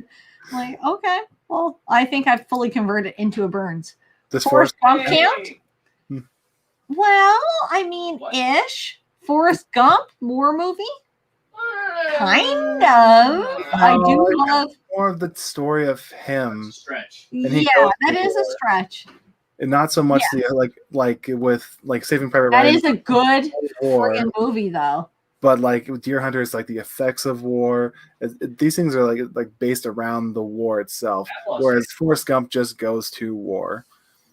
I'm like, okay, well, I think I've fully converted into a Burns. Does Forrest Gump count? Well, I mean, ish. Forrest Gump, war movie? Kind of. I do love more of the story of him. Stretch. Yeah, that is a stretch. And not so much the like with Saving Private Ryan. That is a good friggin' movie though. But with Deer Hunter, it's the effects of war. These things are like based around the war itself, whereas Forrest Gump just goes to war.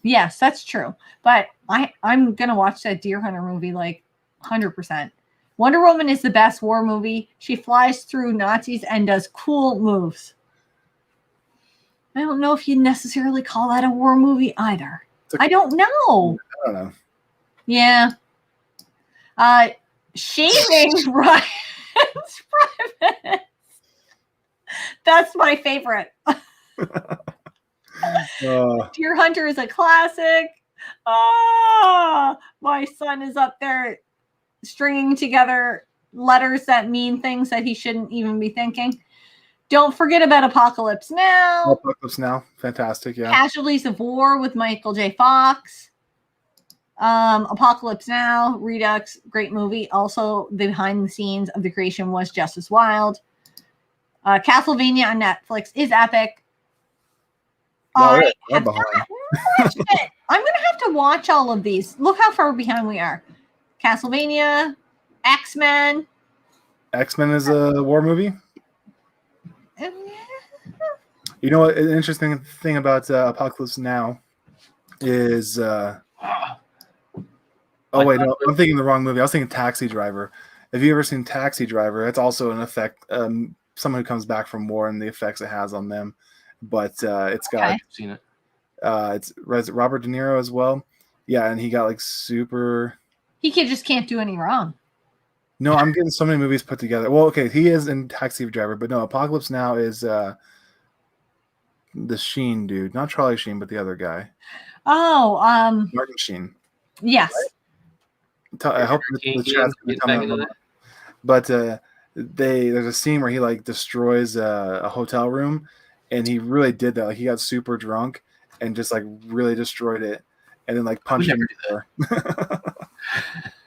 Yes, that's true. But I'm gonna watch that Deer Hunter movie 100%. Wonder Woman is the best war movie. She flies through Nazis and does cool moves. I don't know if you necessarily call that a war movie either. I don't know. I don't know. Yeah. Shaving Ryan's privates. That's my favorite. Deer Hunter is a classic. My son is up there stringing together letters that mean things that he shouldn't even be thinking. Don't forget about Apocalypse Now. Apocalypse Now. Fantastic, yeah. Casualties of War with Michael J. Fox. Apocalypse Now, Redux, great movie. Also, the behind the scenes of the creation was just as wild. Castlevania on Netflix is epic. Wow, I'm going to have to watch all of these. Look how far behind we are. Castlevania, X-Men. X-Men is a war movie? You know what? An interesting thing about Apocalypse Now is... oh, wait, no. I'm thinking the wrong movie. I was thinking Taxi Driver. Have you ever seen Taxi Driver? It's also an effect... someone who comes back from war and the effects it has on them. But it's got... I've seen it. It's Robert De Niro as well. Yeah, and he got super... He just can't do any wrong. No, I'm getting so many movies put together. Well, okay, he is in Taxi Driver, but no, Apocalypse Now is the Sheen dude. Not Charlie Sheen, but the other guy. Oh, Martin Sheen. Yes. I hope the chat's going to tell me that. But there's a scene where he destroys a hotel room, and he really did that. He got super drunk and just really destroyed it, and then punched him.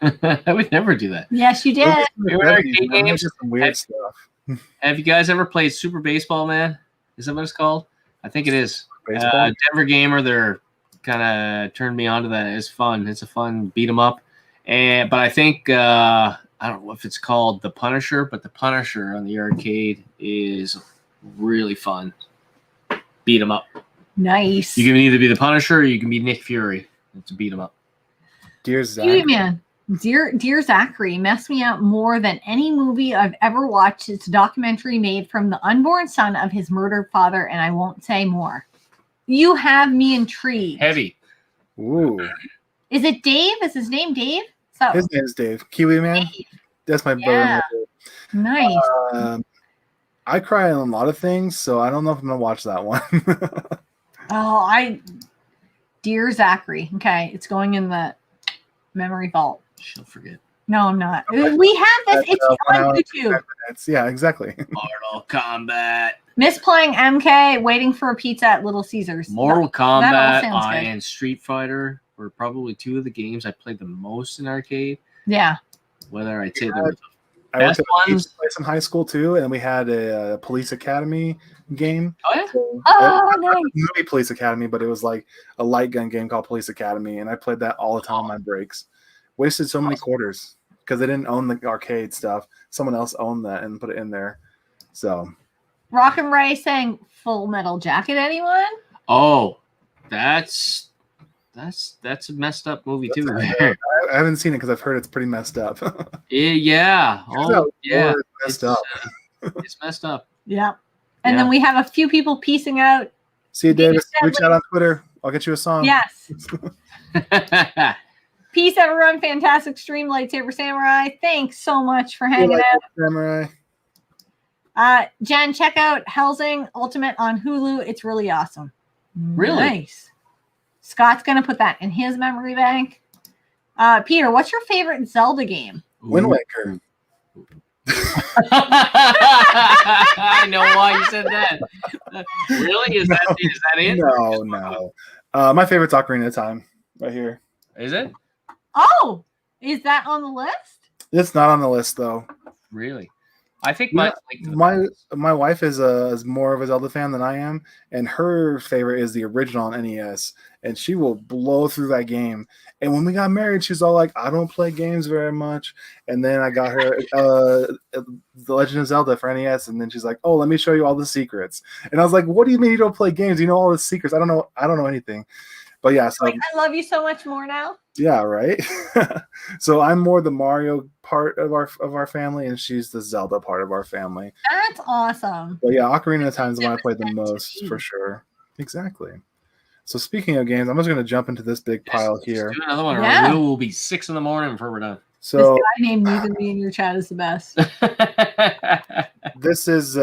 I would never do that. Yes, you did. Some weird stuff. Have you guys ever played Super Baseball, Man? Is that what it's called? I think it is. Denver Gamer, they're kind of turned me on to that. It's fun. It's a fun beat 'em up. But I think I don't know if it's called The Punisher, but The Punisher on the arcade is really fun. Beat 'em up. Nice. You can either be The Punisher or you can be Nick Fury. It's a beat 'em up. Dear Zach. Beauty Man. Dear Zachary messed me up more than any movie I've ever watched. It's a documentary made from the unborn son of his murdered father, and I won't say more. You have me intrigued. Heavy. Ooh. Is it Dave? Is his name Dave? So His name is Dave. Kiwi Man. Dave. That's my brother. Nice. I cry on a lot of things, so I don't know if I'm gonna watch that one. Dear Zachary. Okay, it's going in the memory vault. She'll forget. No, I'm not. We have this. It's on YouTube. Yeah, exactly. Mortal Kombat. Miss playing MK, waiting for a pizza at Little Caesars. Mortal That all Kombat sounds good. and Street Fighter were probably two of the games I played the most in arcade. Yeah. Whether I'd say they were the I went best to ones. place in high school too, and we had a Police Academy game. Oh yeah. So Nice. movie Police Academy, but it was like a light gun game called Police Academy, and I played that all the time on my breaks. Wasted so many quarters because they didn't own the arcade stuff. Someone else owned that and put it in there. So Rock and Ray saying Full Metal Jacket, anyone? Oh, that's a messed up movie too. I haven't seen it because I've heard it's pretty messed up. Yeah. Oh, yeah. Messed up. It's messed up. Yeah. And then we have a few people piecing out. See you, Davis. Reach out on Twitter. I'll get you a song. Yes. Peace, everyone. Fantastic stream, Lightsaber Samurai. Thanks so much for hanging out. Samurai. Jen, check out Helsing Ultimate on Hulu. It's really awesome. Really? Nice. Scott's going to put that in his memory bank. Peter, what's your favorite Zelda game? Wind Waker. I know why you said that. Really? Is that it? No. My favorite's Ocarina of Time right here. Is it? Oh, is that on the list? It's not on the list though. Really? I think My wife is more of a Zelda fan than I am, and her favorite is the original on NES, and she will blow through that game. And when we got married, she's all like, "I don't play games very much," and then I got her The Legend of Zelda for NES, and then she's like, "Oh, let me show you all the secrets." And I was like, "What do you mean you don't play games? You know all the secrets? I don't know anything." But yeah, so I love you so much more now. yeah, right. So I'm more the Mario part of our family, and she's the Zelda part of our family. That's awesome. But yeah, Ocarina of Time is the one I played the most for sure. Exactly. So speaking of games, I'm just going to jump into this big pile here. Do another one, Yeah. or it will be 6 a.m. before we're done. So This guy named Neither Me in Your Chat is the best. this is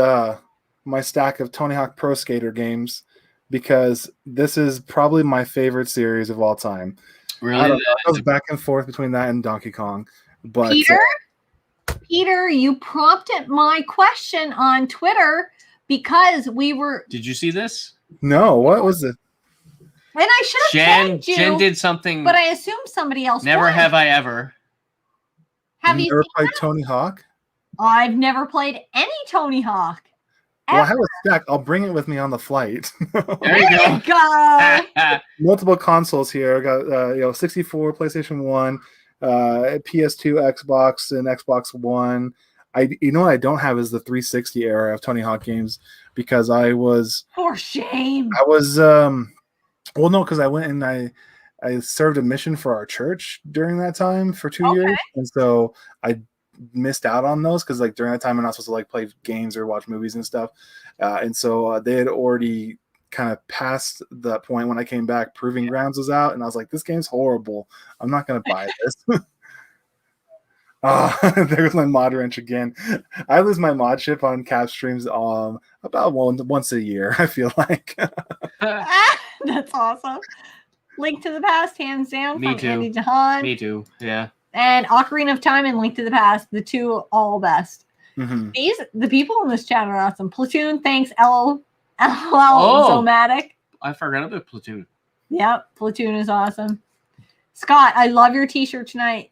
my stack of Tony Hawk Pro Skater games, because this is probably my favorite series of all time. Really? I was back and forth between that and Donkey Kong. But Peter, you prompted my question on Twitter because we were. Did you see this? no, what was it? And I should have tagged you. Jen did something. But I assumed somebody else. Never won. have I ever. Have you Never seen played that? Tony Hawk? I've never played any Tony Hawk. Well, I have a stack. I'll bring it with me on the flight. There you go. Go. Multiple consoles here. I got 64, PlayStation 1, PS2, Xbox, and Xbox One. You know what I don't have is the 360 era of Tony Hawk games, because I was For shame. well, no, because I went and I served a mission for our church during that time for 2 years, and so I missed out on those because like during that time I'm not supposed to like play games or watch movies and stuff, and so they had already kind of passed that point when I came back. Proving Grounds was out, and I was like, this game's horrible. I'm not gonna buy this. There's my mod wrench again. I lose my mod ship on cap streams about once a year, I feel like. That's awesome. Link to the Past, hands down. Me from too. Andy Jahan. Me too. Yeah. And Ocarina of Time and Link to the Past, the two all best. Mm-hmm. The people in this chat are awesome. Platoon, thanks. LOL, Oh. Zomatic. I forgot about Platoon. Yep, Platoon is awesome. Scott, I love your t-shirt tonight.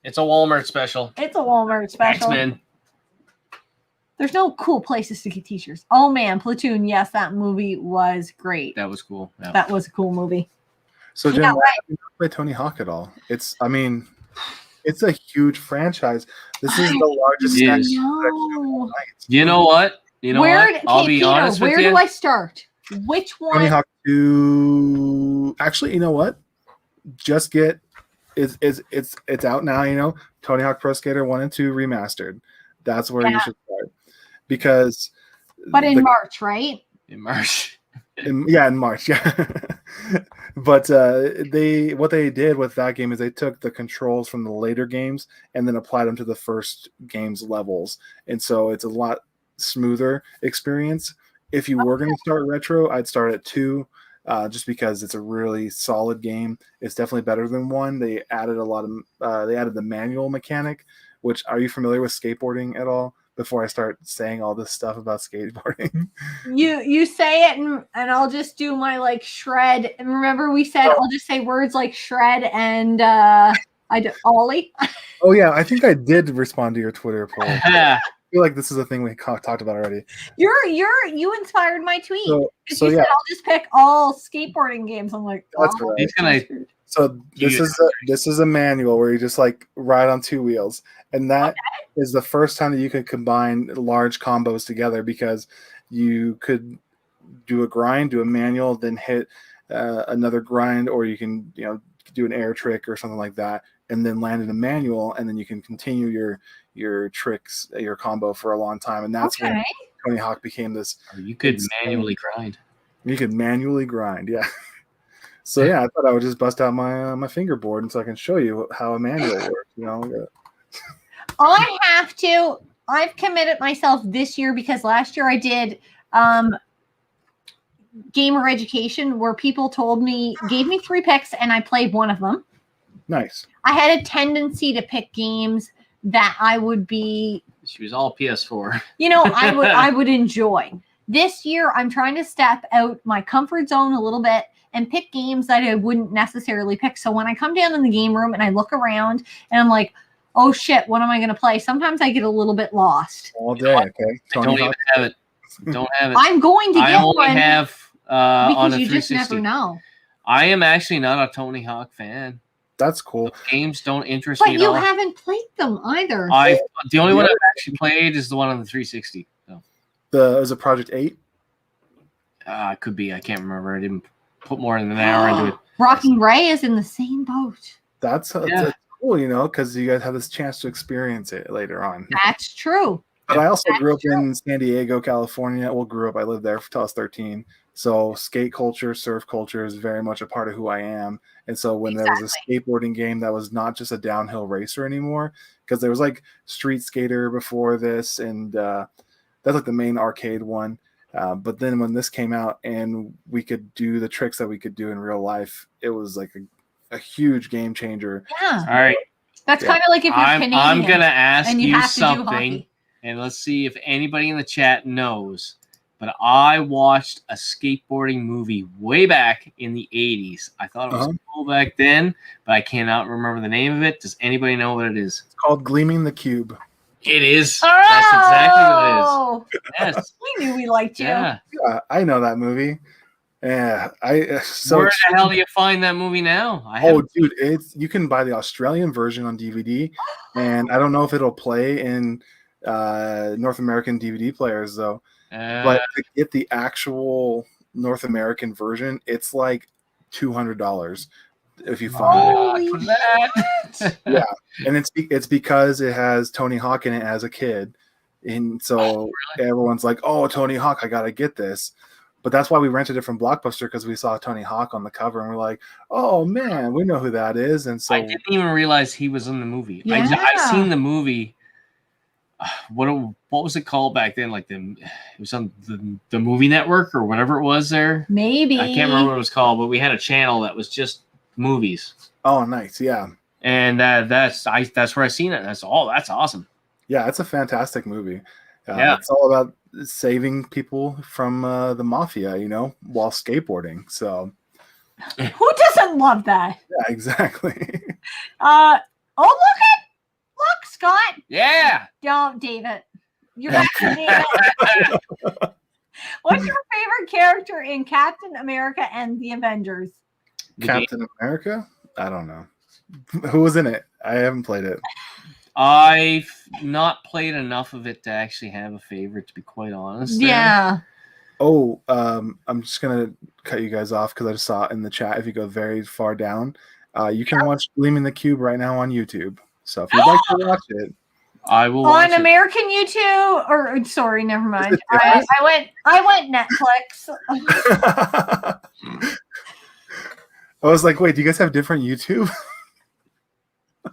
It's a Walmart special. It's a Walmart special. X-Men. There's no cool places to get t-shirts. Oh man, Platoon, yes, that movie was great. That was cool. Yeah. That was a cool movie. So, Jen, Yeah, why have you not played Tony Hawk at all? It's a huge franchise. This is the largest It stack is. No. You know what? I'll be Peter, honest with where you. do I start? Which one? Tony Hawk 2. Actually, you know what? Just get it's out now. You know, Tony Hawk Pro Skater 1 and 2 remastered. That's where you should start because. But in March, right? In March. In March, yeah. But what they did with that game is they took the controls from the later games and then applied them to the first game's levels, and so it's a lot smoother experience. If you were going to start retro, I'd start at 2, just because it's a really solid game. It's definitely better than 1. They added they added the manual mechanic. Which, are you familiar with skateboarding at all? Before I start saying all this stuff about skateboarding. You say it and I'll just do my like shred. And remember we said I'll just say words like shred and ollie. Oh yeah, I think I did respond to your Twitter poll. I feel like this is a thing we talked about already. You inspired my tweet. So you said I'll just pick all skateboarding games. I'm like, that's right. He's gonna. So this is a manual where you just like ride on 2 wheels, and that is the first time that you could combine large combos together because you could do a grind, do a manual, then hit another grind, or you can do an air trick or something like that, and then land in a manual, and then you can continue your tricks, your combo for a long time, and that's when Tony Hawk became this. You could manually grind. You could manually grind, yeah. So yeah, I thought I would just bust out my fingerboard and so I can show you how a manual works. I've committed myself this year because last year I did gamer education where people gave me 3 picks and I played one of them. Nice. I had a tendency to pick games that I would be. She was all PS4. I would enjoy. This year I'm trying to step out my comfort zone a little bit and pick games that I wouldn't necessarily pick. So when I come down in the game room and I look around and I'm like, oh shit, what am I going to play? Sometimes I get a little bit lost. All day, okay. Don't even have it. Don't have it. I'm going to get one. I only have on a 360. Because you just never know. I am actually not a Tony Hawk fan. That's cool. The games don't interest me at all. But you haven't played them either. The only one I've actually played is the one on the 360. So. Was it Project 8? It could be. I can't remember. I didn't put more than an hour into it. Rocking Ray is in the same boat. That's cool, because you guys have this chance to experience it later on. That's true. But I also grew up in San Diego, California. Well, I lived there until I was 13. So skate culture, surf culture is very much a part of who I am. And so when there was a skateboarding game that was not just a downhill racer anymore, because there was like Street Skater before this, and that's like the main arcade one. But then when this came out and we could do the tricks that we could do in real life, it was like a huge game changer. Yeah. All right. That's kind of like if you're Canadian. I'm going to ask you something, and let's see if anybody in the chat knows. But I watched a skateboarding movie way back in the 80s. I thought it was cool back then, but I cannot remember the name of it. Does anybody know what it is? It's called Gleaming the Cube. It is. Oh! That's exactly what it is. Yes. We knew we liked you. Yeah, I know that movie. Yeah, where the hell do you find that movie now? Dude, you can buy the Australian version on DVD, and I don't know if it'll play in North American DVD players though. But to get the actual North American version, it's like $200 if you find it. Yeah, and it's because it has Tony Hawk in it as a kid, and so everyone's like, "Oh, Tony Hawk, I gotta get this." But that's why we rented it from Blockbuster, because we saw Tony Hawk on the cover, and we're like, "Oh man, we know who that is." And so I didn't even realize he was in the movie. Yeah. I've seen the movie. What was it called back then? Like it was on the movie network or whatever it was there. Maybe I can't remember what it was called, but we had a channel that was just movies. Oh, nice, yeah. And that's where I seen it. That's awesome. Yeah, it's a fantastic movie. Yeah, it's all about saving people from the mafia, while skateboarding. So, who doesn't love that? Yeah, exactly. Look, Scott. Yeah. Don't, David. You're back to David. What's your favorite character in Captain America and the Avengers? Captain America? I don't know. Who was in it? I haven't played it. I've not played enough of it to actually have a favorite, to be quite honest. Yeah. Oh, I'm just going to cut you guys off because I just saw it in the chat. If you go very far down, You can watch Gleaming the Cube right now on YouTube. So if you'd like to watch it, I will on American YouTube. Or sorry, never mind. I went Netflix. I was like, wait, do you guys have different YouTube?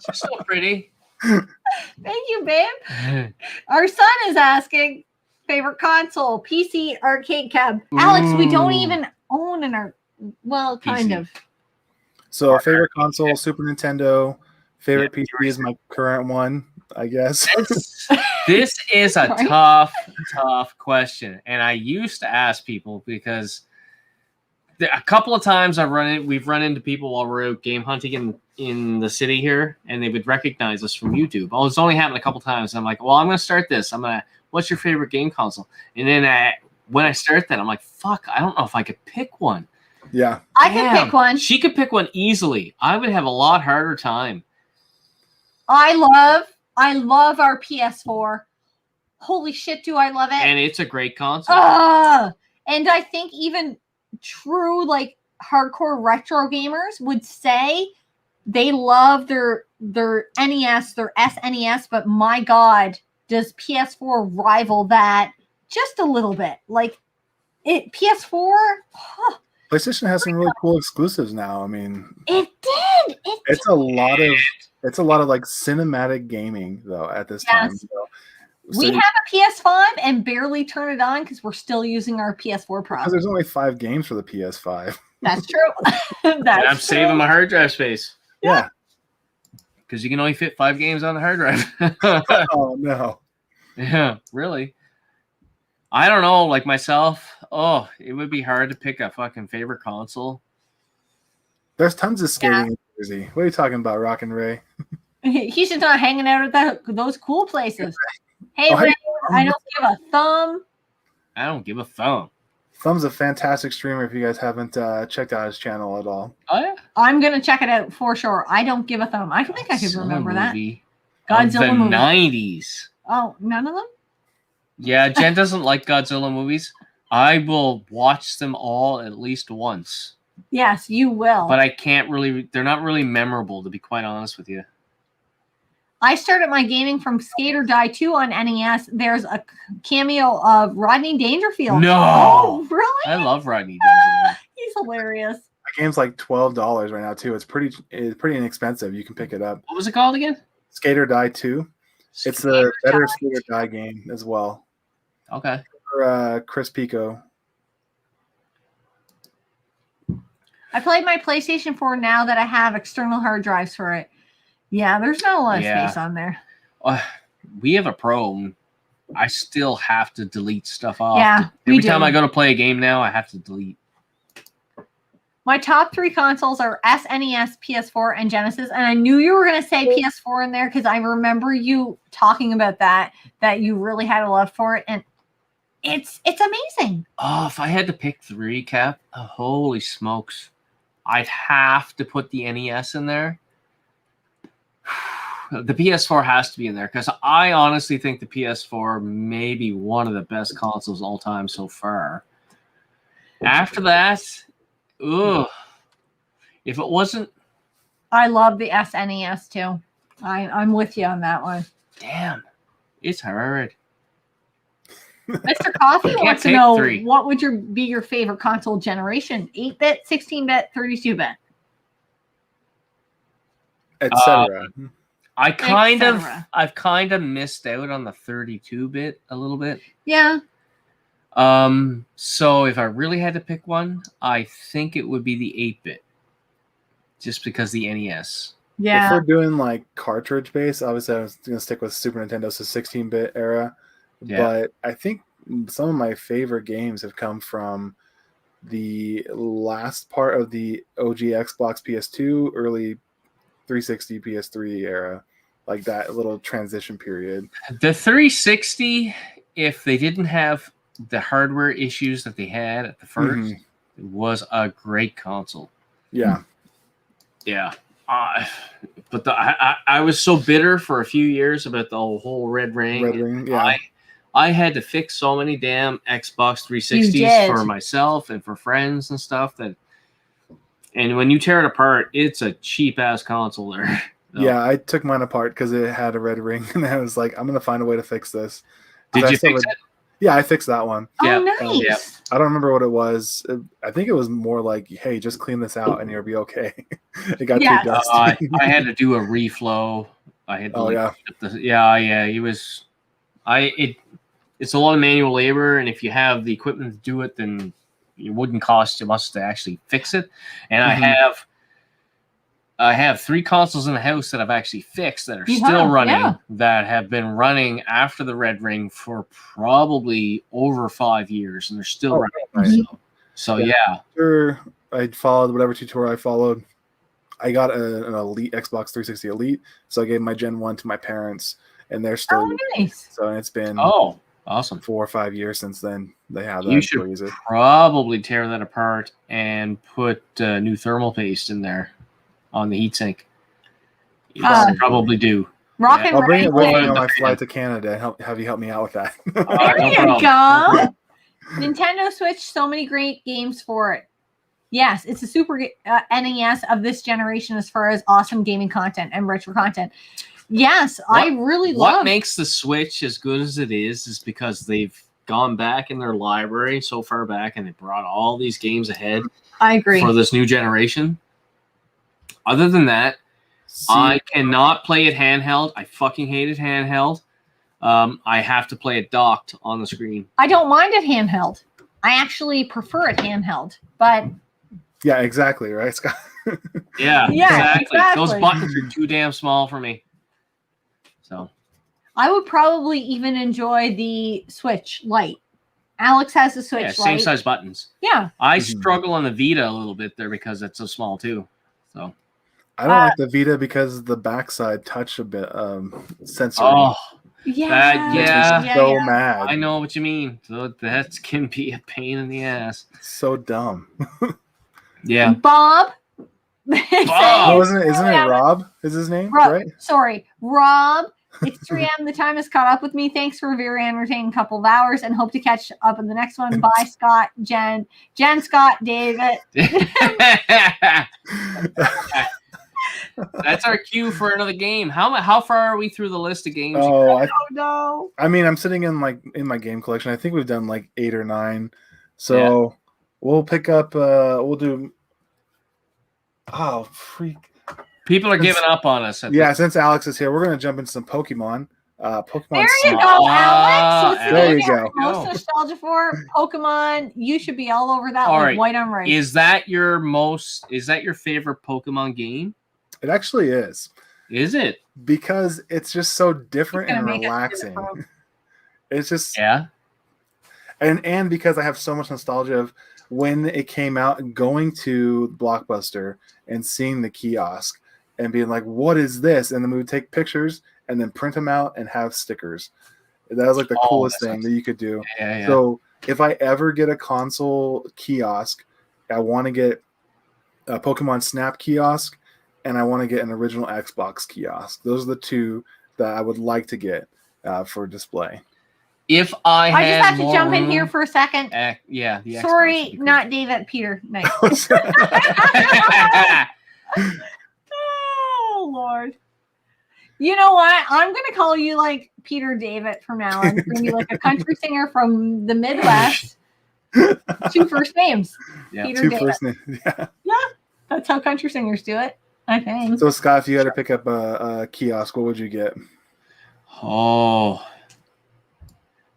She's so pretty. Thank you, babe. Our son is asking favorite console, PC, arcade cab. Alex, we don't even own kind PC. of. So favorite console, Super Nintendo. Favorite PC is my current one, I guess. This is a tough question, and I used to ask people because a couple of times we've run into people while we're out game hunting in the city here, and they would recognize us from YouTube. Oh, it's only happened a couple times. And I'm like, well, I'm going to start this. What's your favorite game console? And then when I start that, I'm like, fuck, I don't know if I could pick one. Yeah. I could pick one. She could pick one easily. I would have a lot harder time. I love our PS4. Holy shit, do I love it. And it's a great console. And I think even true like hardcore retro gamers would say they love their NES, their SNES, but my God, does PS4 rival that just a little bit? Like PS4. PlayStation has some really cool exclusives now. I mean, it did. It's a lot of like cinematic gaming though at this time. So we have a PS5 and barely turn it on because we're still using our PS4 Pro. Because there's only 5 games for the PS5. That's true. I'm saving my hard drive space. Yeah. Because you can only fit 5 games on the hard drive. Oh, no. Yeah, really. I don't know, like myself, it would be hard to pick a fucking favorite console. There's tons of skating in Jersey. What are you talking about, Rock and Ray? He's just not hanging out at those cool places. Hey, Ray, I don't give a thumb. I don't give a thumb. Thumb's a fantastic streamer if you guys haven't checked out his channel at all. Oh, yeah? I'm going to check it out for sure. I don't give a thumb. I think I could remember that. Godzilla movie. The 90s. Oh, none of them? Yeah, Jen doesn't like Godzilla movies. I will watch them all at least once. Yes, you will. But I can't really, they're not really memorable, to be quite honest with you. I started my gaming from Skate or Die 2 on NES. There's a cameo of Rodney Dangerfield. No. Oh, really? I love Rodney Dangerfield. He's hilarious. The game's like $12 right now, too. It's pretty inexpensive. You can pick it up. What was it called again? Skate or Die 2. It's the better Skate or Die game as well. Okay. For Chris Pico. I played my PlayStation 4 now that I have external hard drives for it. Yeah, there's not a lot of space on there. We have a Pro. I still have to delete stuff off. Yeah, Every time I go to play a game now, I have to delete. My top 3 consoles are SNES, PS4, and Genesis. And I knew you were going to say PS4 in there because I remember you talking about that you really had a love for it. And it's amazing. Oh, if I had to pick 3, Cap, holy smokes. I'd have to put the NES in there. The PS4 has to be in there because I honestly think the PS4 may be one of the best consoles of all time so far. After that, if it wasn't, I love the SNES too. I'm with you on that one. Damn, it's hard. Mr. Coffee wants to know what would be your favorite console generation? 8-bit, 16-bit, 32-bit, etc. I've kind of missed out on the 32-bit a little bit. Yeah. So if I really had to pick one, I think it would be the 8-bit. Just because the NES. Yeah. If we're doing like cartridge based, obviously I was going to stick with Super Nintendo, so 16-bit era. Yeah. But I think some of my favorite games have come from the last part of the OG Xbox PS2, early 360 PS3 era, like that little transition period. The 360, if they didn't have the hardware issues that they had at the first, it was a great console. Yeah. Yeah. But I was so bitter for a few years about the whole Red Ring. Yeah. I had to fix so many damn Xbox 360s for myself and for friends and stuff that And when you tear it apart, it's a cheap ass console there. So. Yeah, I took mine apart because it had a red ring, and I was like, I'm gonna find a way to fix this. Did you fix it? Yeah, I fixed that one. Oh, nice. Yeah. I don't remember what it was. I think it was more like, hey, just clean this out and you'll be okay. It got too dusty. I had to do a reflow. I had to he was it's a lot of manual labor, and if you have the equipment to do it, then it wouldn't cost you much to actually fix it. And I have 3 consoles in the house that I've actually fixed that are still running, that have been running after the red ring for probably over 5 years, and they're still running. Right. So After I followed whatever tutorial I followed, I got an Elite Xbox 360 Elite, so I gave my Gen 1 to my parents, and they're still nice. So it's been awesome 4 or 5 years since then they have that. You should probably tear that apart and put new thermal paste in there on the heatsink. You probably do. I'll bring it with me on my flight to Canada and have you help me out with that. There you go. Nintendo Switch, so many great games for it. Yes, it's a super NES of this generation as far as awesome gaming content and retro content. Yes, I really love. What makes the Switch as good as it is because they've gone back in their library so far back, and they brought all these games ahead. I agree. For this new generation. Other than that, I cannot play it handheld. I fucking hate it handheld. I have to play it docked on the screen. I don't mind it handheld. I actually prefer it handheld, but yeah, exactly, right, Scott? Yeah, exactly. Those buttons are too damn small for me. So I would probably even enjoy the Switch Lite. Alex has the Switch Lite. Same size buttons. Yeah. I struggle on the Vita a little bit there because it's so small too. So I don't like the Vita because the backside touch a bit sensory. Oh, yeah. So mad. I know what you mean. So that can be a pain in the ass. So dumb. Yeah. Bob. Oh, isn't it Rob? Is his name? Right? Sorry, Rob. It's 3 a.m. The time has caught up with me. Thanks for a very entertaining couple of hours, and hope to catch up in the next one. Bye, Scott, Jen, Scott, David. That's our cue for another game. How far are we through the list of games? Oh, no. I mean, I'm sitting in my game collection. I think we've done 8 or 9. So we'll pick up. We'll do. Oh, freak! People are giving up on us. Since Alex is here, we're going to jump into some Pokemon. Pokemon. There you go, Alex. There you go. Most nostalgia for Pokemon. You should be all over that white on rice. Is that your favorite Pokemon game? It actually is. Is it? Because it's just so different and relaxing. It's just and because I have so much nostalgia of when it came out, going to Blockbuster and seeing the kiosk and being like, what is this? And then we would take pictures and then print them out and have stickers. That was the coolest thing that you could do. Yeah. So if I ever get a console kiosk, I want to get a Pokemon Snap kiosk, and I want to get an original Xbox kiosk. Those are the two that I would like to get for display. If I just have to jump in here for a second. The Sorry, not David, Peter. Nice. Oh, Lord. You know what? I'm going to call you Peter David from now on. You're going to be like a country singer from the Midwest. 2 first names. Yeah, Peter 2 David. first names. Yeah. That's how country singers do it, I think. So, Scott, if you had to pick up a kiosk, what would you get? Oh,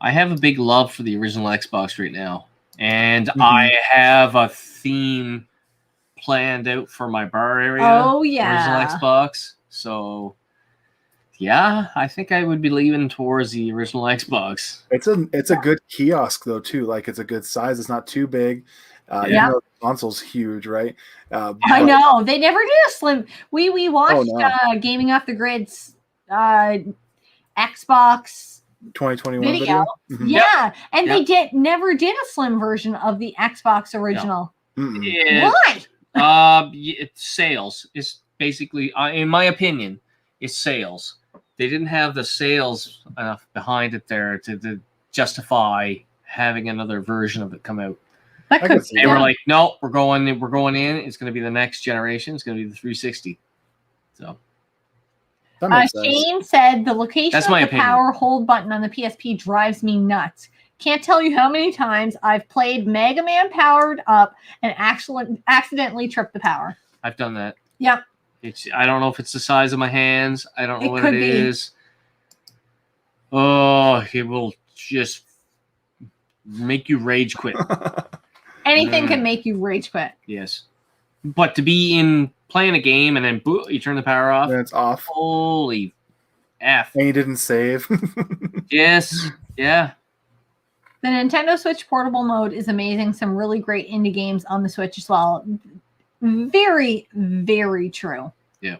I have a big love for the original Xbox right now. And I have a theme planned out for my bar area. Oh, yeah. Original Xbox. So, yeah, I think I would be leaning towards the original Xbox. It's a good kiosk, though, too. It's a good size. It's not too big. Even though the console's huge, right? I know. They never did a slim. We watched Gaming Off the Grid's Xbox 2021 video. Mm-hmm. Yeah, and they never did a slim version of the Xbox original. Yeah. Why? It's sales. It's basically, in my opinion, it's sales. They didn't have the sales enough behind it there to justify having another version of it come out. That I could could see be. They that. were like, no, we're going in. It's going to be the next generation. It's going to be the 360. So That makes sense. Shane said the location That's of my the opinion. power hold button on the PSP drives me nuts. Can't tell you how many times I've played Mega Man powered up and actually accidentally tripped the power. I've done that. Yep. I don't know if it's the size of my hands. I don't know what could it be. is. Oh, it will just make you rage quit. Anything can make you rage quit. Yes. But to be playing a game and then you turn the power off. Then it's off. Holy F. And you didn't save. Yes. Yeah. The Nintendo Switch portable mode is amazing. Some really great indie games on the Switch as well. Very, very true. Yeah.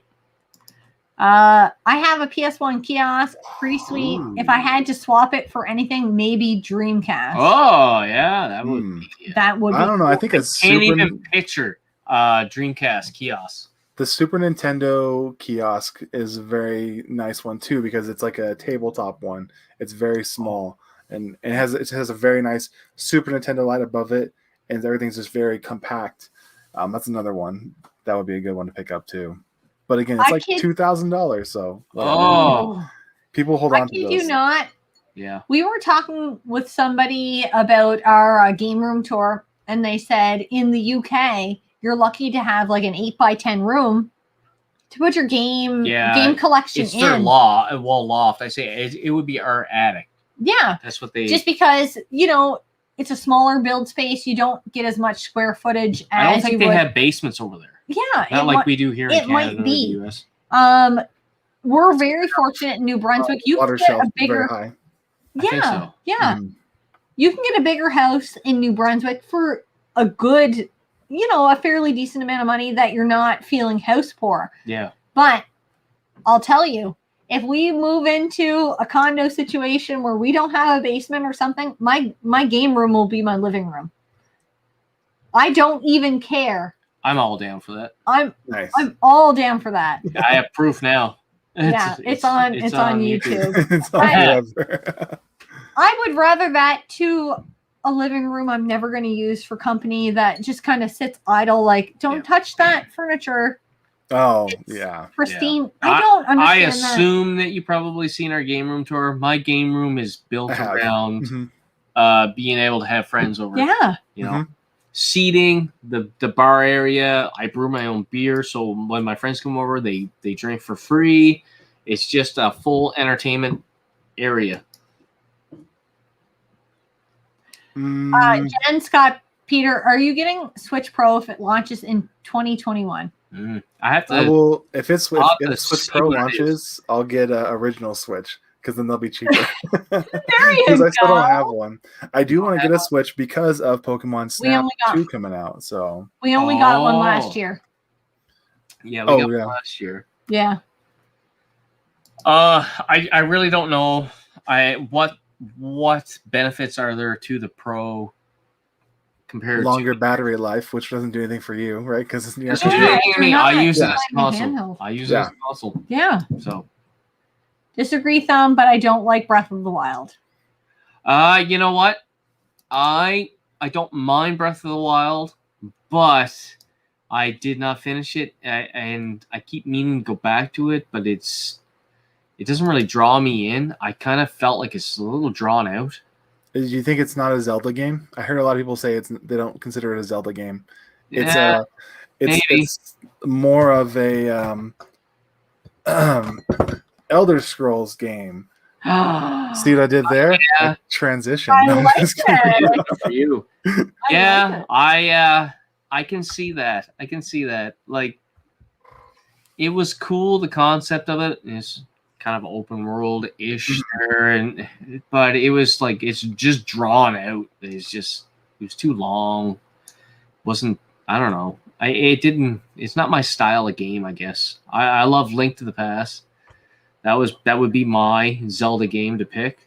I have a PS1 kiosk. Pretty sweet. Ooh. If I had to swap it for anything, maybe Dreamcast. Oh, yeah. That would be. Yeah. That would be. I don't know. I think a Can't even picture Dreamcast kiosk. The Super Nintendo kiosk is a very nice one too because it's like a tabletop one. It's very small and it has a very nice Super Nintendo light above it, and everything's just very compact. That's another one that would be a good one to pick up too. But again, it's like $2,000, so people hold on to those. I kid you not. Yeah. We were talking with somebody about our game room tour, and they said in the UK, you're lucky to have like an 8x10 room to put your game collection it's in. Their loft. I say it would be our attic. Yeah. That's what they. Just because, it's a smaller build space, you don't get as much square footage as I don't think they have basements over there. Yeah. Not like we do here in Canada might be. or the US. We're very fortunate in New Brunswick. You can get a bigger. Very high. I think so. Yeah. You can get a bigger house in New Brunswick for a good, a fairly decent amount of money that you're not feeling house poor. Yeah. But I'll tell you, if we move into a condo situation where we don't have a basement or something, my game room will be my living room. I don't even care. I'm all down for that. I'm all down for that. I have proof now. It's on YouTube. It's on I would rather that to a living room I'm never going to use for company that just kind of sits idle. Like, don't touch that furniture. Oh, it's pristine. Yeah. I don't understand I assume that you probably seen our game room tour. My game room is built around being able to have friends over. Yeah. Seating, the bar area. I brew my own beer, so when my friends come over, they drink for free. It's just a full entertainment area. Jen, Scott, Peter, are you getting Switch Pro if it launches in 2021? I have to. I will if if Switch Pro launches, I'll get an original Switch because then they'll be cheaper. There you Because I still go. don't have one. I do want to get a Switch because of Pokemon Snap 2 coming out. So we only got one last year. Yeah, we got one last year. Yeah. I really don't know. What benefits are there to the Pro compared longer to battery life, which doesn't do anything for you, right? Because it's near. I use it as a console. I use it as a console. Yeah. So disagree, Thumb, but I don't like Breath of the Wild. You know what? I don't mind Breath of the Wild, but I did not finish it, and I keep meaning to go back to it, but it doesn't really draw me in. I kind of felt like it's a little drawn out. Do you think it's not a Zelda game? I heard a lot of people say they don't consider it a Zelda game. It's more of a Elder Scrolls game. See what I did there? Yeah. Like transition. I like that. For you. I can see that. Like, it was cool. The concept of it is kind of open world ish there, but it was like it's just drawn out. It was too long. I don't know. It's not my style of game, I guess. I love Link to the Past. That would be my Zelda game to pick.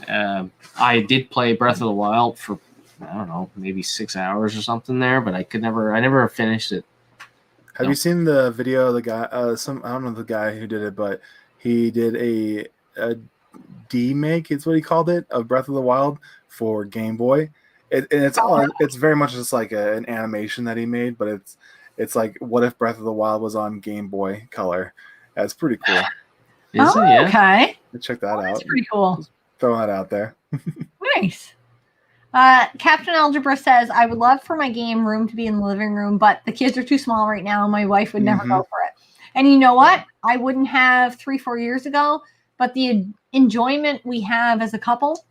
I did play Breath of the Wild for, I don't know, maybe 6 hours or something there, but I never finished it. Have you seen the video of the guy? I don't know the guy who did it, but he did a demake, is what he called it, of Breath of the Wild for Game Boy, It's very much just like an animation that he made, but it's like what if Breath of the Wild was on Game Boy Color. That's pretty cool. Is it? Yeah. Okay. Check that out. That's pretty cool. Just throwing that out there. Nice. Captain Algebra says, I would love for my game room to be in the living room, but the kids are too small right now and my wife would never go for it. And you know what? I wouldn't have 3-4 years ago, but the enjoyment we have as a couple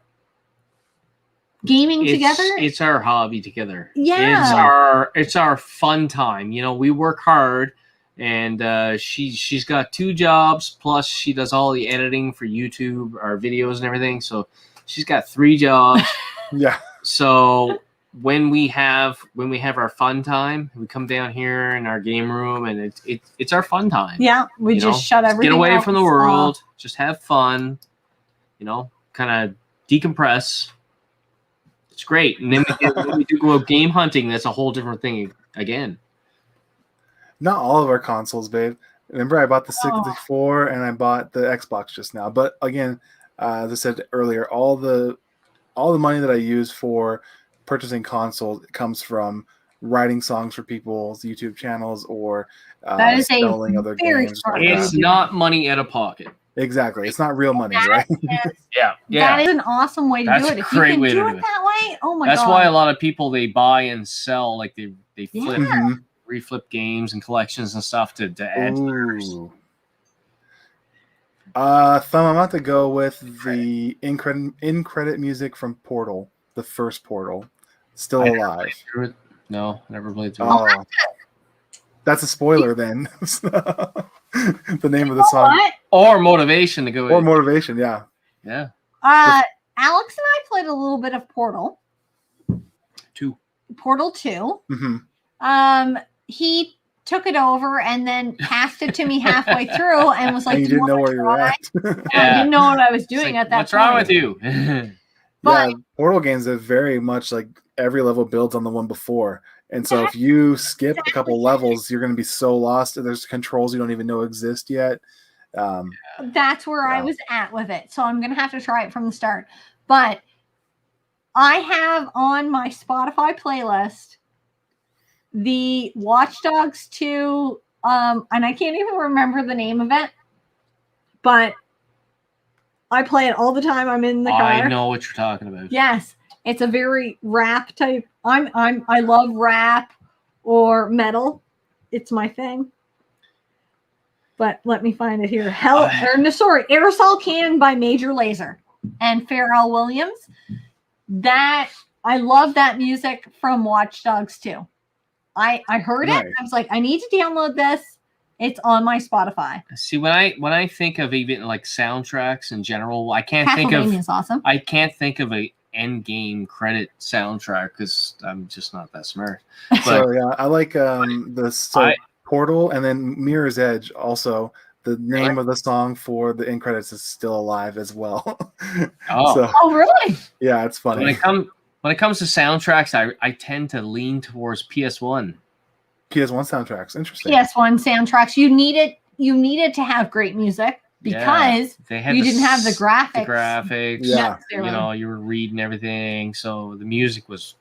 gaming together. It's our hobby together. Yeah. It's our fun time. You know, we work hard, and she's got 2 jobs, plus she does all the editing for YouTube, our videos and everything. So she's got 3 jobs. Yeah. So when we have our fun time, we come down here in our game room, and it's our fun time. Yeah, we just shut everything. Get away else from the world. off. Just have fun. You know, kind of decompress. It's great. And then when we do go out game hunting, that's a whole different thing again. Not all of our consoles, babe. Remember, I bought the 64 and I bought the Xbox just now. But again, as I said earlier, all the money that I use for purchasing consoles comes from writing songs for people's YouTube channels or selling other games. It's not money out of pocket. Exactly. It's not real money, right? Yeah. That is an awesome way to do it. If you can do it that way, oh my God. That's why a lot of people, they buy and sell, like they flip, reflip games and collections and stuff to add to theirs. Thumb, I'm about to go with the in-credit music from Portal, the first Portal. Still alive. No, never played through it. That's a spoiler then. The name of the song. What? Or Motivation to go in. Or Motivation, yeah. Yeah. Alex and I played a little bit of Portal 2. Portal 2. Mm-hmm. He took it over and then passed it to me halfway through and was like, you didn't know where you were at. I didn't know what I was doing at that What's point. wrong with you? But Portal games are very much like every level builds on the one before. And so if you skip a couple levels, you're going to be so lost. There's controls you don't even know exist yet. That's where I was at with it. So I'm going to have to try it from the start. But I have on my Spotify playlist the Watch Dogs 2, and I can't even remember the name of it, but I play it all the time. I'm in the car. I know what you're talking about. Yes. It's a very rap type. I love rap or metal. It's my thing. But let me find it here. Aerosol Can by Major Lazer and Pharrell Williams. That I love that music from Watch Dogs 2. I heard it. I was like, I need to download this. It's on my Spotify. See, when I think of even like soundtracks in general, I can't think of. Castlevania's awesome. I can't think of a end game credit soundtrack because I'm just not that smart. But, so yeah, I like Portal and then Mirror's Edge. Also, the name of the song for the end credits is Still Alive as well. Oh, really? Yeah, it's funny. When it comes to soundtracks, I tend to lean towards PS1. PS1 soundtracks, interesting. PS1 soundtracks. You needed to have great music because you didn't have the graphics. The graphics. Yeah. You know, you were reading everything, so the music was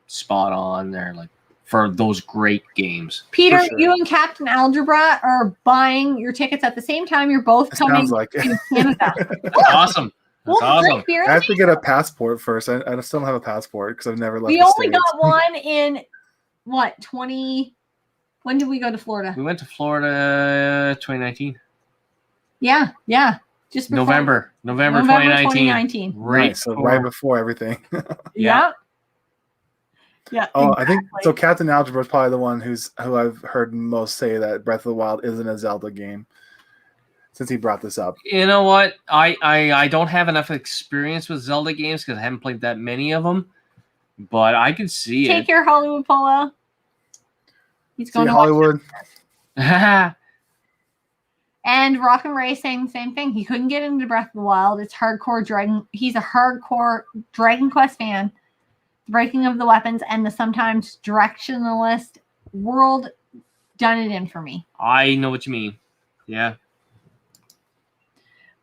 spot on there, like for those great games. Peter, you and Captain Algebra are buying your tickets at the same time. You're both coming to Canada. That's awesome. That's awesome. I have to get a passport first. I still don't have a passport because I've never left. We only got one in what 20. When did we go to Florida? We went to Florida 2019. Yeah. Just before. November 2019. Right, so right before everything. Yeah. Oh, exactly. I think so. Captain Algebra is probably the one who I've heard most say that Breath of the Wild isn't a Zelda game. Since he brought this up, you know what? I don't have enough experience with Zelda games because I haven't played that many of them. But I can see Take your Hollywood Polo. He's going to Hollywood. And Rock and Racing, same thing. He couldn't get into Breath of the Wild. It's hardcore Dragon. He's a hardcore Dragon Quest fan. The Breaking of the Weapons and the sometimes directionalist world done it in for me. I know what you mean. Yeah.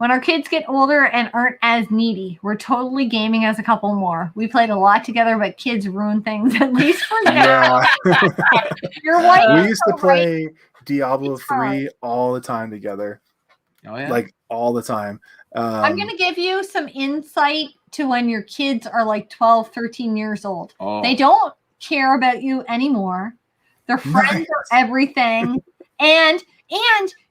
When our kids get older and aren't as needy, we're totally gaming as a couple more. We played a lot together, but kids ruin things, at least for now. Yeah. Your wife We used to play Diablo 3 all the time together. Oh, yeah. Like all the time. I'm going to give you some insight to when your kids are like 12, 13 years old. Oh. They don't care about you anymore. Their friends are everything. And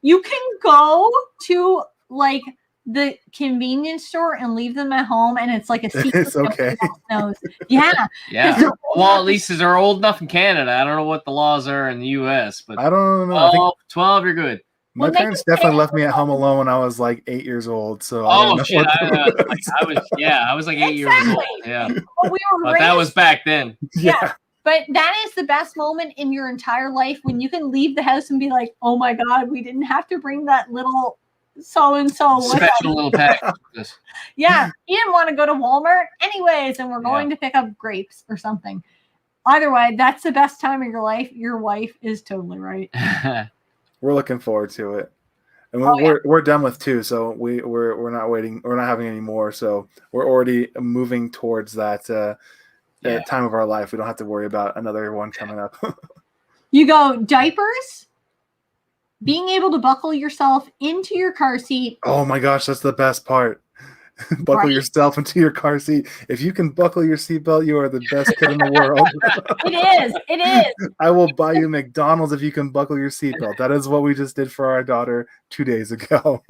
you can go to like the convenience store and leave them at home, and it's like a secret. It's okay. Knows. Yeah. Yeah. Well, at least they're old enough in Canada. I don't know what the laws are in the U.S., but I don't know. 12, you're good. My parents definitely left me at home alone when I was like 8 years old. So shit! I was like 8 years old. Yeah, but that was back then. Yeah. But that is the best moment in your entire life when you can leave the house and be like, "Oh my God, we didn't have to bring that little so-and-so special little package." Yeah, he didn't want to go to Walmart anyways, and we're going to pick up grapes or something. Either way, that's the best time of your life. Your wife is totally right. We're looking forward to it, and we're done with 2, so we're not waiting. We're not having any more, so we're already moving towards that time of our life. We don't have to worry about another one coming up. You go diapers, being able to buckle yourself into your car seat. Oh my gosh, that's the best part. Buckle yourself into your car seat. If you can buckle your seatbelt, you are the best kid in the world. It is. I will buy you McDonald's if you can buckle your seatbelt. That is what we just did for our daughter 2 days ago.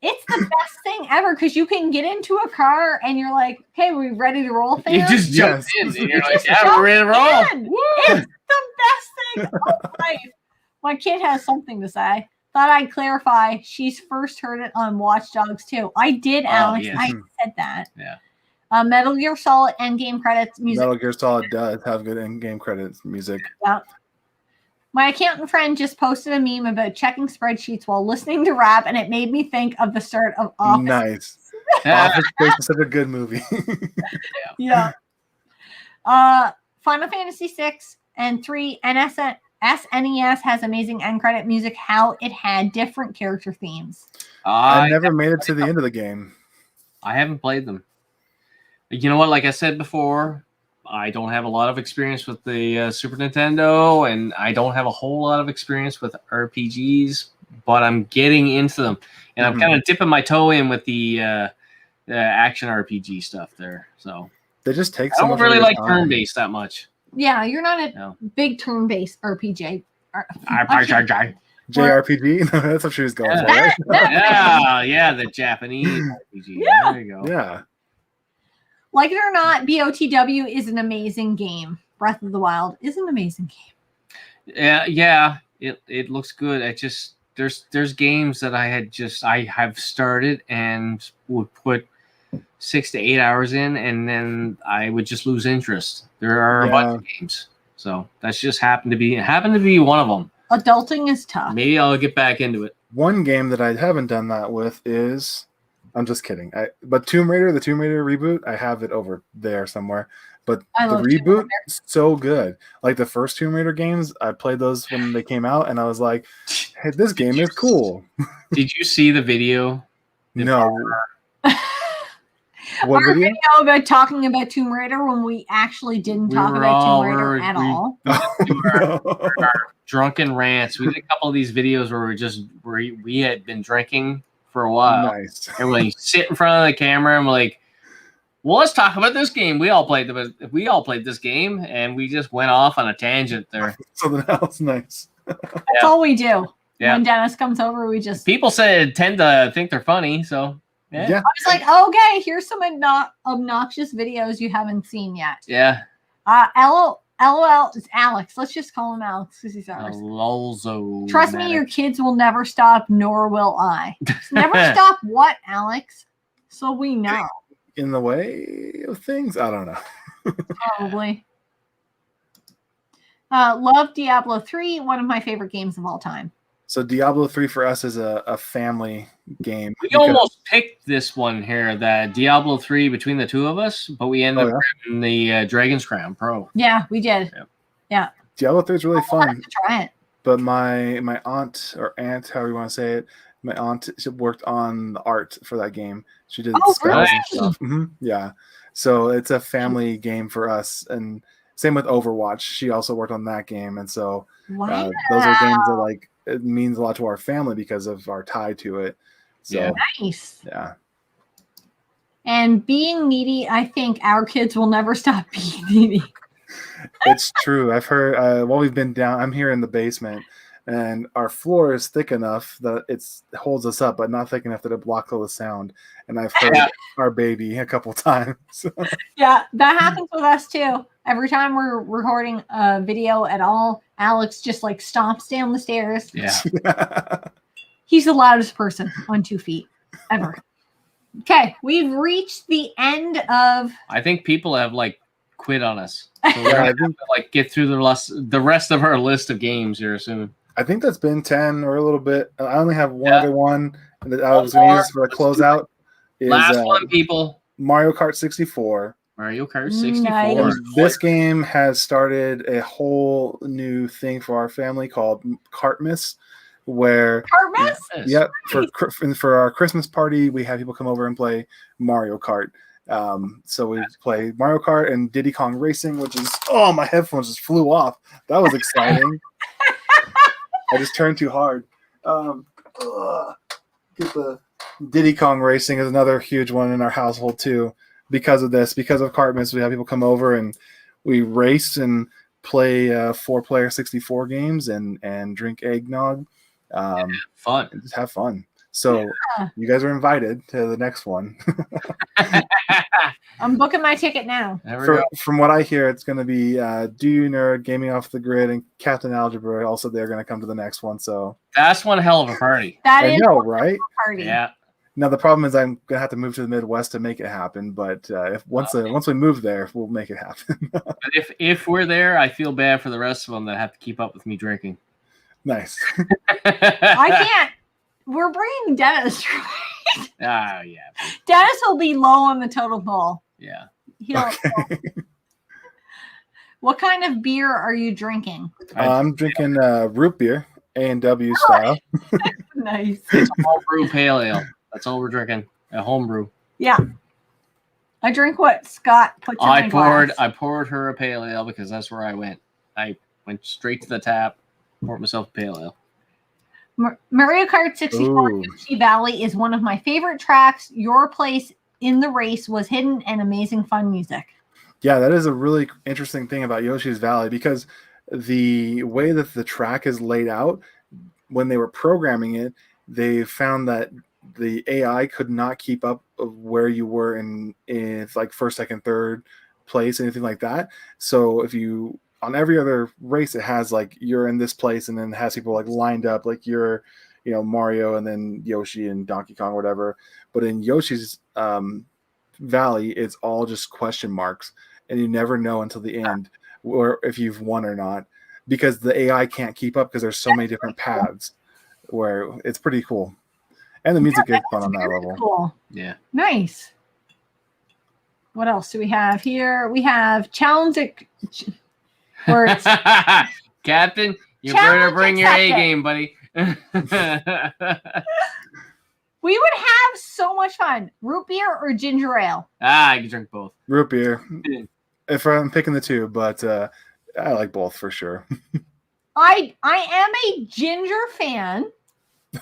It's the best thing ever because you can get into a car and you're like, "Okay, we ready to roll, fam?" You just jump in. And you're like, "Yeah, we're ready to roll." It's the best thing of life. My kid has something to say. Thought I'd clarify. She's first heard it on Watch Dogs 2. I did, Alex. Yes. I said that. Yeah. Metal Gear Solid Endgame credits music. Metal Gear Solid does have good in-game credits music. Yeah. My accountant friend just posted a meme about checking spreadsheets while listening to rap, and it made me think of the start of Office. Nice. Office Space is such a good movie. Yeah. Final Fantasy 6 and 3 SNES has amazing end credit music. How it had different character themes. I never made it to the end of the game. I haven't played them. You know what? Like I said before, I don't have a lot of experience with the Super Nintendo, and I don't have a whole lot of experience with RPGs, but I'm getting into them, and I'm kind of dipping my toe in with the action RPG stuff there. So they just take. I don't really like turn-based that much. Yeah, you're not a big turn-based RPG. JRPG? No, that's what she was going for, right? Yeah, the Japanese RPG. Yeah. There you go. Yeah. Like it or not, BOTW is an amazing game. Breath of the Wild is an amazing game. Yeah. It looks good. I just there's games that I have started and would put 6 to 8 hours in, and then I would just lose interest. There are a bunch of games, so that's just happened to be one of them. Adulting is tough. Maybe I'll get back into it. One game that I haven't done that with is, I'm just kidding. But Tomb Raider, the Tomb Raider reboot, I have it over there somewhere. But the reboot, so good. Like the first Tomb Raider games, I played those when they came out, and I was like, "Hey, this game is cool." Did you see the video? No. What video? About talking about Tomb Raider when we actually didn't talk about Tomb Raider at all. Our drunken rants. We did a couple of these videos where we had been drinking for a while. Nice. And we sit in front of the camera and we're like, "Well, let's talk about this game. We all played this game," and we just went off on a tangent there. Something else nice. That's all we do. Yeah. When Dennis comes over, we just people tend to think they're funny, so yeah. I was like, okay, here's some obnoxious videos you haven't seen yet. Yeah. LOL, it's Alex. Let's just call him Alex because he's ours. Lolzo. Trust me, your kids will never stop, nor will I. Never stop what, Alex? So we know. In the way of things? I don't know. Probably. Love Diablo 3, one of my favorite games of all time. So Diablo 3 for us is a family game. We almost picked this one here, that Diablo 3 between the two of us, but we ended up grabbing the Dragon's Crown Pro. Yeah, we did. Yeah. Diablo 3 is really fun. To try it. But my aunt, however you want to say it, My aunt, she worked on the art for that game. She did Oh, spells and really? stuff. Yeah. So it's a family game for us. And same with Overwatch. She also worked on that game. And so Wow. those are games that like it means a lot to our family because of our tie to it. So Nice. yeah. And being needy, I think our kids will never stop being needy. It's true. I've heard while we've been down, I'm here in the basement, and our floor is thick enough that it holds us up, but not thick enough that it blocks all the sound. And I've heard our baby a couple times. Yeah, that happens with us too. Every time we're recording a video at all, Alex just like stomps down the stairs. Yeah. He's the loudest person on 2 feet ever. Okay, we've reached the end of. I think people have like quit on us. So we're gonna have to, like get through the rest of our list of games here soon. I think that's been 10 or a little bit. I only have one other one that I was going to use for a closeout. Last one, people. Mario Kart 64. Mario Kart 64. Nice. This game has started a whole new thing for our family called Cartmas, where for our Christmas party we have people come over and play Mario Kart. So we play Mario Kart and Diddy Kong Racing, which is my headphones just flew off. That was exciting. I just turned too hard. Get the Diddy Kong Racing is another huge one in our household too. Because of Cartmas, we have people come over and we race and play 4-player 64 games and drink eggnog. Fun. And just have fun. So you guys are invited to the next one. I'm booking my ticket now. From what I hear, it's going to be Do You Nerd, Gaming Off the Grid, and Captain Algebra. Also, they're going to come to the next one. So that's one hell of a party. I know, right? Party. Yeah. Now the problem is I'm gonna have to move to the Midwest to make it happen. But once we move there, we'll make it happen. But if we're there, I feel bad for the rest of them that have to keep up with me drinking. Nice. I can't. We're bringing Dennis, right? Yeah. Dennis will be low on the total ball. Yeah. What kind of beer are you drinking? I'm drinking root beer, A&W style. Nice. It's a homebrew pale ale. That's all we're drinking. A homebrew. Yeah. I drink what Scott puts in my glass. I poured her a pale ale because that's where I went. I went straight to the tap, poured myself a pale ale. Mario Kart 64 Yoshi Valley is one of my favorite tracks. Your place in the race was hidden and amazing fun music. Yeah, that is a really interesting thing about Yoshi's Valley because the way that the track is laid out, when they were programming it, they found that the AI could not keep up of where you were in like first, second, third place, anything like that. So if you on every other race, it has like you're in this place, and then it has people like lined up, like you're, Mario, and then Yoshi and Donkey Kong, whatever. But in Yoshi's Valley, it's all just question marks, and you never know until the end, or if you've won or not, because the AI can't keep up because there's so many different paths. Where it's pretty cool, and the music is fun on that level. Cool. Yeah. Nice. What else do we have here? We have challenge. Words. Captain, you Challenge better bring your accepted. A game, buddy. We would have so much fun. Root beer or ginger ale? I can drink both. Root beer, if I'm picking the two, but I like both for sure. I am a ginger fan.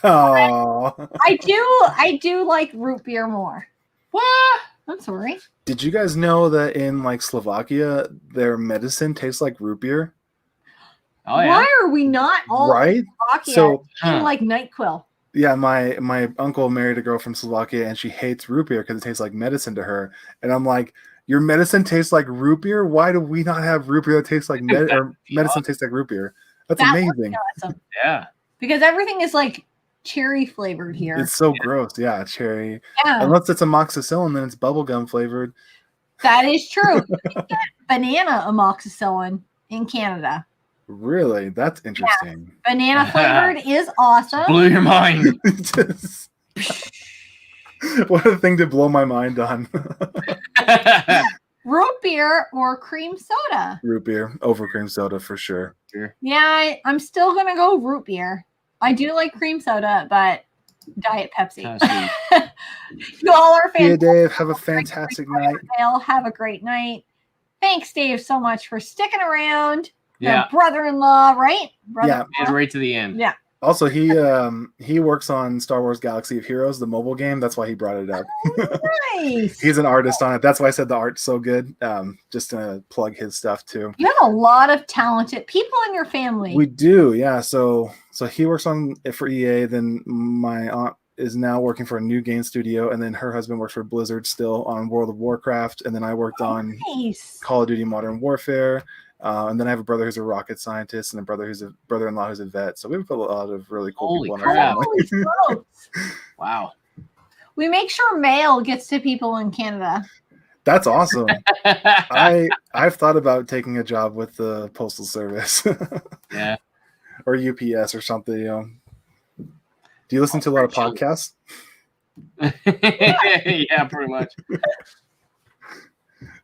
Oh, I do like root beer more. What? I'm sorry. Did you guys know that in like Slovakia, their medicine tastes like root beer? Oh yeah. Why are we not all Right? in Slovakia So eating like NyQuil? yeah, my uncle married a girl from Slovakia, and she hates root beer because it tastes like medicine to her. And I'm like, your medicine tastes like root beer? Why do we not have root beer that tastes like medicine tastes like root beer? That's amazing. Awesome. Yeah. Because everything is like cherry flavored here. It's so gross. Yeah, cherry. Yeah. Unless it's amoxicillin, then it's bubblegum flavored. That is true. You can get banana amoxicillin in Canada. Really? That's interesting. Yeah. Banana flavored is awesome. Blew your mind. What a thing to blow my mind on. Root beer or cream soda? Root beer over cream soda for sure. Yeah, I'm still going to go root beer. I do like cream soda, but Diet Pepsi. Kind of You all are See you, fantastic. Dave. Have a fantastic night. Have a great night. Thanks, Dave, so much for sticking around. Yeah. The brother-in-law, right? Yeah. And right to the end. Yeah. Also, he works on Star Wars Galaxy of Heroes, the mobile game. That's why he brought it up. Nice. He's an artist on it. That's why I said the art's so good. Just to plug his stuff too. You have a lot of talented people in your family. We do, yeah. So he works on it for EA. Then my aunt is now working for a new game studio, and then her husband works for Blizzard still on World of Warcraft. And then I worked on Call of Duty Modern Warfare. And then I have a brother who's a rocket scientist, and a brother-in-law who's a vet. So we have a lot of really cool people in our family. Wow. We make sure mail gets to people in Canada. That's awesome. I've thought about taking a job with the Postal Service. Yeah. Or UPS or something, you know. Do you listen to a lot of podcasts? Yeah, pretty much.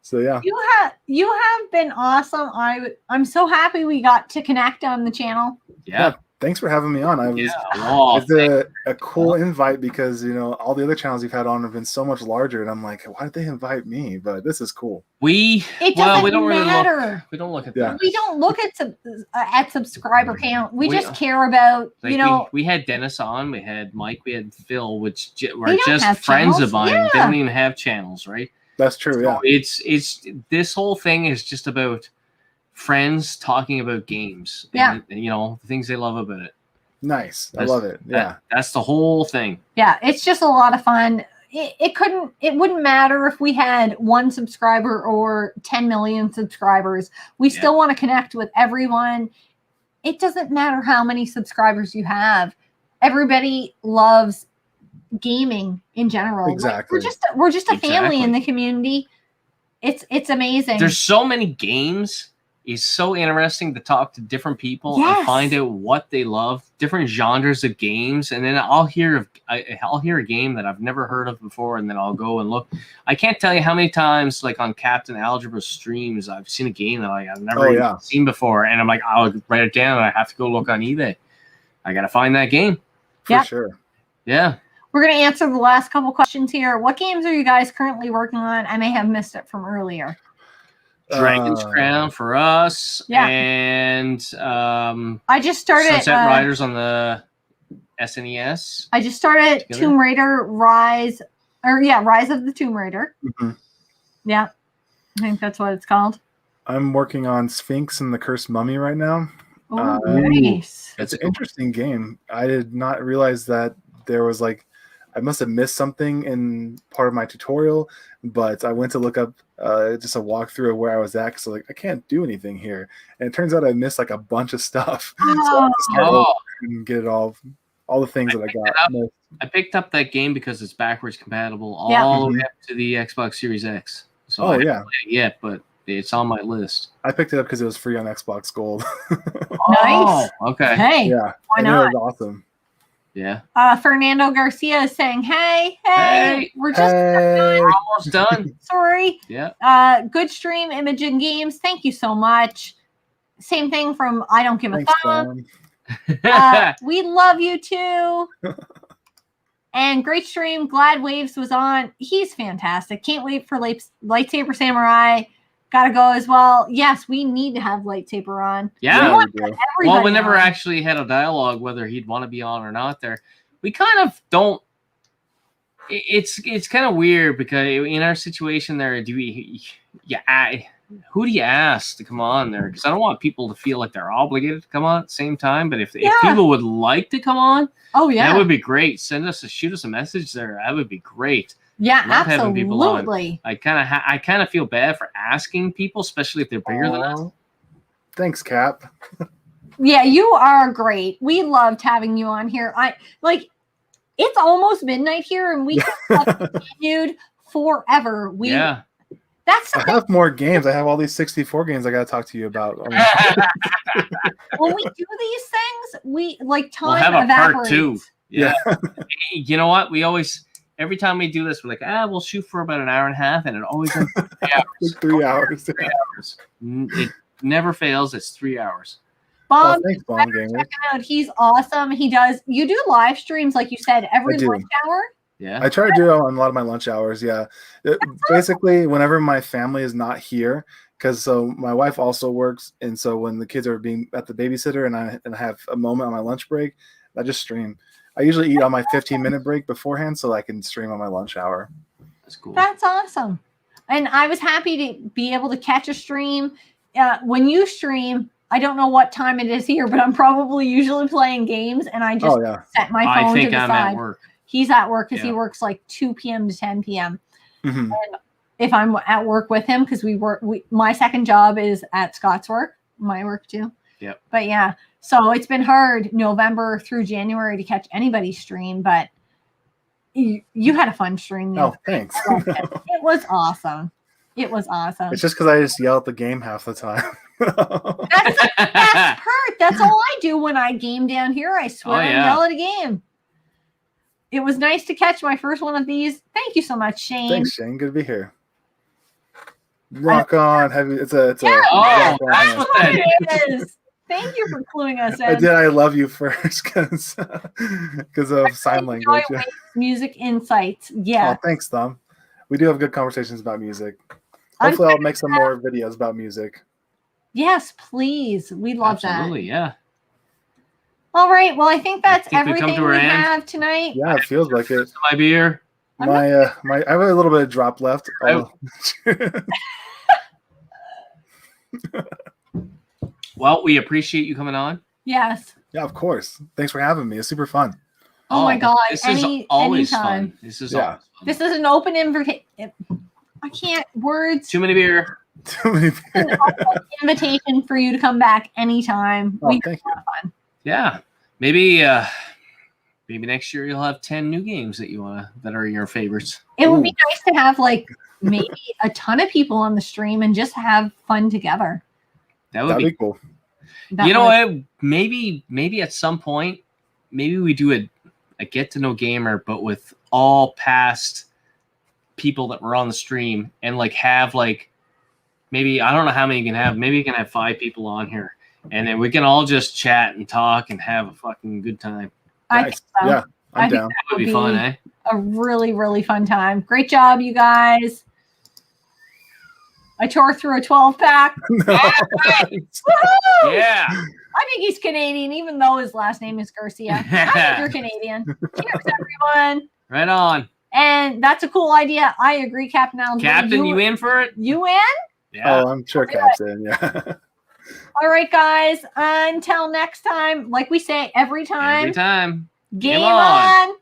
So yeah. You have been awesome. I'm so happy we got to connect on the channel. Yeah. Thanks for having me on. It's a cool invite because, you know, all the other channels you've had on have been so much larger, and I'm like, why did they invite me? But this is cool. We don't matter. We don't look at that. We don't look at subscriber count. We just care about, like, you know. We had Dennis on, we had Mike, we had Phil, which were just friends of mine. Yeah. They don't even have channels, right? That's true. So yeah. It's this whole thing is just about friends talking about games. Yeah. And, you know, the things they love about it. Nice. I love it. Yeah. That's the whole thing. Yeah. It's just a lot of fun. It wouldn't matter if we had 1 subscriber or 10 million subscribers. We still want to connect with everyone. It doesn't matter how many subscribers you have. Everybody loves gaming in general. Exactly. We're just a family in the community. It's amazing. There's so many games. It's so interesting to talk to different people and find out what they love, different genres of games, and then I'll hear a game that I've never heard of before, and then I'll go and look. I can't tell you how many times, like on Captain Algebra streams, I've seen a game that I've never even seen before, and I'm like, I'll write it down, and I have to go look on eBay. I gotta find that game. For sure. Yeah. We're going to answer the last couple questions here. What games are you guys currently working on? I may have missed it from earlier. Dragon's Crown for us. Yeah. And I just started Sunset Riders on the SNES. I just started Tomb Raider Rise of the Tomb Raider. Mm-hmm. Yeah. I think that's what it's called. I'm working on Sphinx and the Cursed Mummy right now. Oh, nice. It's an interesting game. I did not realize that there was I must have missed something in part of my tutorial, but I went to look up just a walkthrough of where I was at because I can't do anything here. And it turns out I missed a bunch of stuff. So I have to start over and get it all the things that I got. I picked up that game because it's backwards compatible all the way up to the Xbox Series X. So I haven't played it yet, but it's on my list. I picked it up because it was free on Xbox Gold. Nice. Okay. Hey, yeah, why not? It was awesome. Yeah. Fernando Garcia is saying, hey, we're just we're almost done. Sorry. Yeah. Good stream, Imogen Games. Thank you so much. Same thing from I Don't Give a Fuck. We love you too. And great stream. Glad Waves was on. He's fantastic. Can't wait for Lightsaber Samurai. Gotta go as well. Yes, we need to have Lightsaber on. Yeah. We never on. actually had a dialogue whether he'd want to be on or not there. We kind of don't. It's kind of weird because in our situation there, who do you ask to come on there? Because I don't want people to feel like they're obligated to come on at the same time. But if people would like to come on, that would be great. Shoot us a message there. That would be great. Yeah, absolutely. I kind of feel bad for asking people, especially if they're bigger than us. Thanks, Cap. Yeah, you are great. We loved having you on here. It's almost midnight here, and we have continued forever. That's I have more games. I have all these 64 games I got to talk to you about. When we do these things, time we'll have a evaporates. part 2. Yeah. You know what? Every time we do this, we're like, we'll shoot for about an hour and a half, and it always ends 3 hours. 3 hours. 3 hours. It never fails. It's 3 hours. Bob, thanks, Bomb Gamer. check him out. He's awesome. You do live streams, like you said, every lunch hour? Yeah. I try to do it on a lot of my lunch hours. Yeah. Basically, whenever my family is not here, because my wife also works, and so when the kids are being at the babysitter and I have a moment on my lunch break, I just stream. I usually eat on my 15-minute break beforehand so I can stream on my lunch hour. That's cool. That's awesome. And I was happy to be able to catch a stream. When you stream, I don't know what time it is here, but I'm probably usually playing games, and I just set my phone to the side. I'm at work. He's at work because he works like 2 p.m. to 10 p.m. Mm-hmm. And if I'm at work with him, because my second job is at Scott's work, my work too. Yep. But yeah, so it's been hard November through January to catch anybody's stream, but you had a fun stream. Oh, thanks. It was awesome. It was awesome. It's just because I just yell at the game half the time. That's hurt. That's all I do when I game down here. I swear and yell at a game. It was nice to catch my first one of these. Thank you so much, Shane. Thanks, Shane. Good to be here. Rock on. That's what it is. Thank you for cluing us in. I love you first because of sign language. Music insights. Yeah. Oh, thanks, Tom. We do have good conversations about music. Hopefully, I'll make some more videos about music. Yes, please. We love that. Absolutely, yeah. All right. Well, I think that's everything we have tonight. Yeah, it feels like it. My beer. I have a little bit of drop left. Well, we appreciate you coming on. Yes. Yeah, of course. Thanks for having me. It's super fun. Oh my God. This is always anytime. fun. This is always fun. This is an open invitation. I can't words. Too many beer. Too many beer. An open invitation for you to come back anytime. Oh, We thank have fun. Yeah. Maybe next year you'll have 10 new games that are your favorites. It would be nice to have maybe a ton of people on the stream and just have fun together. That'd be cool. You know what? Maybe at some point, maybe we do a get to know gamer, but with all past people that were on the stream and have maybe, I don't know how many you can have. Maybe you can have 5 people on here, and then we can all just chat and talk and have a fucking good time. I think so. Yeah, I'm down. That would be fun, eh? A really, really fun time. Great job, you guys. I tore through a 12-pack. Yeah. I think he's Canadian, even though his last name is Garcia. I think you're Canadian. Cheers, everyone. Right on. And that's a cool idea. I agree, Captain Allen. Captain, you in for it? You in? Yeah. Oh, I'm sure Cap's in, yeah. All right, guys. Until next time, like we say every time. Every time. Game on.